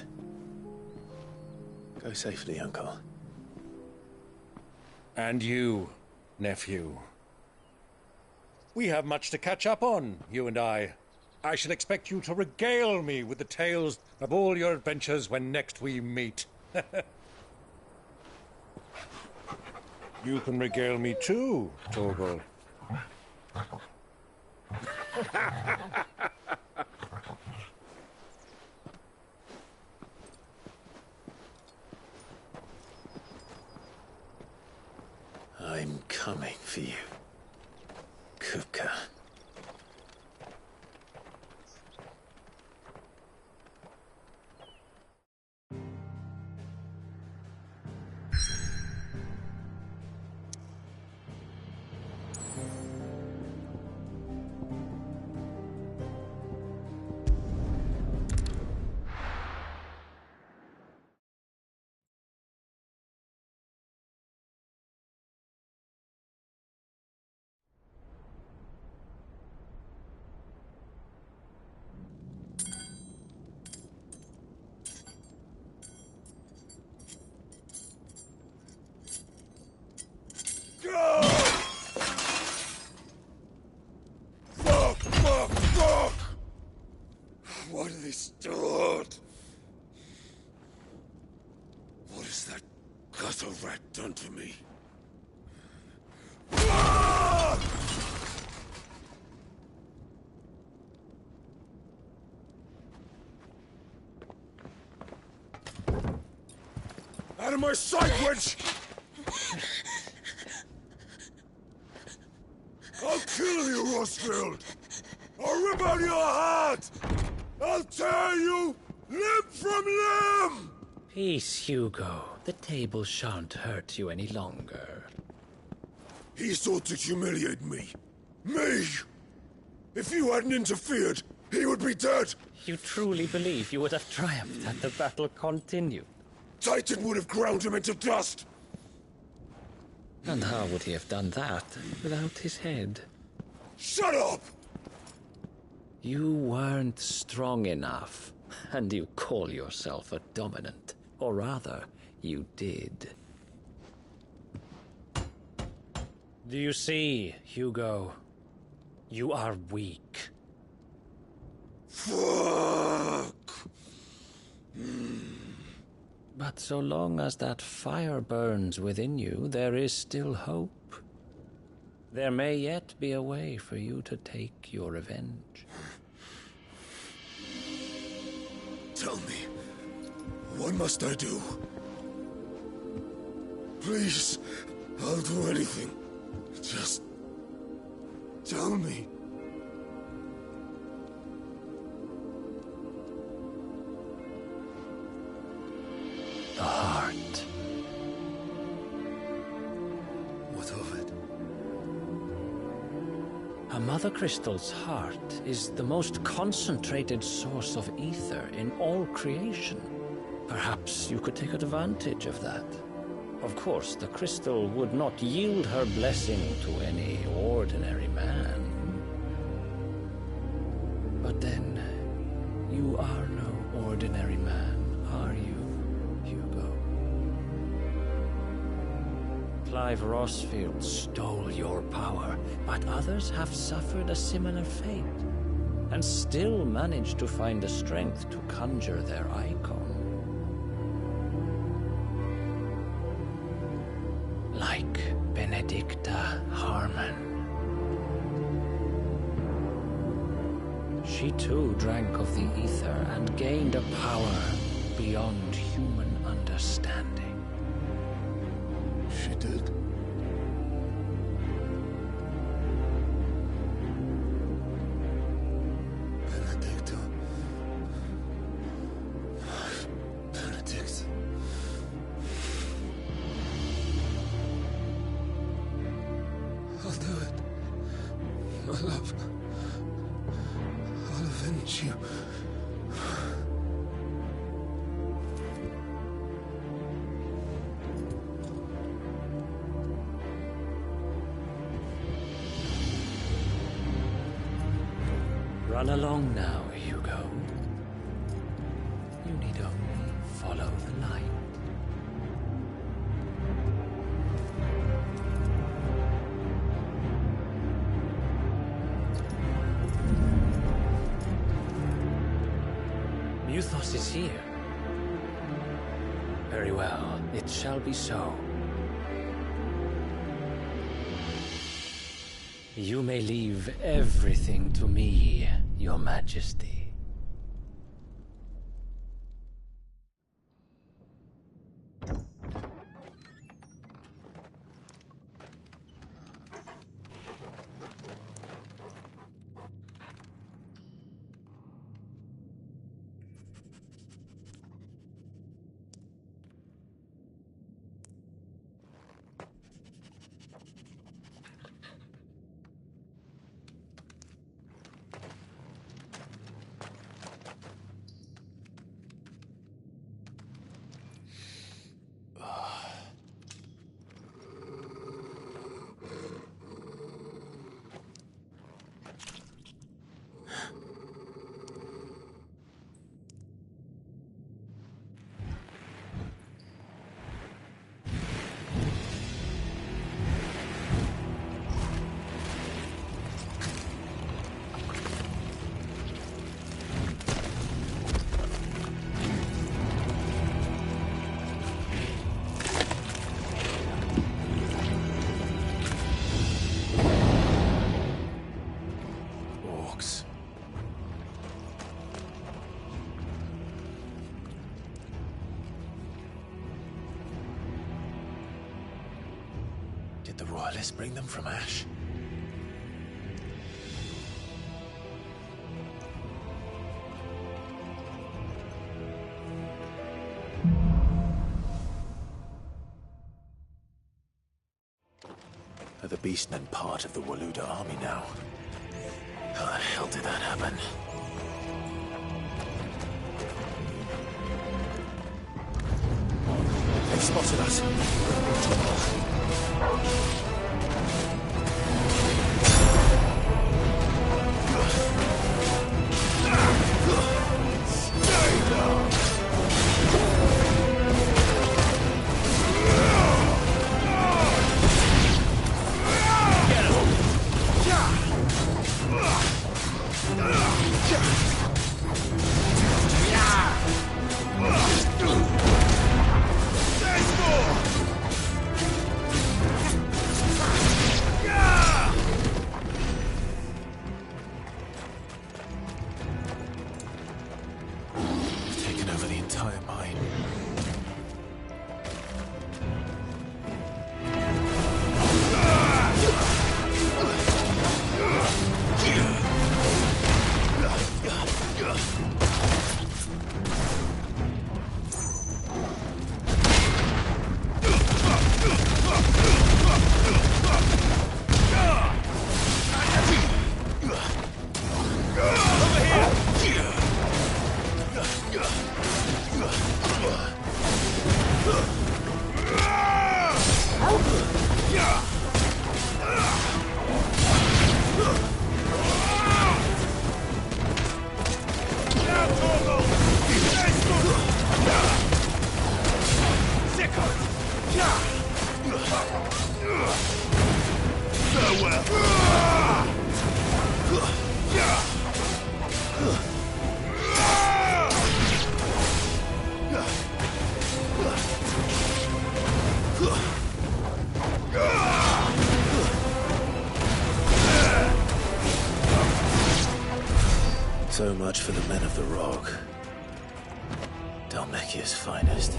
go safely, Uncle. And you, nephew. We have much to catch up on, you and I. I shall expect you to regale me with the tales of all your adventures when next we meet. You can regale me too, Torgal. I'm coming for you, Kupka. Why do they still hurt? What has that gutter rat done to me? Out of my sight, witch! I'll kill you, Rosfield! I'll rip out your heart! I'll tear you limb from limb! Peace, Hugo. The table shan't hurt you any longer. He sought to humiliate me. Me! If you hadn't interfered, he would be dead! You truly believe you would have triumphed had the battle continued? Titan would have ground him into dust! And how would he have done that without his head? Shut up! You weren't strong enough, and you call yourself a dominant. Or rather, you did. Do you see, Hugo? You are weak. Fuck! But so long as that fire burns within you, there is still hope. There may yet be a way for you to take your revenge. Tell me, what must I do? Please, I'll do anything. Just tell me. The heart. What of it? A Mother Crystal's heart is the most concentrated source of ether in all creation. Perhaps you could take advantage of that. Of course, the crystal would not yield her blessing to any ordinary man. But then, you are no ordinary man, are you, Hugo? Clive Rosfield stole your power, but others have suffered a similar fate, and still managed to find the strength to conjure their icon. Like Benedicta Harmon. She too drank of the ether and gained a power beyond human understanding. She did? Benedicta. Benedict. I'll do it. My love. I'll avenge you. Run along now, Hugo. You need only follow the light. Muthos is here. Very well, it shall be so. You may leave everything to me, Your Majesty. Did the royalists bring them from Ash? Are the beastmen part of the Waluda army now? How the hell did that happen? They've spotted us. Taken over the entire mine. So much for the men of the Rock. Dalmekia's finest.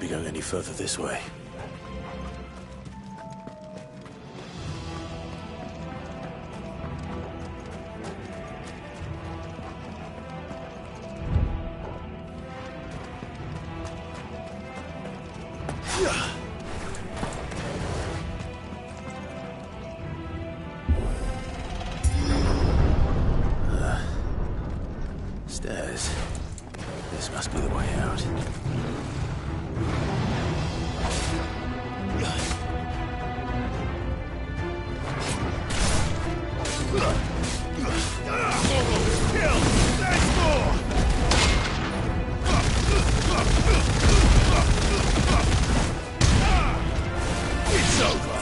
be going any further this way. Stairs. This must be the way out. It's over.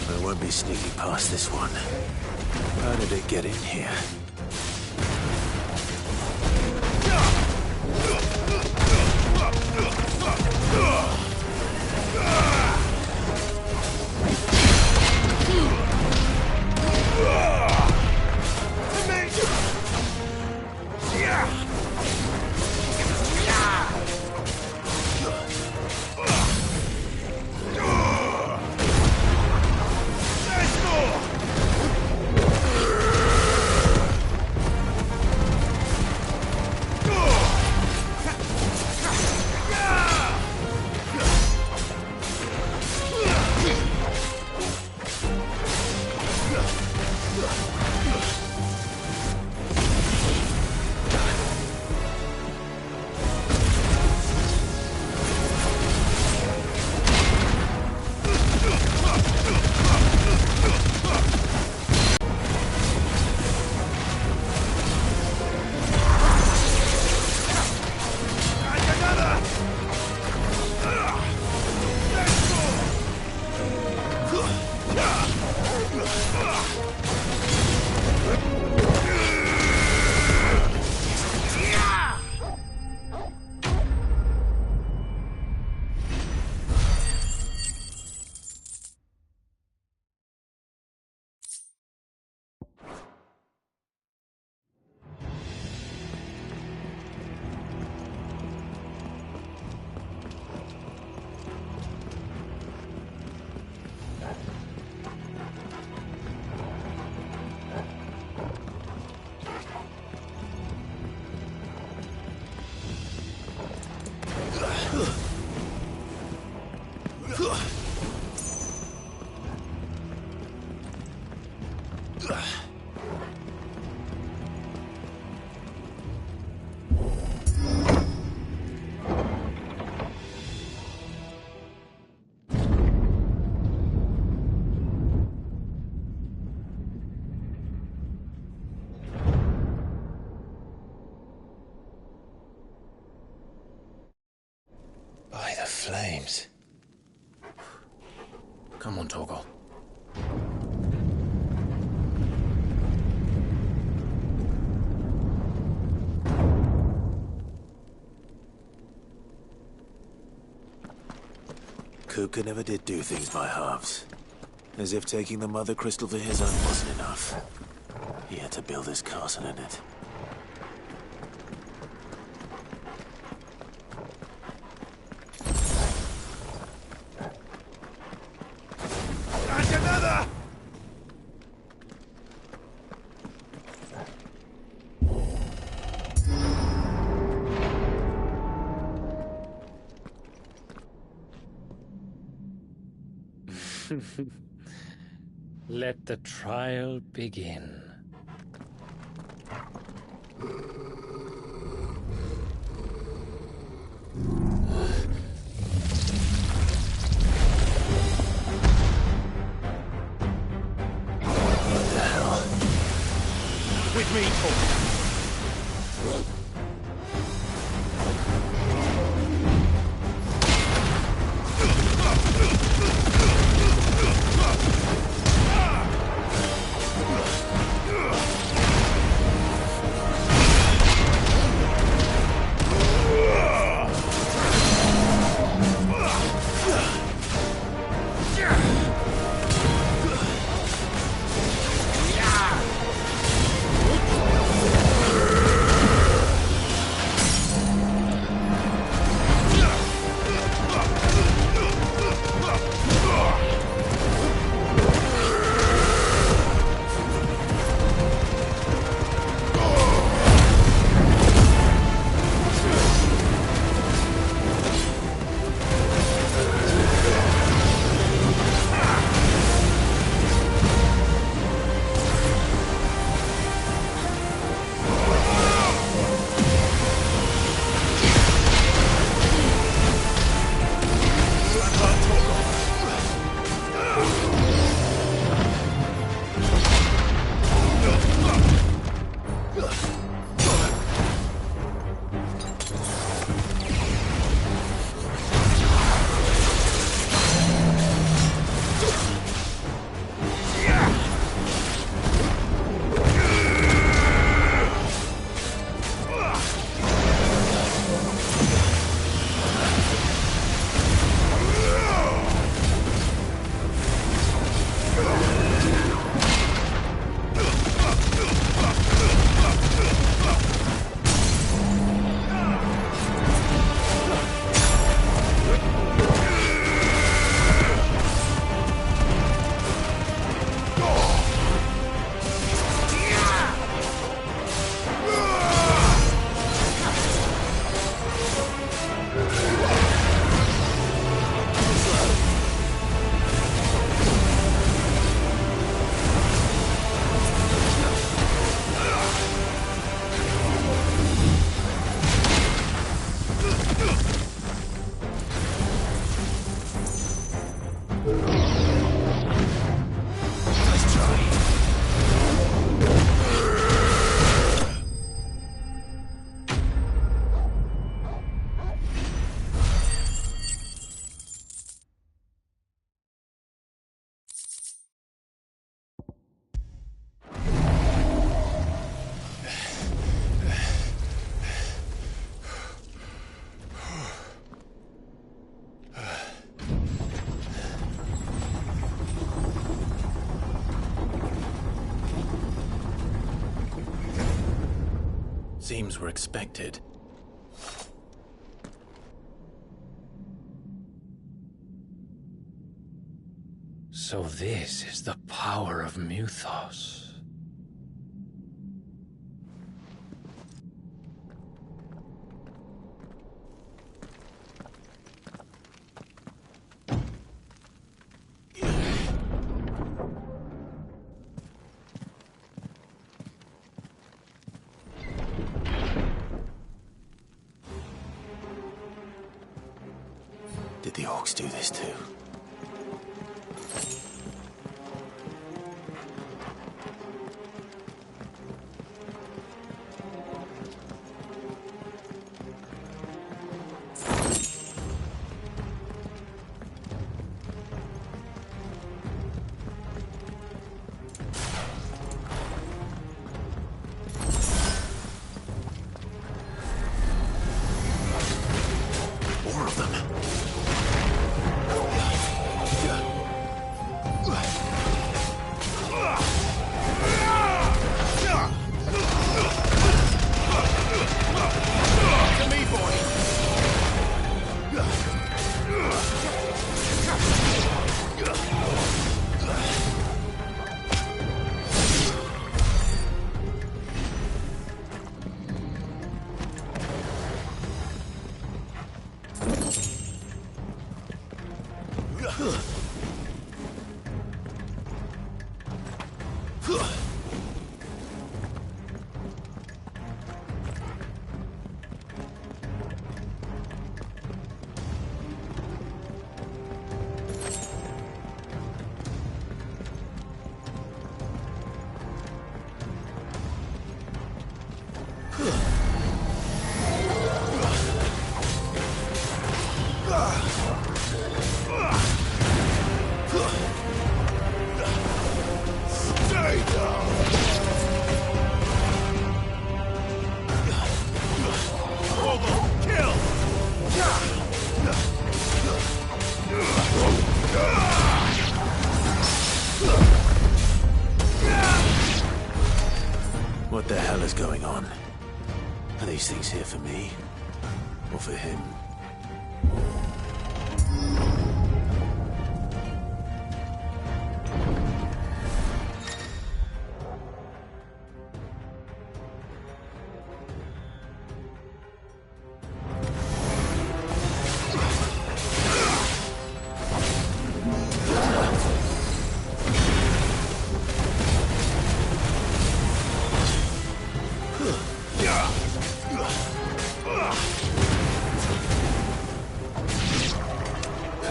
I won't be sneaking past this one. How did it get in here? By the flames. Come on, Torgal. Kuka never did do things by halves. As if taking the Mother Crystal for his own wasn't enough. He had to build his castle in it. Another! Let the trial begin. What the hell? With me, Torgal. Seems we're expected. So this is the power of Muthos. Did the orcs do this too? More of them. To me, boy. Stay down! Hold on! Kill! What the hell is going on? Are these things here for me? Or for him?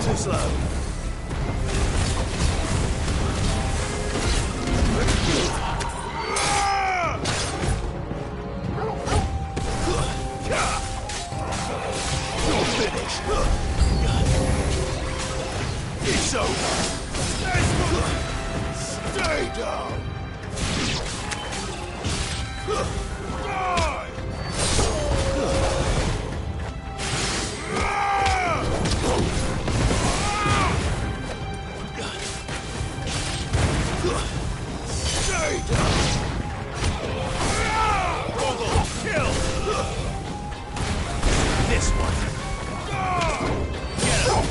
Too slow. You're finished. It's over. Stay down. Die! Stay down! Hold on! Kill! This one! Get him!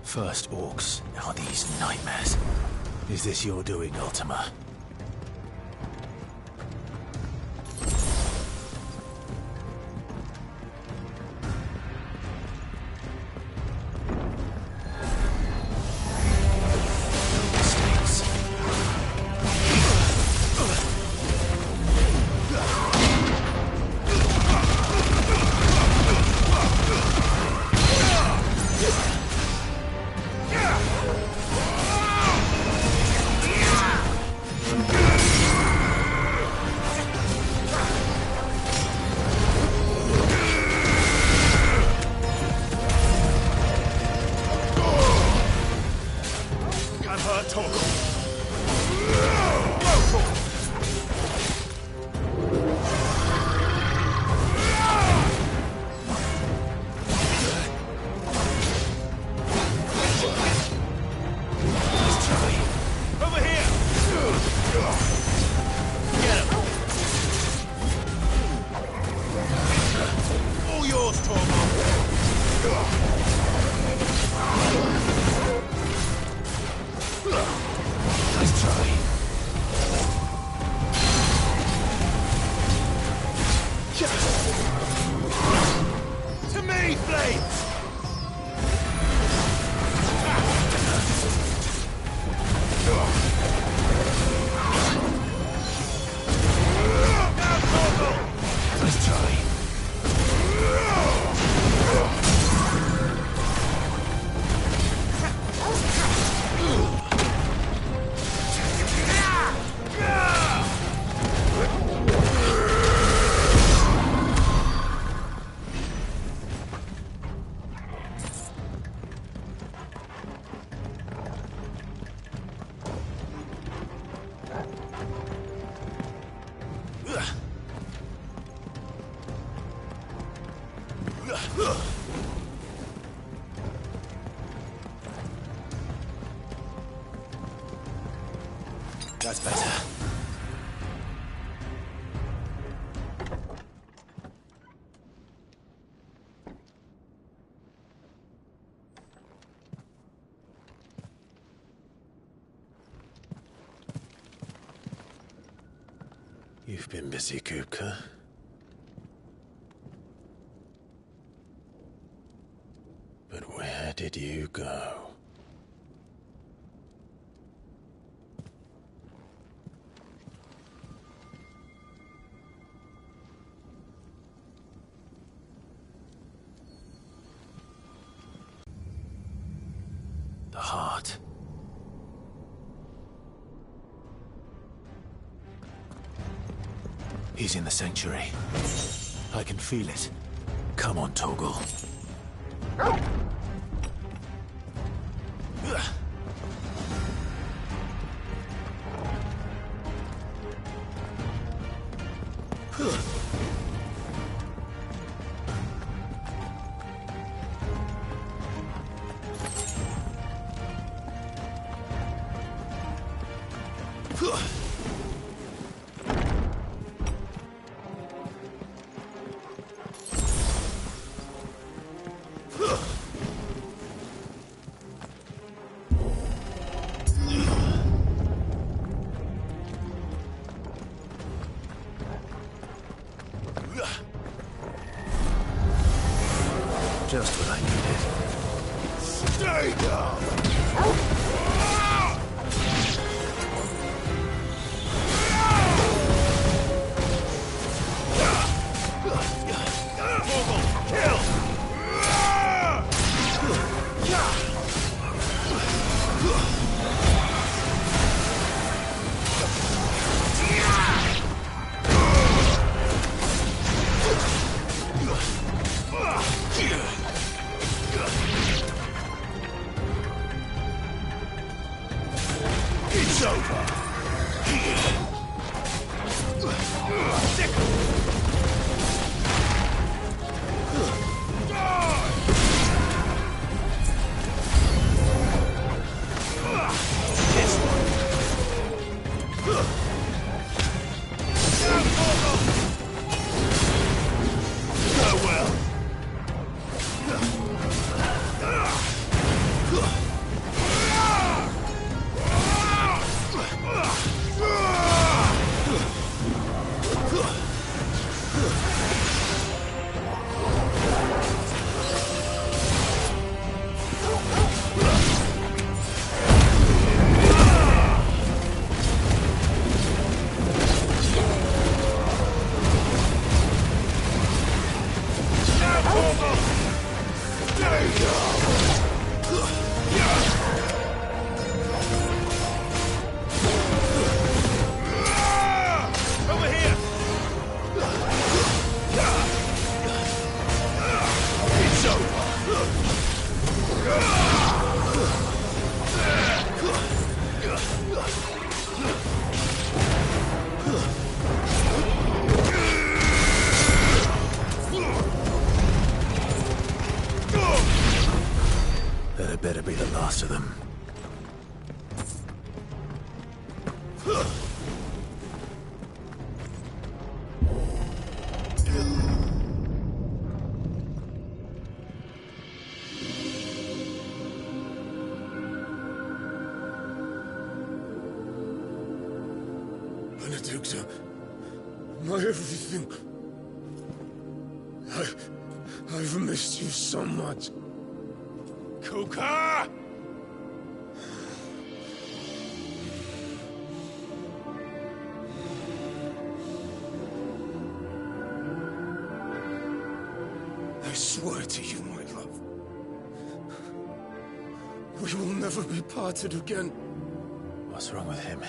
First orcs, now these nightmares. Is this your doing, Ultima? That's better. You've been busy, Kupka. But where did you go? The heart. He's in the sanctuary. I can feel it. Come on, Toggle. Just what I needed. Stay down! It's over. That had better be the last of them. Benedicta, my everything. I've missed you so much. Kuka! I swear to you, my love, we will never be parted again. What's wrong with him?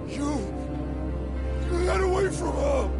You ran away from her!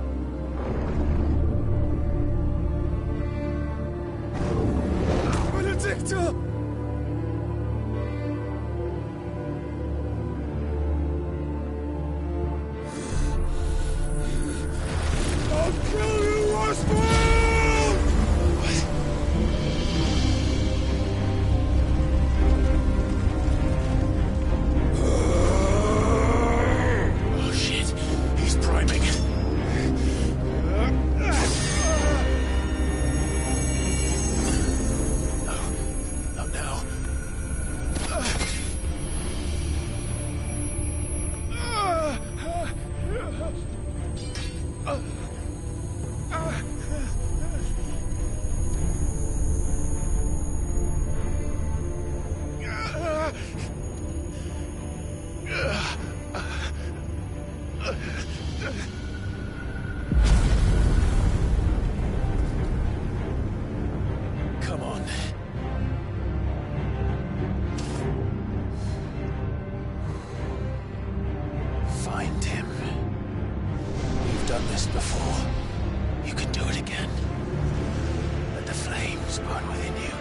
Come on. Find him. You've done this before. You can do it again. Let the flames burn within you.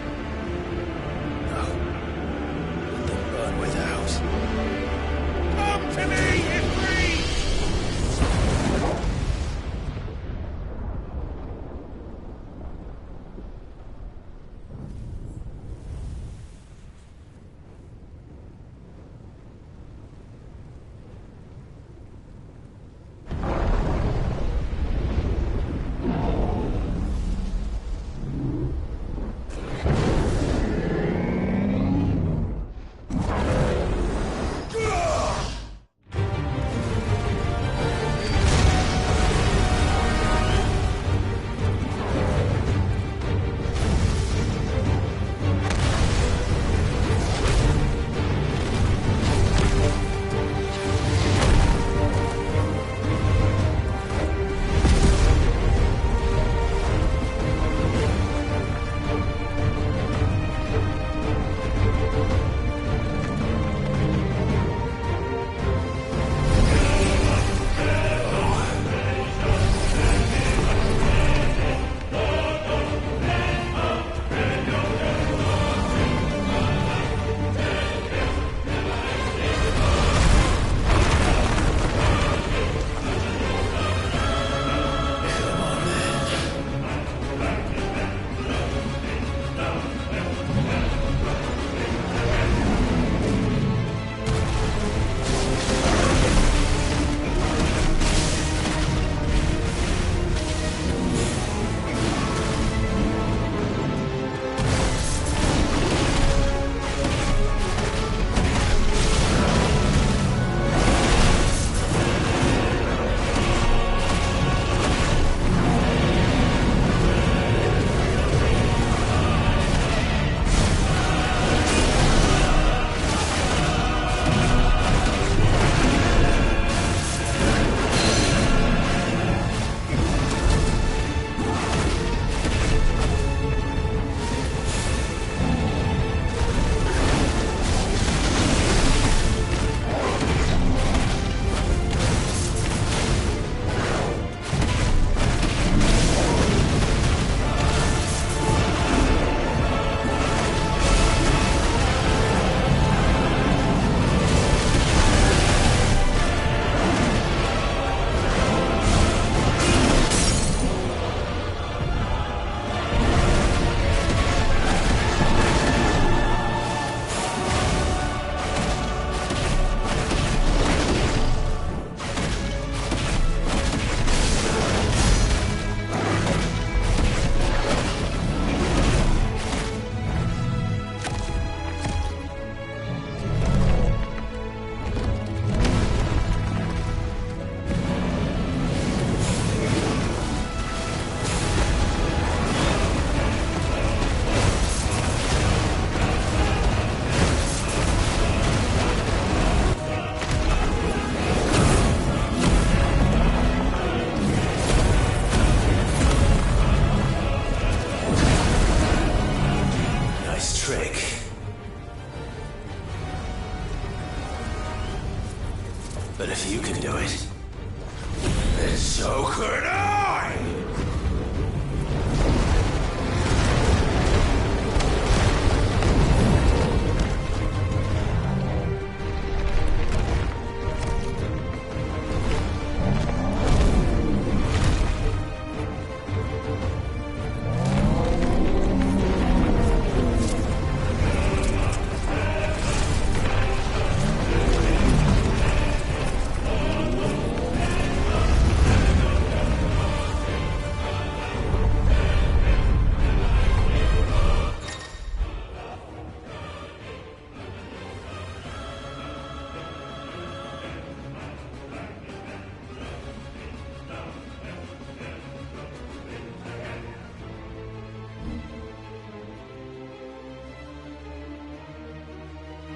No. Let them burn without. Come to me, Ifrit! But if you can do it, then so could I!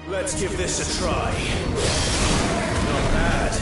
Let's give this a try. Not bad.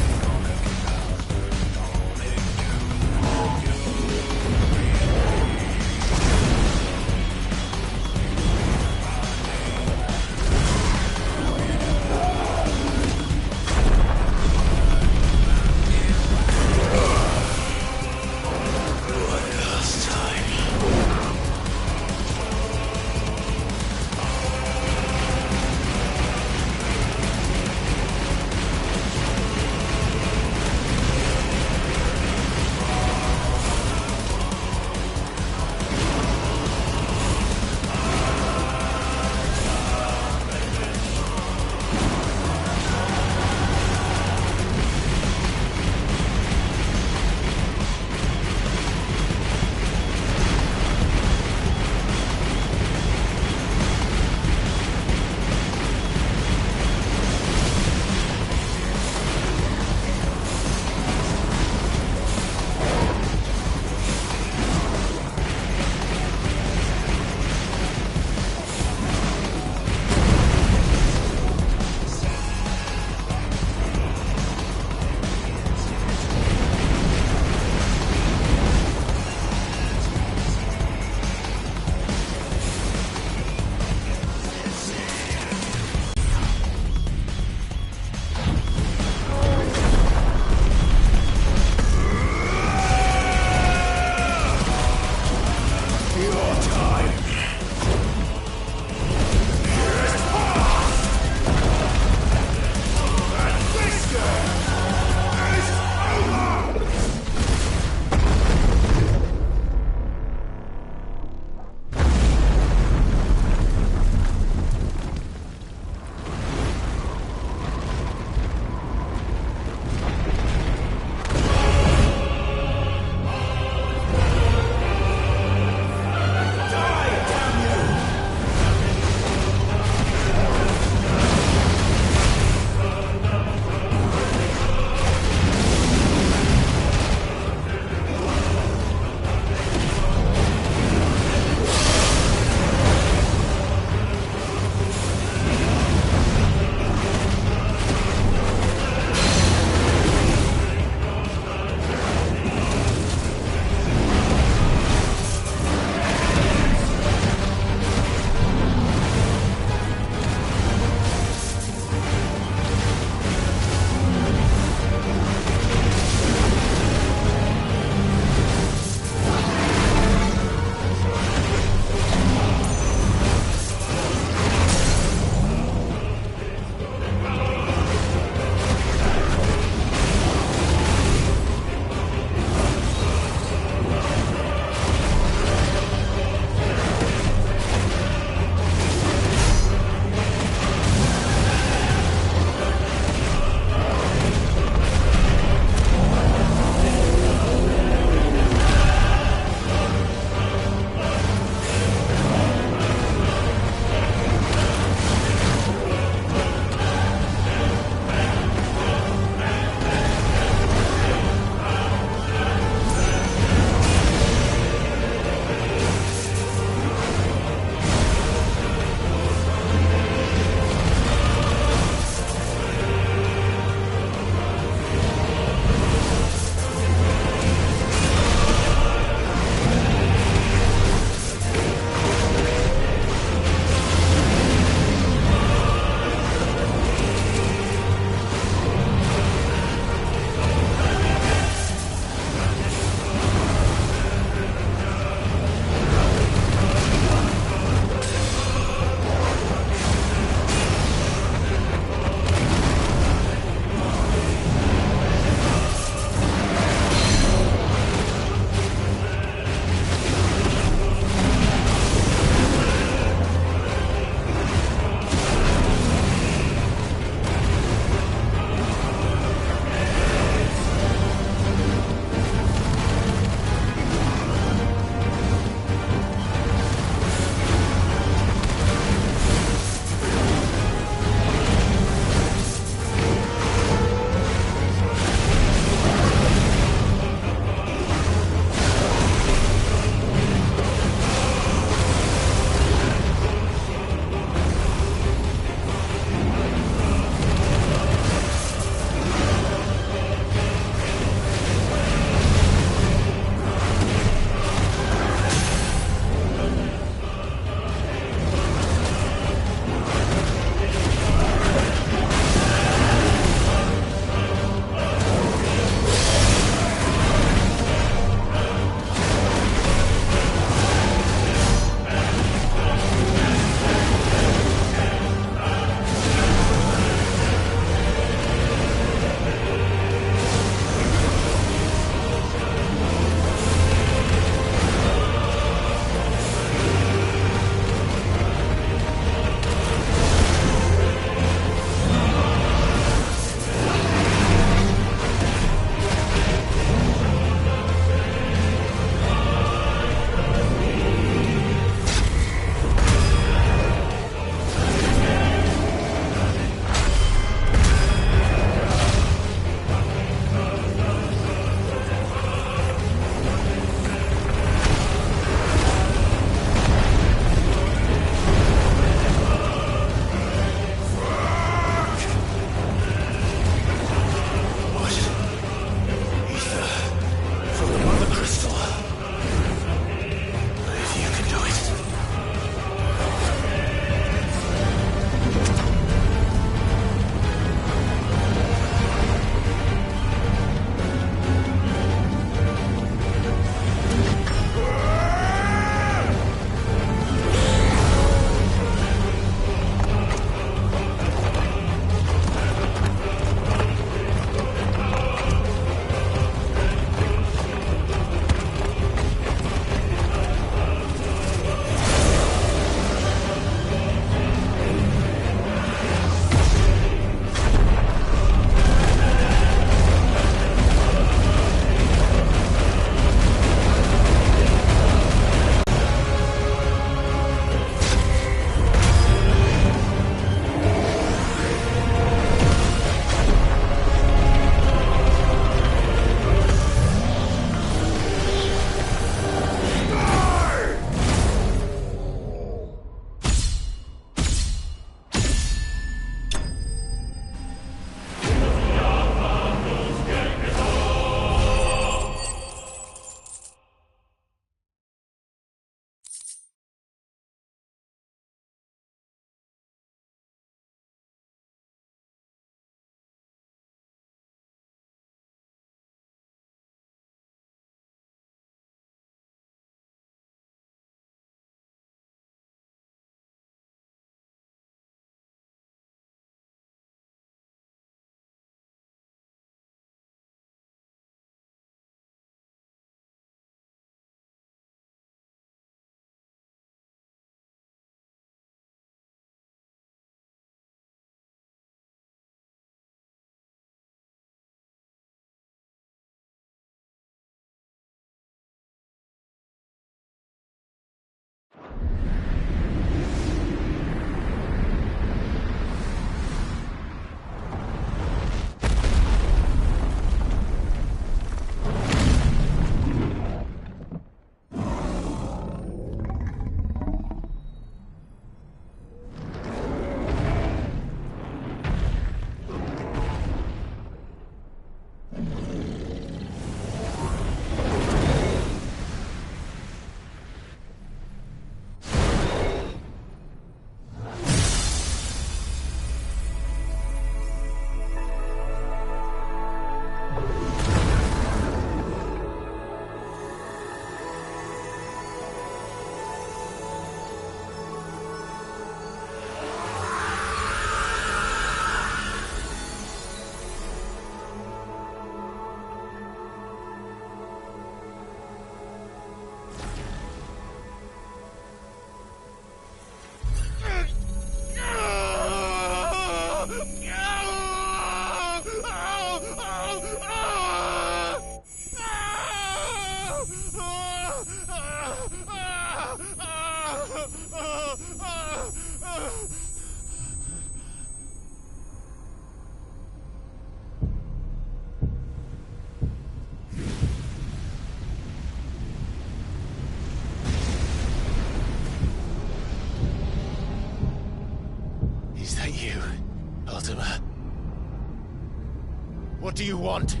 What do you want?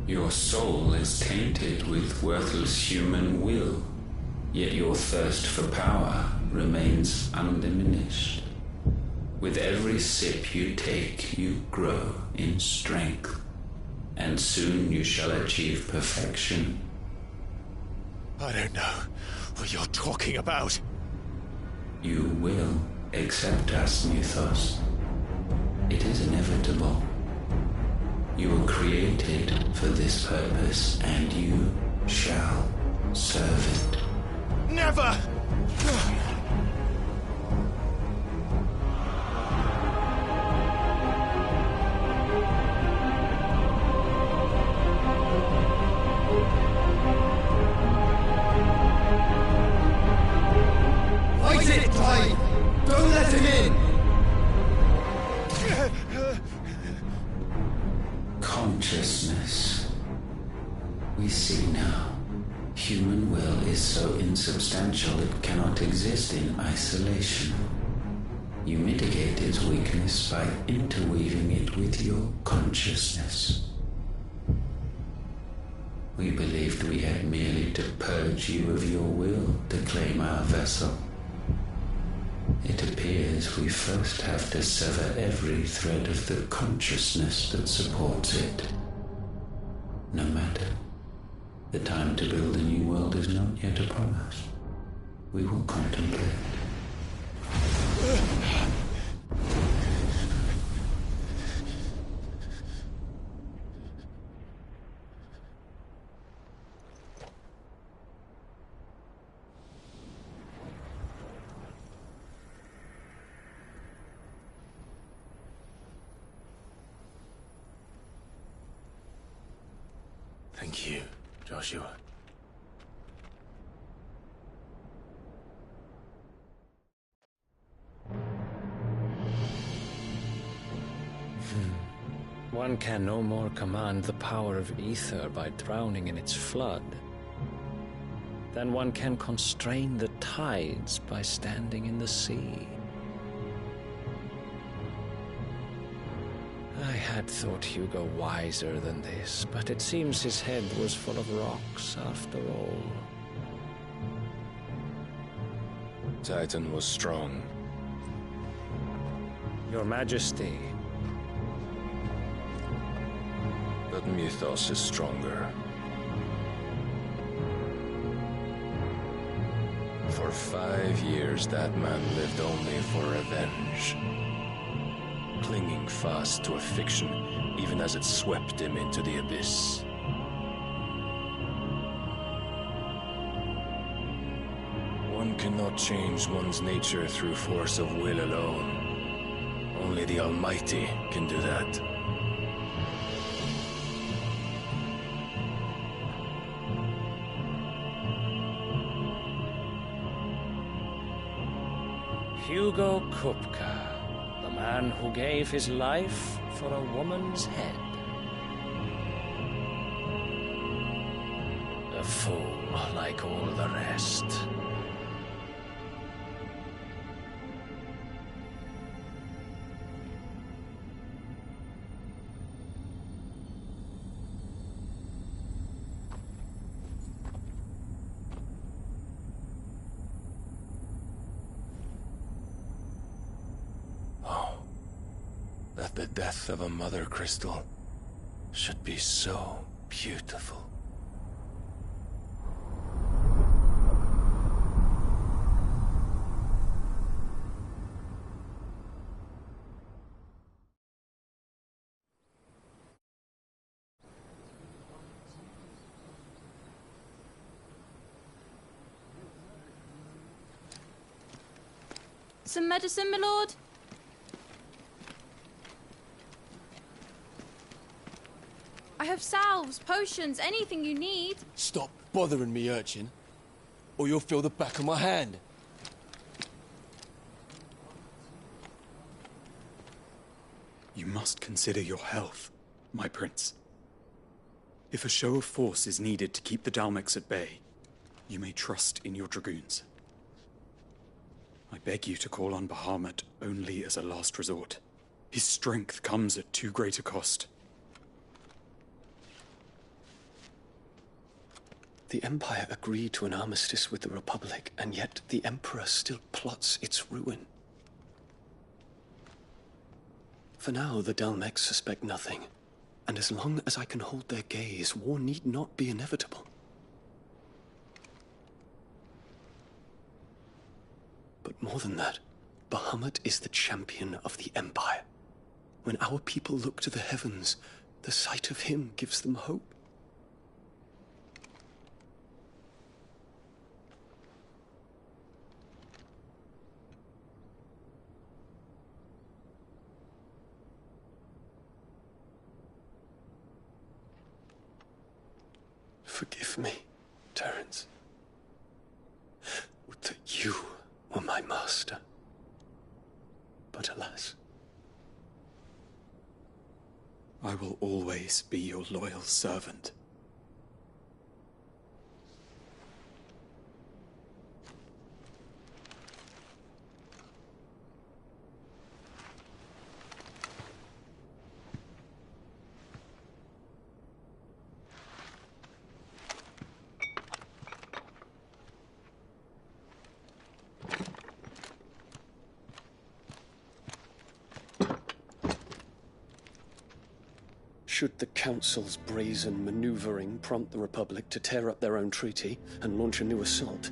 Your soul is tainted with worthless human will, yet your thirst for power remains undiminished. With every sip you take, you grow in strength, and soon you shall achieve perfection. I don't know what you're talking about. You will accept us, Mythos. It is inevitable. You were created for this purpose, and you shall serve it. Never! Fight it, Tide! Don't let him in! Consciousness. We see now. Human will is so insubstantial it cannot exist in isolation. You mitigate its weakness by interweaving it with your consciousness. We believed we had merely to purge you of your will to claim our vessel. It appears we first have to sever every thread of the consciousness that supports it. No matter. The time to build a new world is not yet upon us. We will contemplate. Thank you, Joshua. One can no more command the power of ether by drowning in its flood than one can constrain the tides by standing in the sea. I had thought Hugo wiser than this, but it seems his head was full of rocks after all. Titan was strong. Your Majesty. But Mythos is stronger. For 5 years, that man lived only for revenge. Clinging fast to a fiction, even as it swept him into the abyss. One cannot change one's nature through force of will alone. Only the Almighty can do that. Hugo Kupka. The man who gave his life for a woman's head. A fool like all the rest. That the death of a mother crystal should be so beautiful. Some medicine, my lord? I have salves, potions, anything you need. Stop bothering me, urchin, or you'll feel the back of my hand. You must consider your health, my prince. If a show of force is needed to keep the Dalmex at bay, you may trust in your dragoons. I beg you to call on Bahamut only as a last resort. His strength comes at too great a cost. The Empire agreed to an armistice with the Republic, and yet the Emperor still plots its ruin. For now, the Dalmex suspect nothing, and as long as I can hold their gaze, war need not be inevitable. But more than that, Bahamut is the champion of the Empire. When our people look to the heavens, the sight of him gives them hope. Forgive me, Terence. Would that you were my master. But alas. I will always be your loyal servant. Should the Council's brazen maneuvering prompt the Republic to tear up their own treaty and launch a new assault,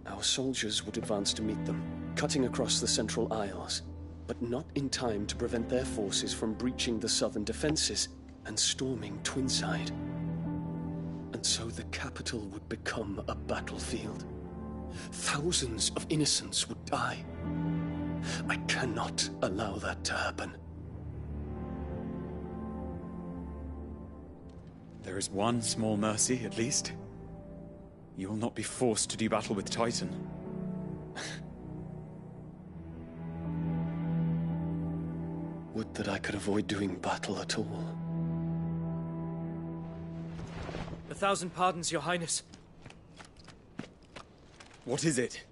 our soldiers would advance to meet them, cutting across the Central Isles, but not in time to prevent their forces from breaching the southern defenses and storming Twinside. And so the capital would become a battlefield. Thousands of innocents would die. I cannot allow that to happen. There is one small mercy, at least. You will not be forced to do battle with Titan. Would that I could avoid doing battle at all. 1,000 pardons, Your Highness. What is it?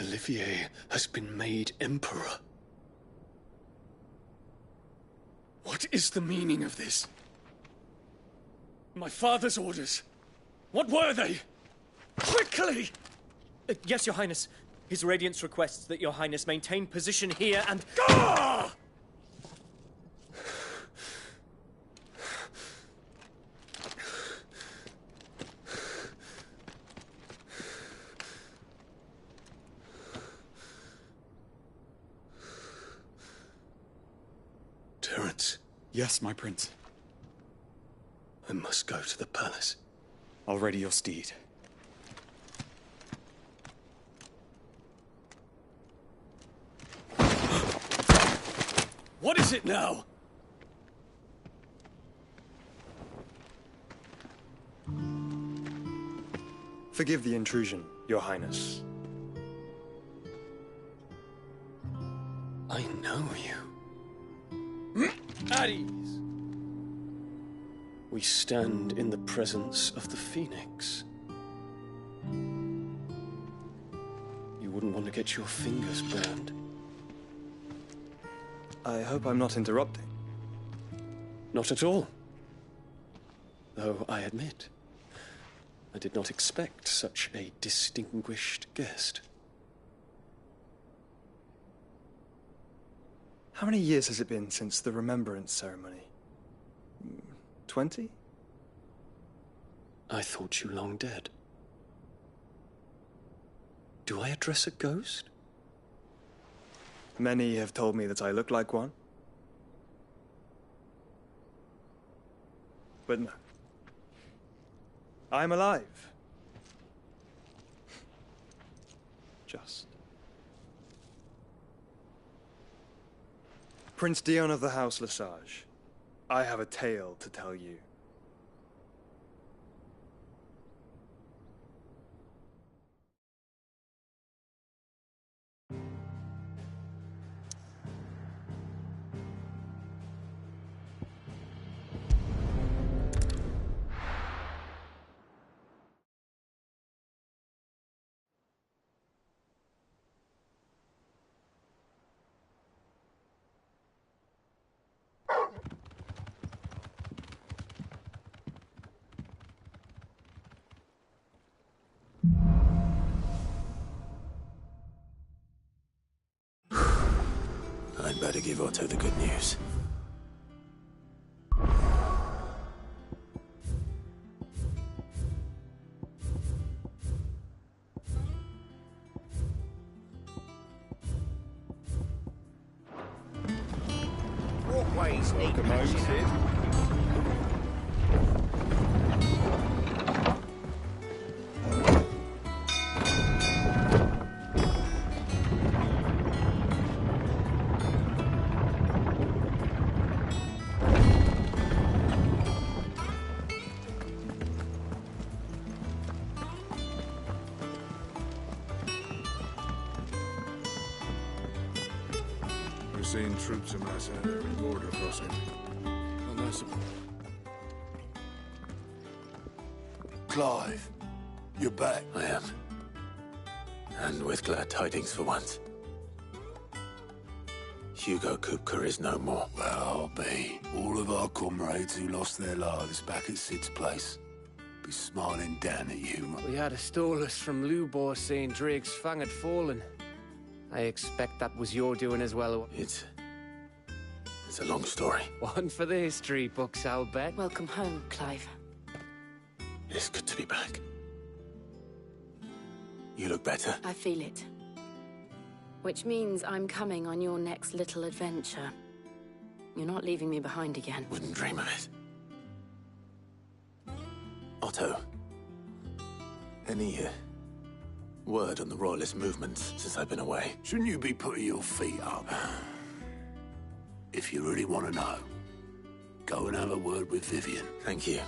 Olivier has been made Emperor. What is the meaning of this? My father's orders. What were they? Quickly! Yes, Your Highness. His Radiance requests that Your Highness maintain position here and... Ah! Terence. Yes, my prince. I must go to the palace. I'll ready your steed. What is it now? Forgive the intrusion, Your Highness. I know you. At ease. We stand in the presence of the Phoenix. You wouldn't want to get your fingers burned. I hope I'm not interrupting. Not at all. Though I admit, I did not expect such a distinguished guest. How many years has it been since the Remembrance ceremony? 20? I thought you long dead. Do I address a ghost? Many have told me that I look like one. But no. I'm alive. Just. Prince Dion of the House Lesage, I have a tale to tell you. Better give Otto the good news. Walkways need patching up. We're seeing troops amass at every border crossing. Unnoticeable. Clive, you're back. I am. And with glad tidings for once. Hugo Kupka is no more. Well, I'll be. All of our comrades who lost their lives back at Sid's place be smiling down at you. We had a Stolus from Lubor saying Drake's Fang had fallen. I expect that was your doing as well. It's a long story. One for the history books, I'll bet. Welcome home, Clive. It's good to be back. You look better. I feel it. Which means I'm coming on your next little adventure. You're not leaving me behind again. Wouldn't dream of it. Otto, any word on the Royalist movements since I've been away? Shouldn't you be putting your feet up? If you really want to know, go and have a word with Vivian. Thank you.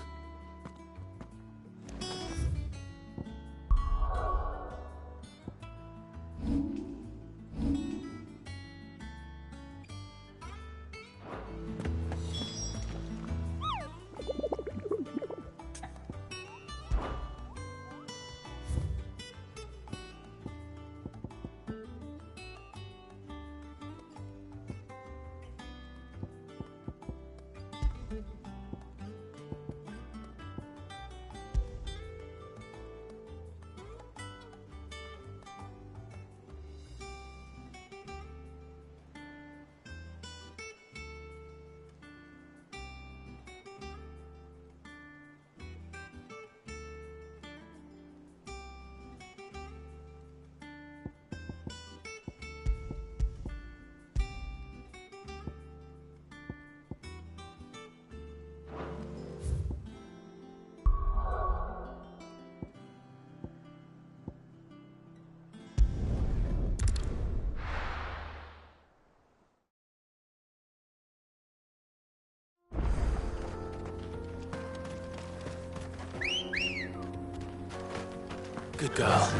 Good girl.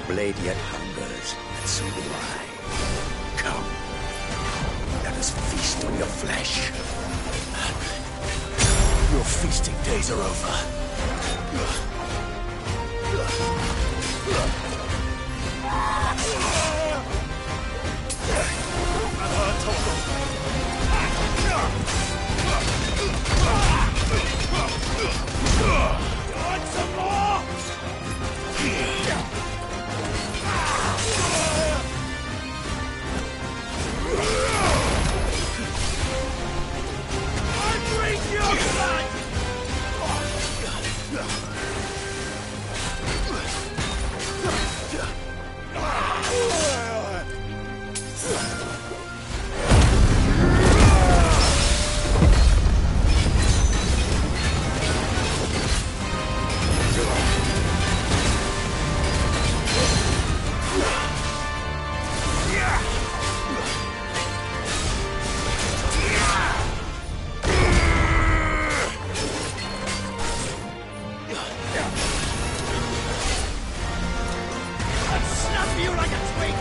Blade yet hungers, and so do I. Come, let us feast on your flesh. Your feasting days are over. Want some more? I drink your blood! over you like a twig!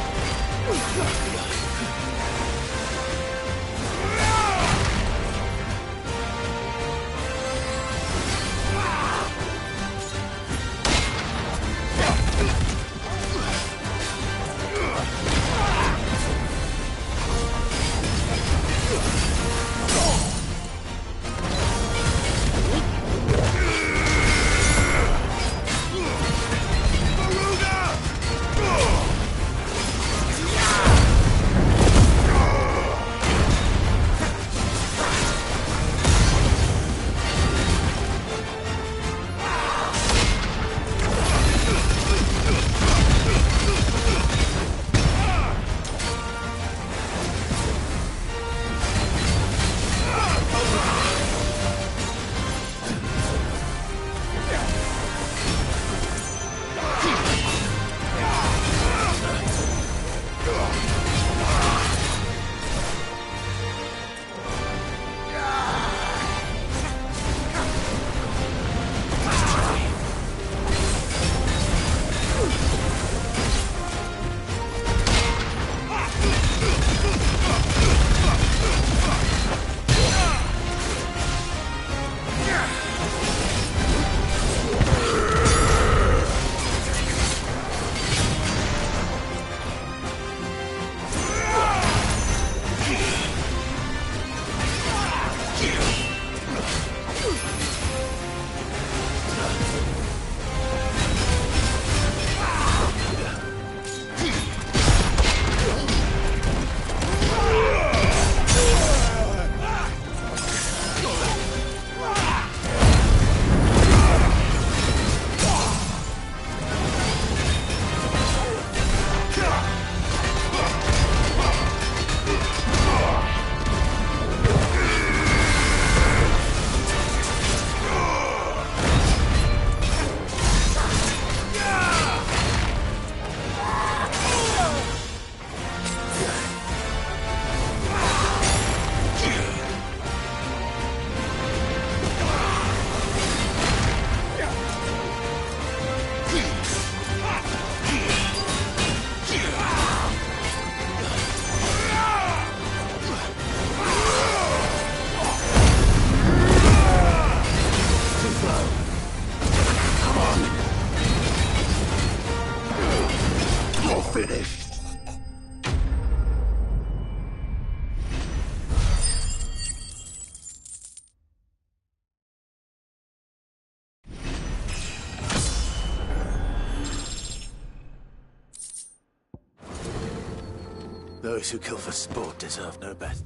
Those who kill for sport deserve no better.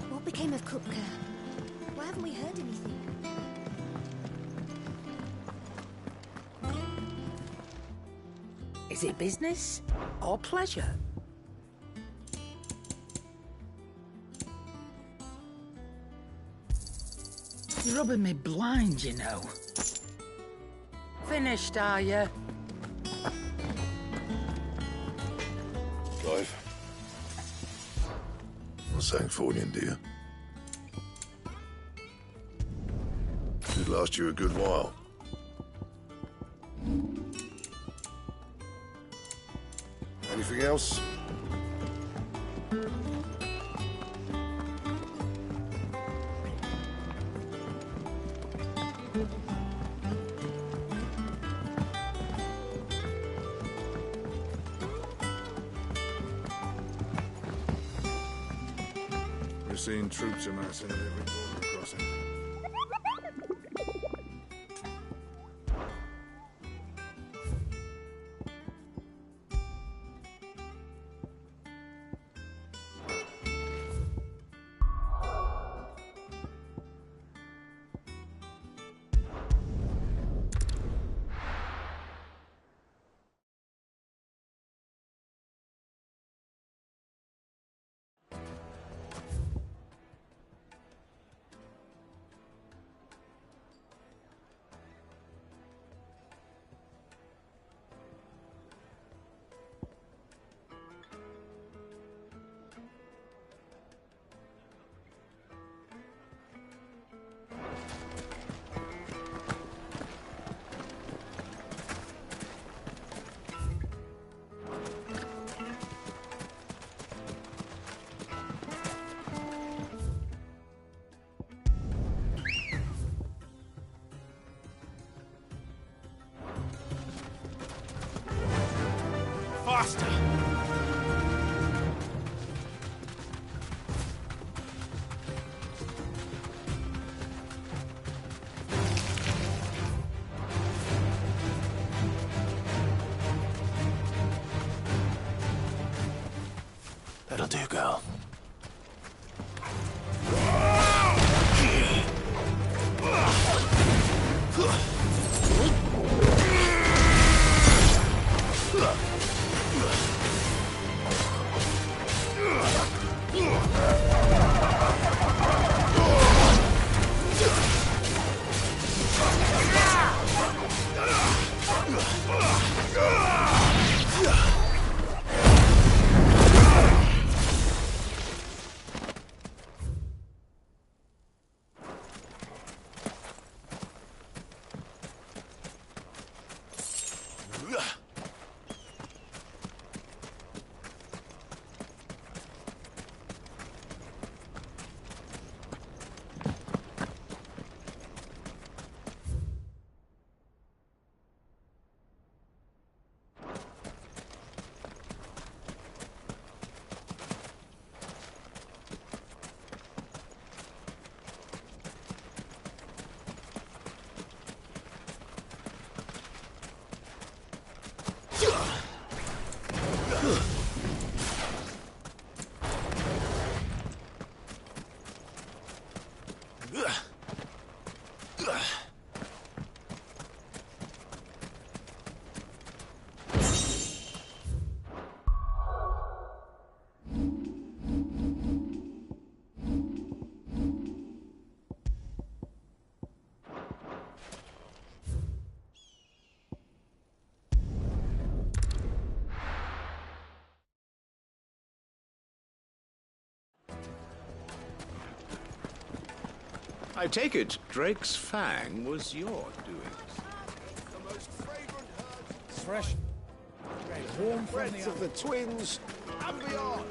What became of Kupka? Why haven't we heard anything? Is it business or pleasure? You're rubbing me blind, you know. Finished, are you? Clive. Not saying Fordian, do you? Should last you a good while. Anything else? We're seeing troops amassing at every border crossing. do, girl. I take it Drake's Fang was your doings. Fresh. Warm from Breath of the twins and beyond.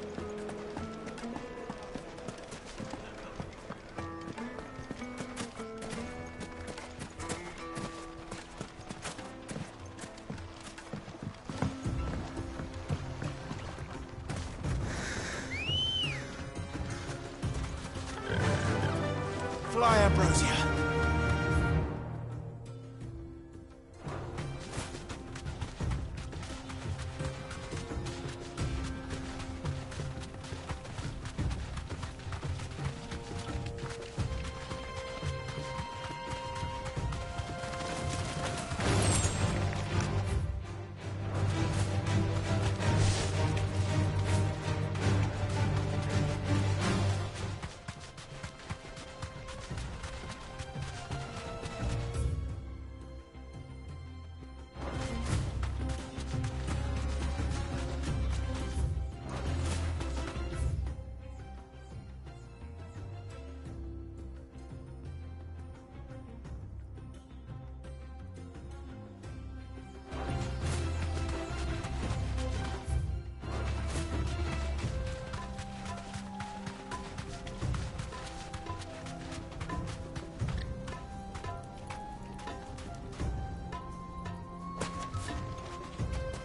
Fly, Ambrosia.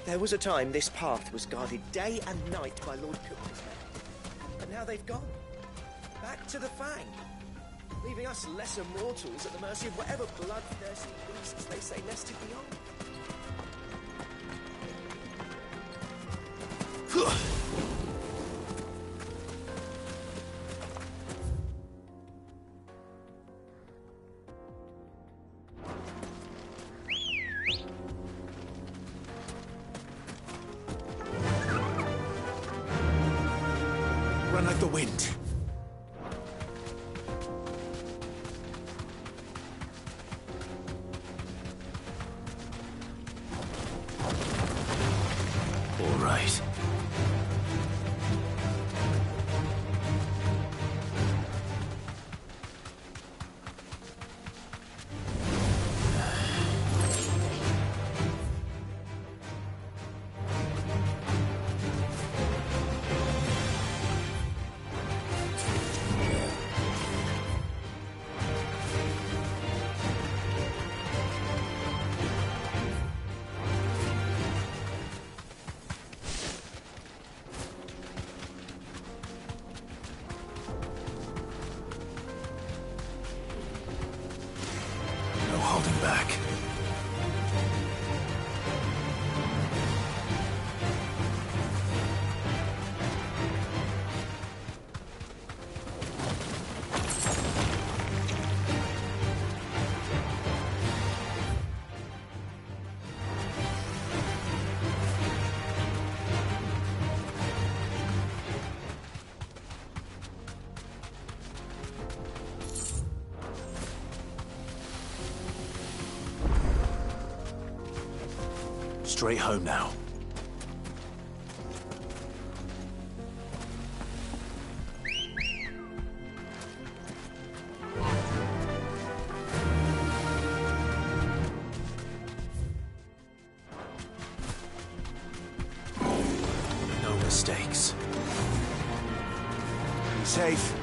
There was a time this path was guarded day and night by Lord Cookman's men. But now they've gone. Back to the Fang. Leaving us lesser mortals at the mercy of whatever bloodthirsty beasts they say nested beyond. Run like the wind. All right. straight home now. No mistakes. Be safe.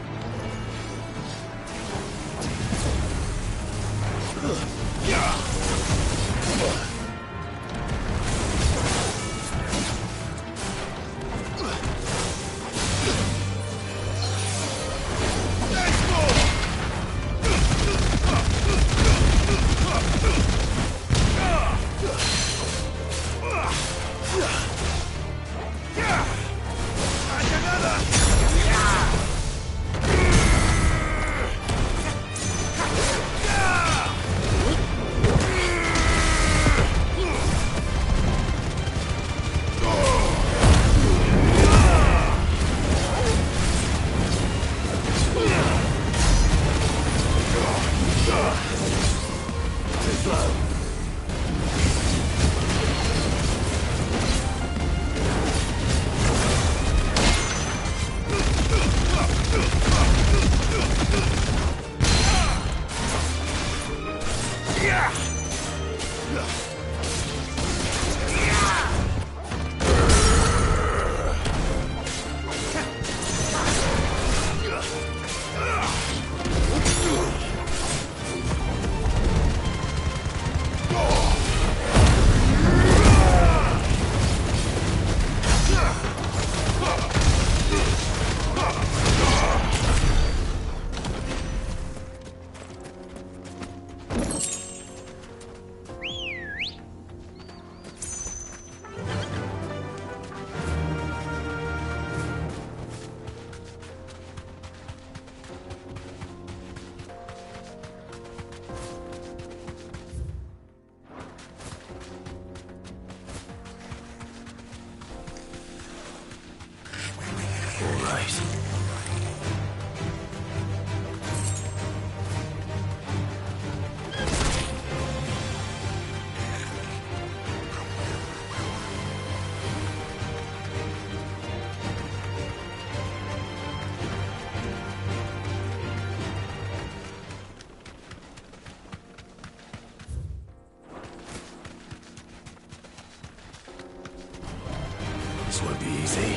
This won't be easy.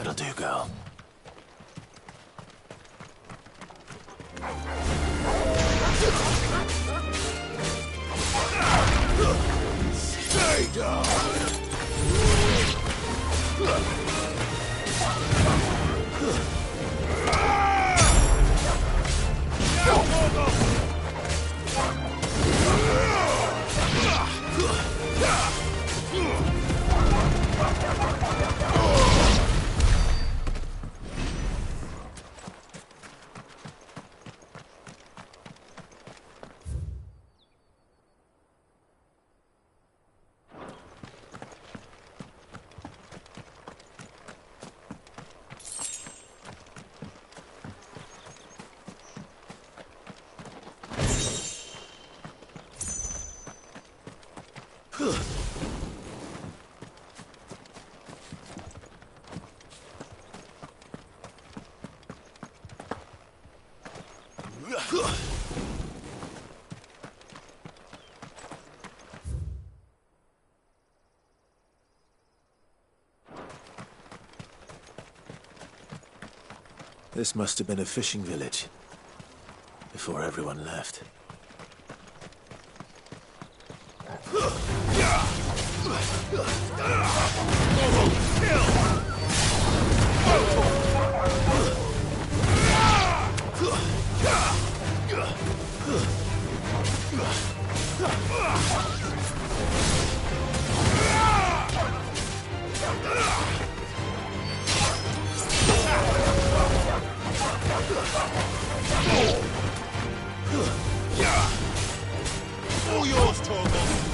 That'll do, girl. Stay down! This must have been a fishing village before everyone left. All yours, Torgal.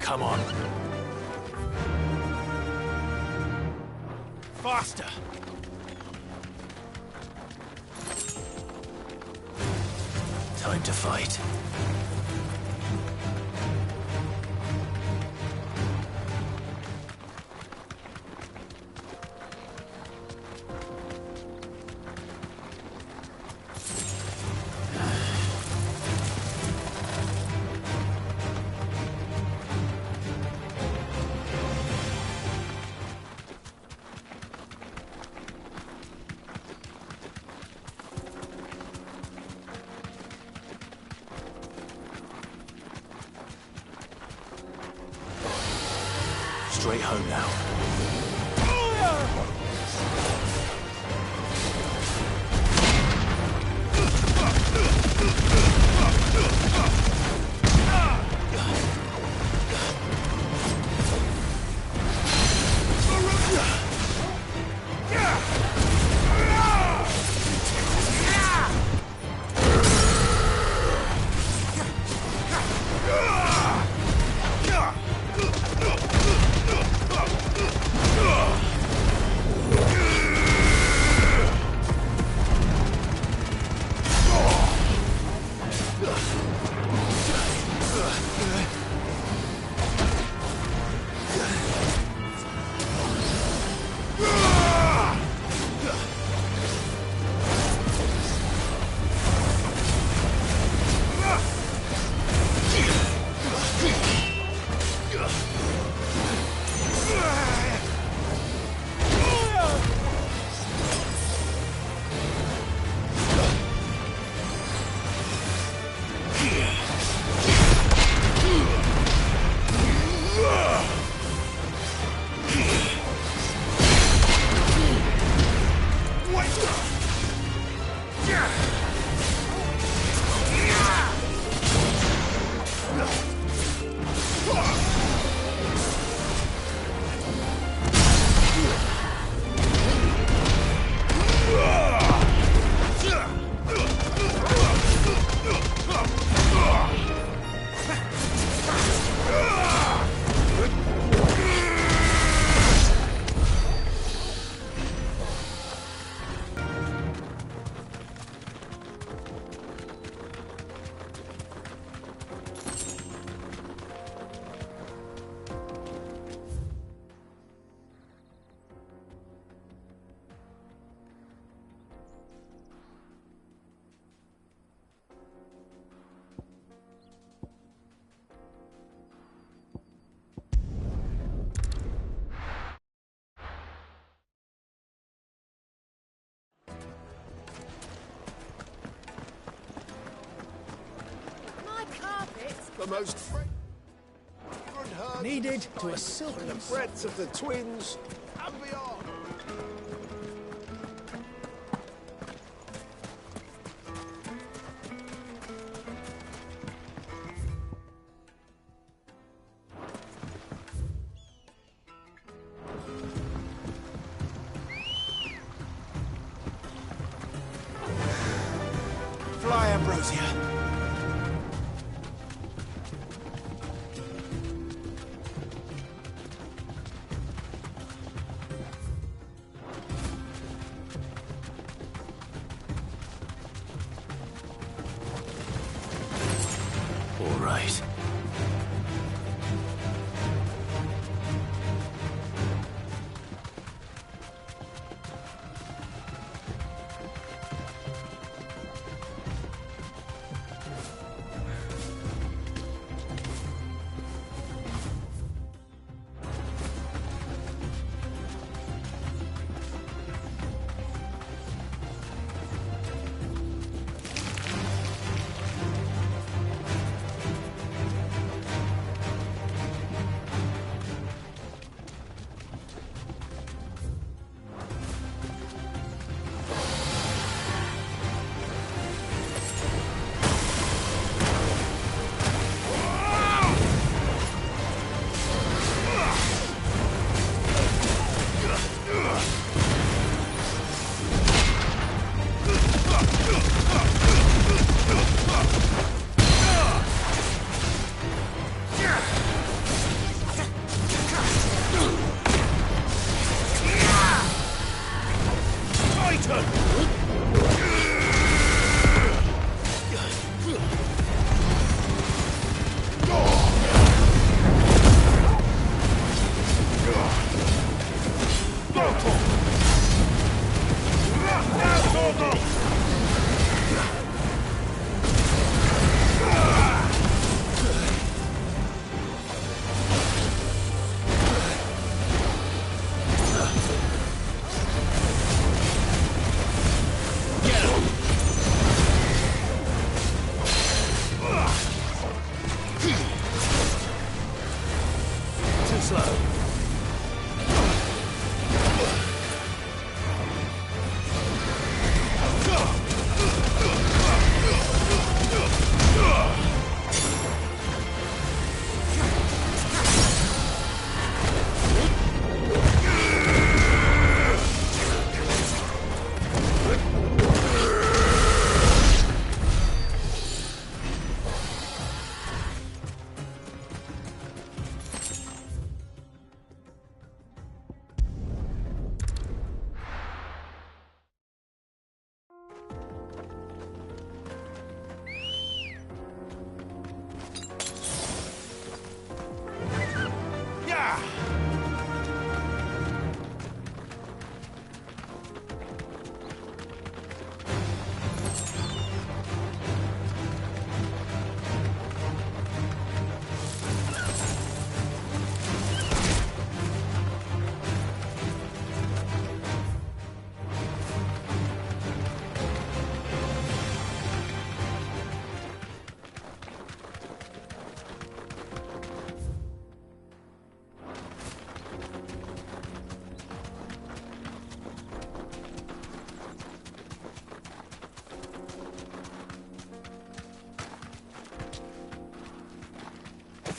Come on. Faster! Time to fight. Straight home now. The most Needed to a silken the breadth of the twins and beyond. Fly, Ambrosia. All right.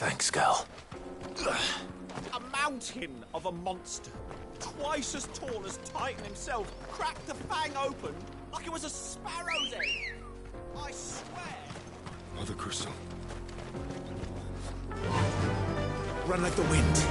Thanks, Gal. A mountain of a monster, twice as tall as Titan himself, cracked the fang open like it was a sparrow's egg. I swear. Mother Crystal. Run like the wind.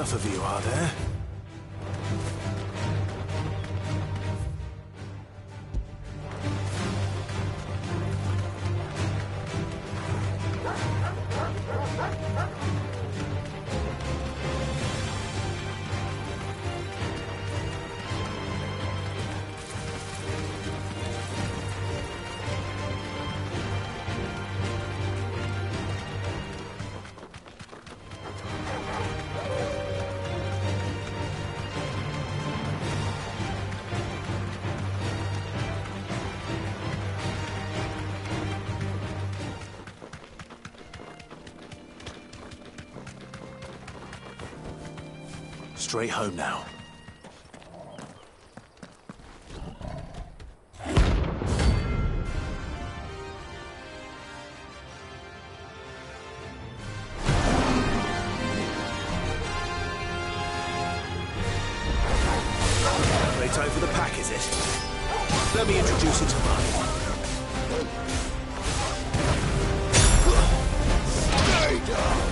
Enough of you, are there? Straight home now. Playtime for the pack, is it? Let me introduce you to mine. Stay down!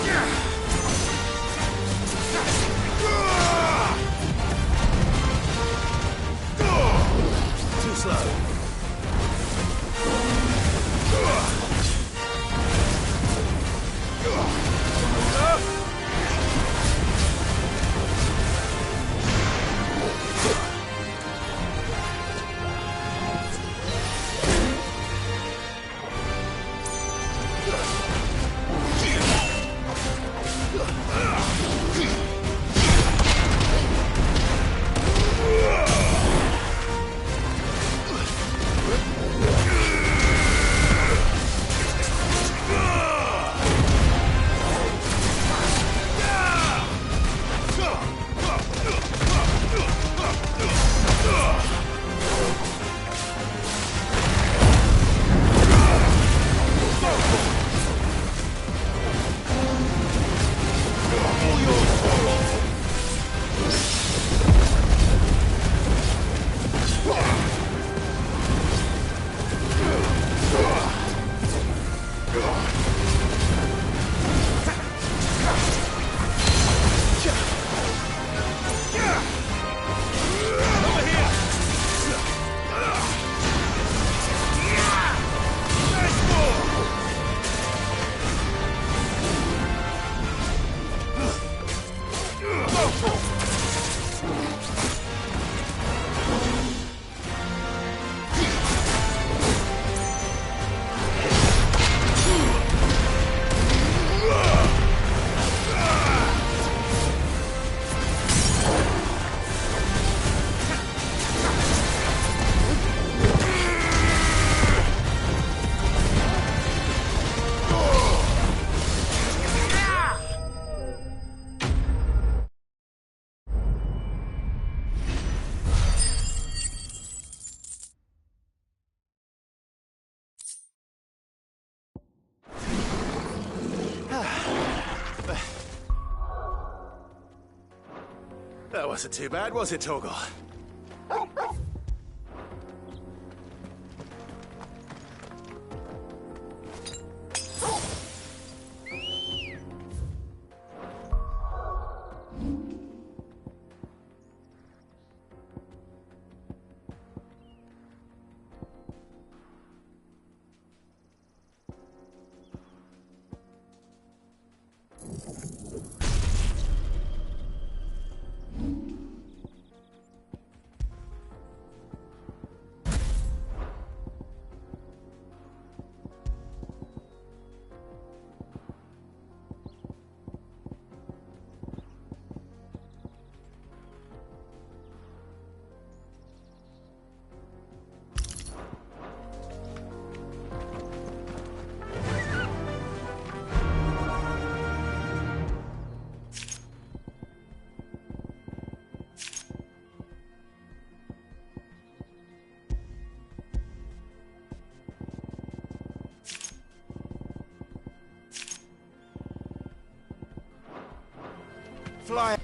Yeah! That wasn't too bad, was it, Torgor? Fly.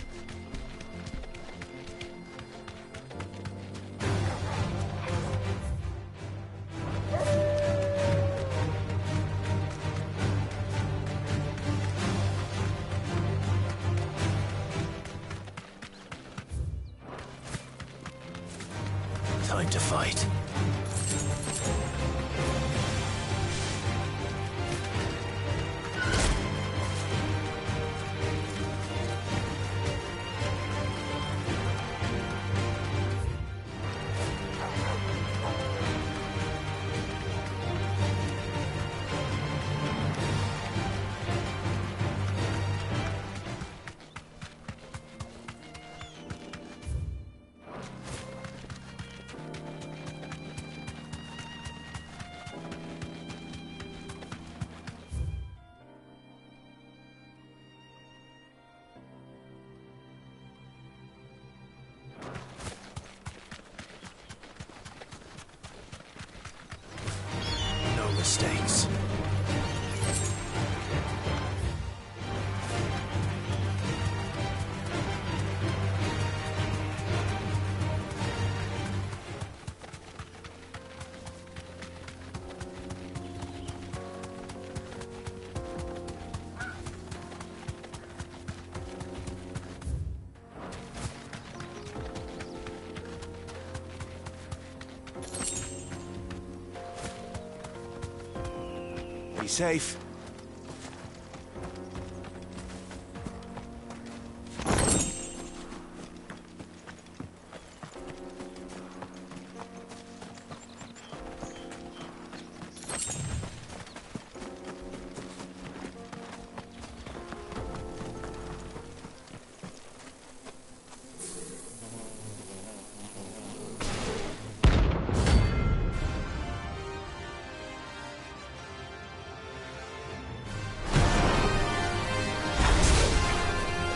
Time to fight. Mistakes. Be safe.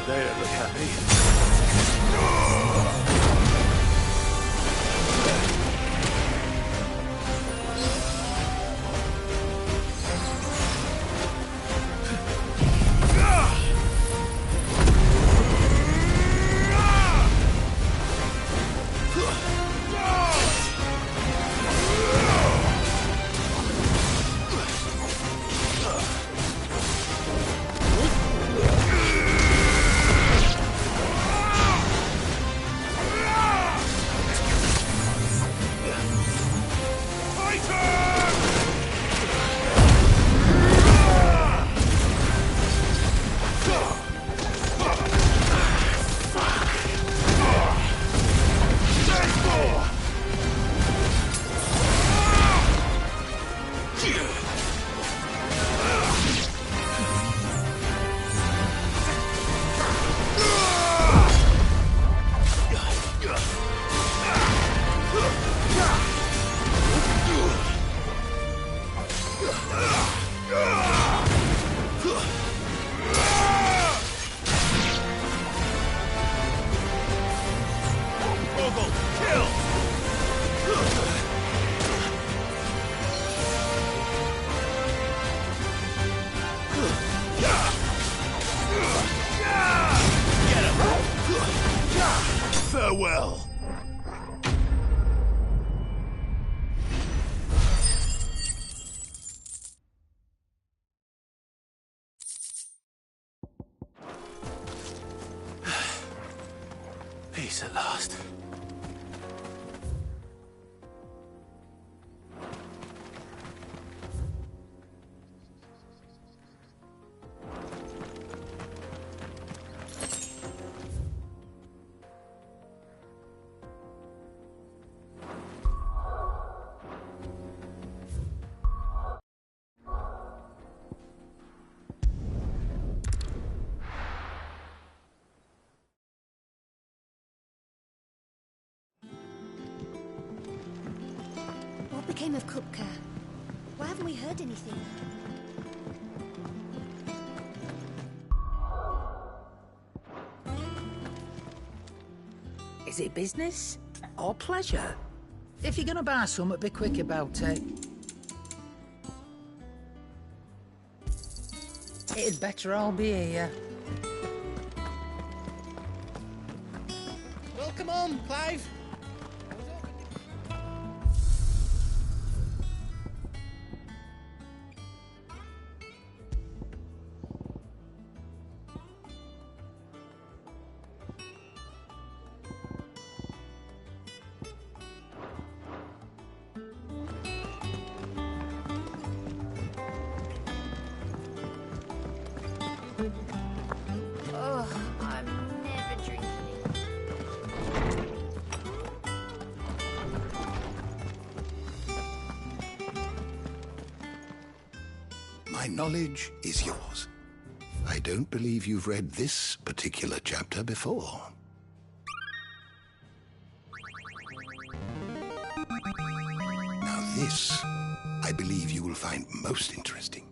They don't look happy. Peace at last. What became of Kupka? Why haven't we heard anything? Is it business or pleasure? If you're gonna buy something, be quick about it. It'd better all be here. Well, come on, Clive. Oh, I'm never drinking. My knowledge is yours. I don't believe you've read this particular chapter before. Now this, I believe you will find most interesting.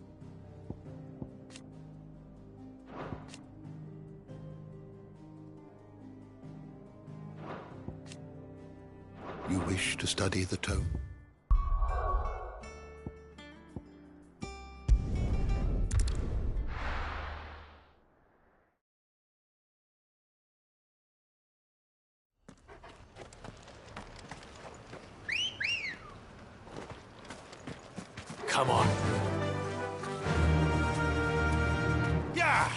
You wish to study the tome? Come on. Yeah!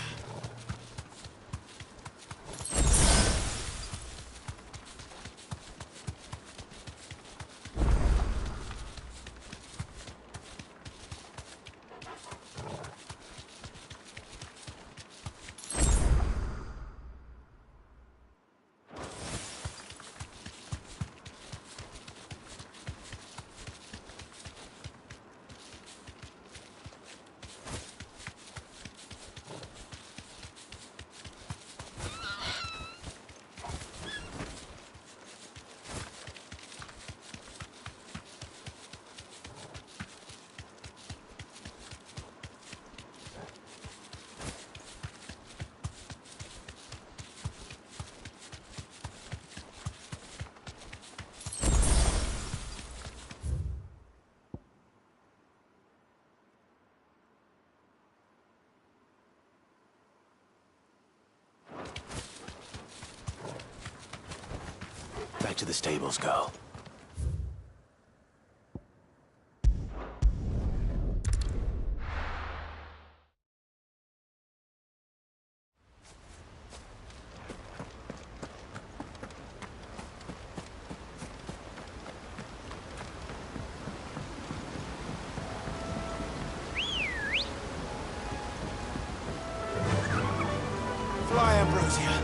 Back to the stables, girl. Fly, Ambrosia.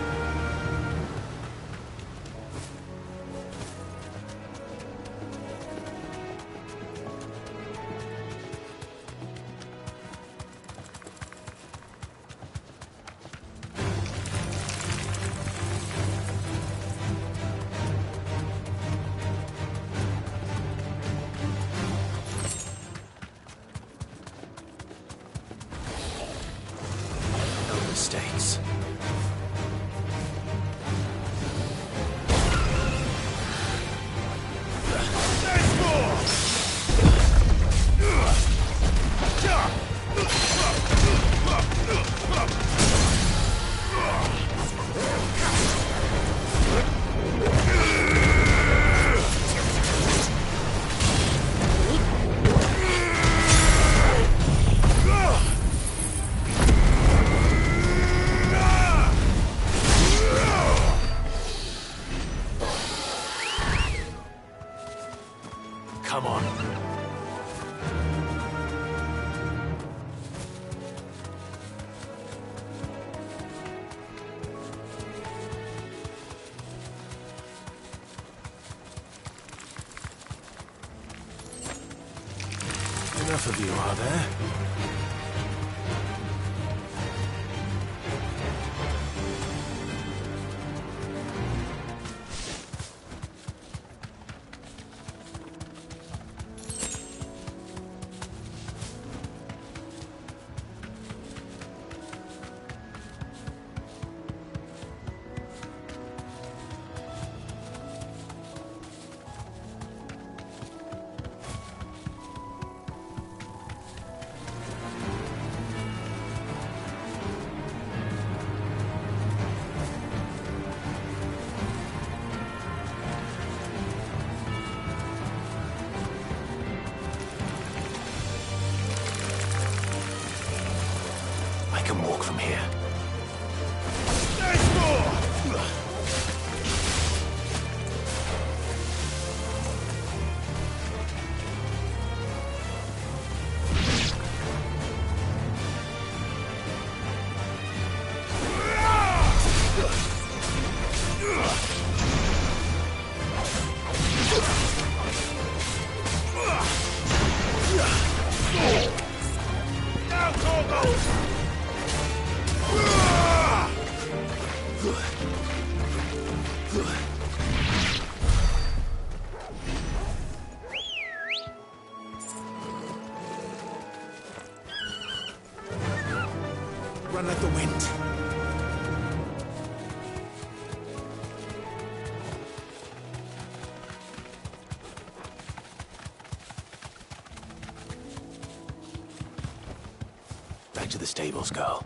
No mistakes. Enough of you, are there? I can walk from here. There's more! Now, Corvo! Run like the wind. Back to the stables, girl.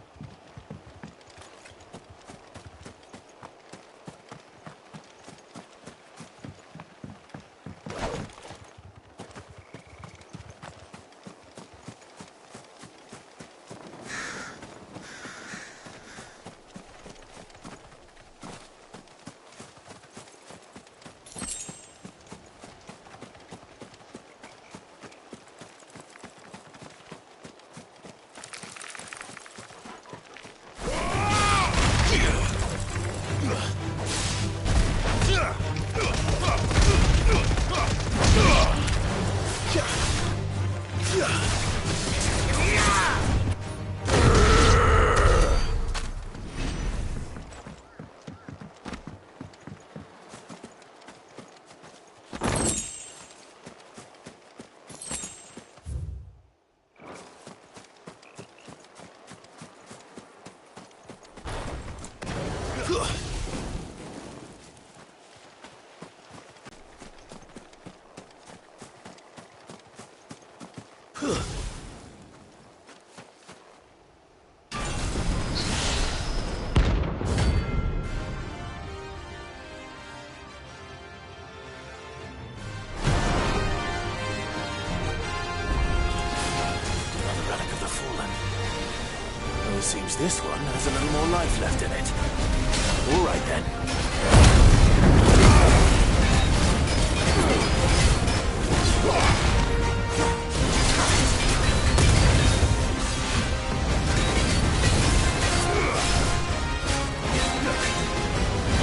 Seems this one has a little more life left in it. All right, then.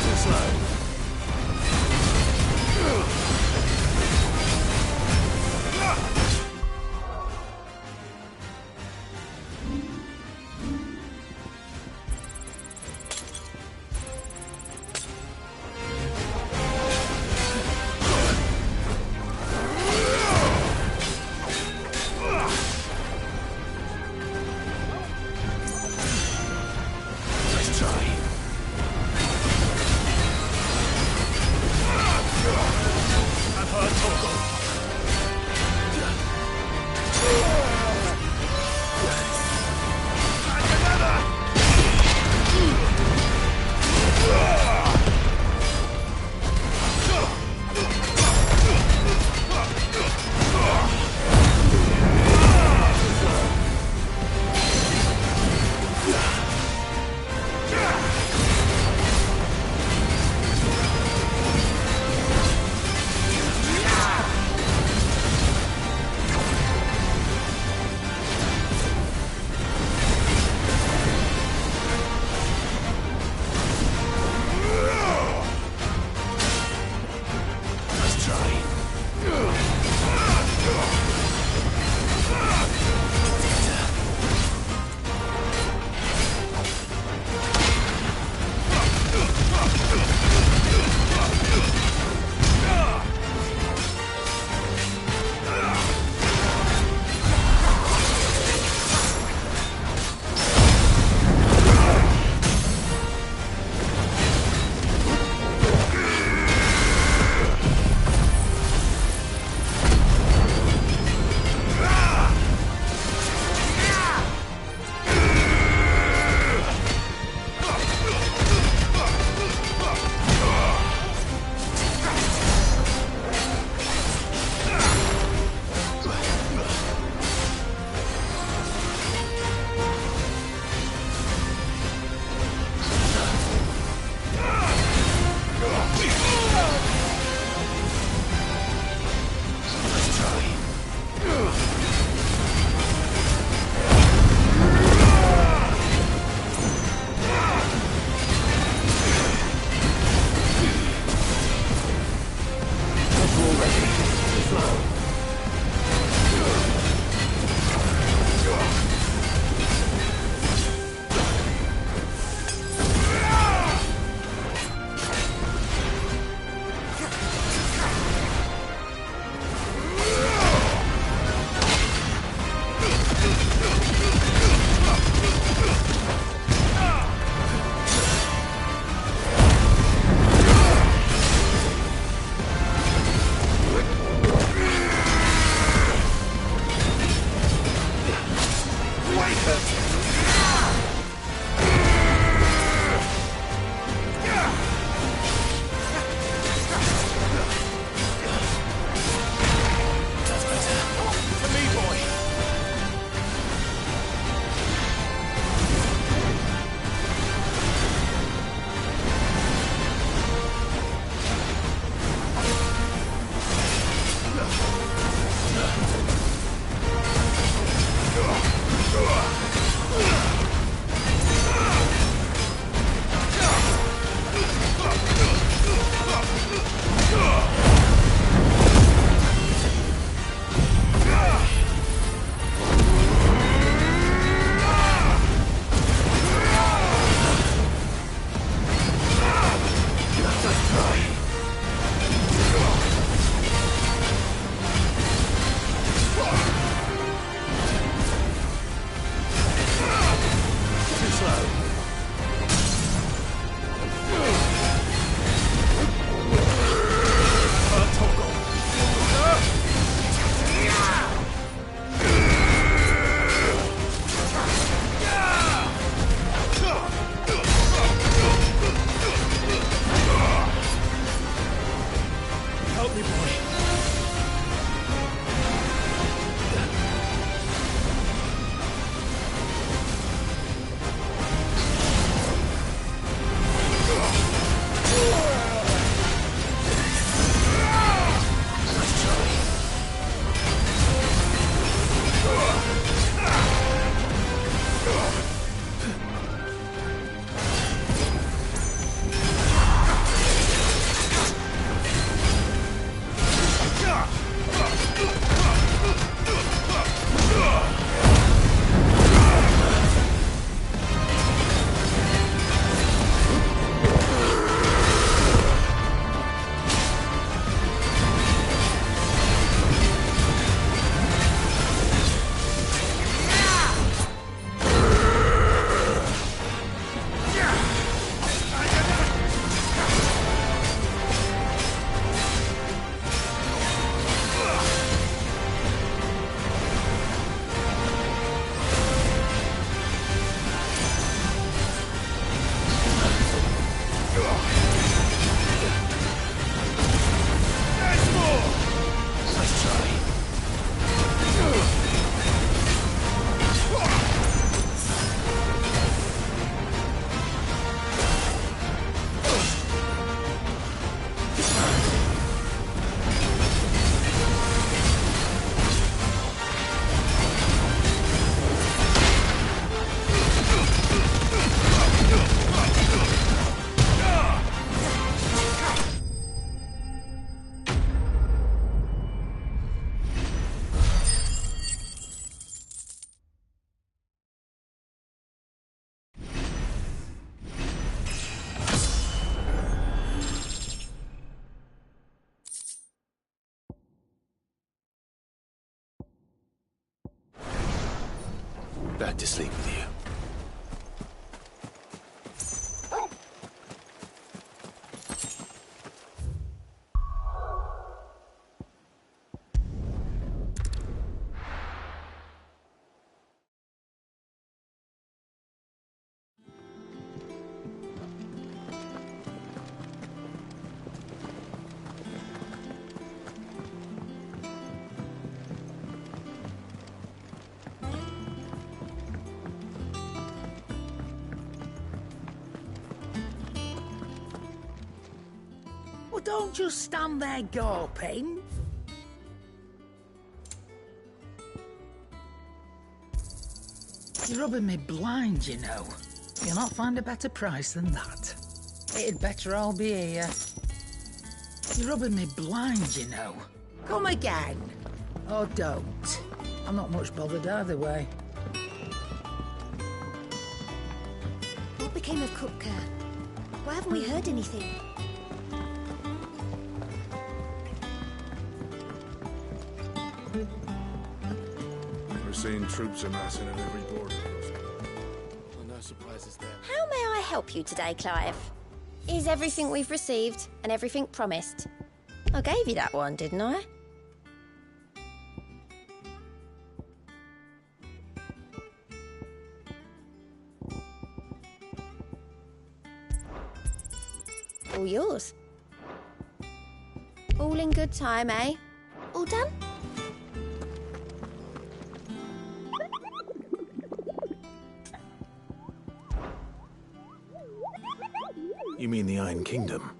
Too slow. Back to sleep with you. Well, don't just stand there gawping. You're rubbing me blind, you know. You'll not find a better price than that. It'd better all be here. You're rubbing me blind, you know. Come again. Or don't. I'm not much bothered either way. What became of Kupka? Why haven't we heard anything? We're seeing troops amassing at every border crossing. Well, no surprises there. How may I help you today, Clive? Is everything we've received and everything promised? I gave you that one, didn't I? All yours. All in good time, eh? All done? You mean the Iron Kingdom?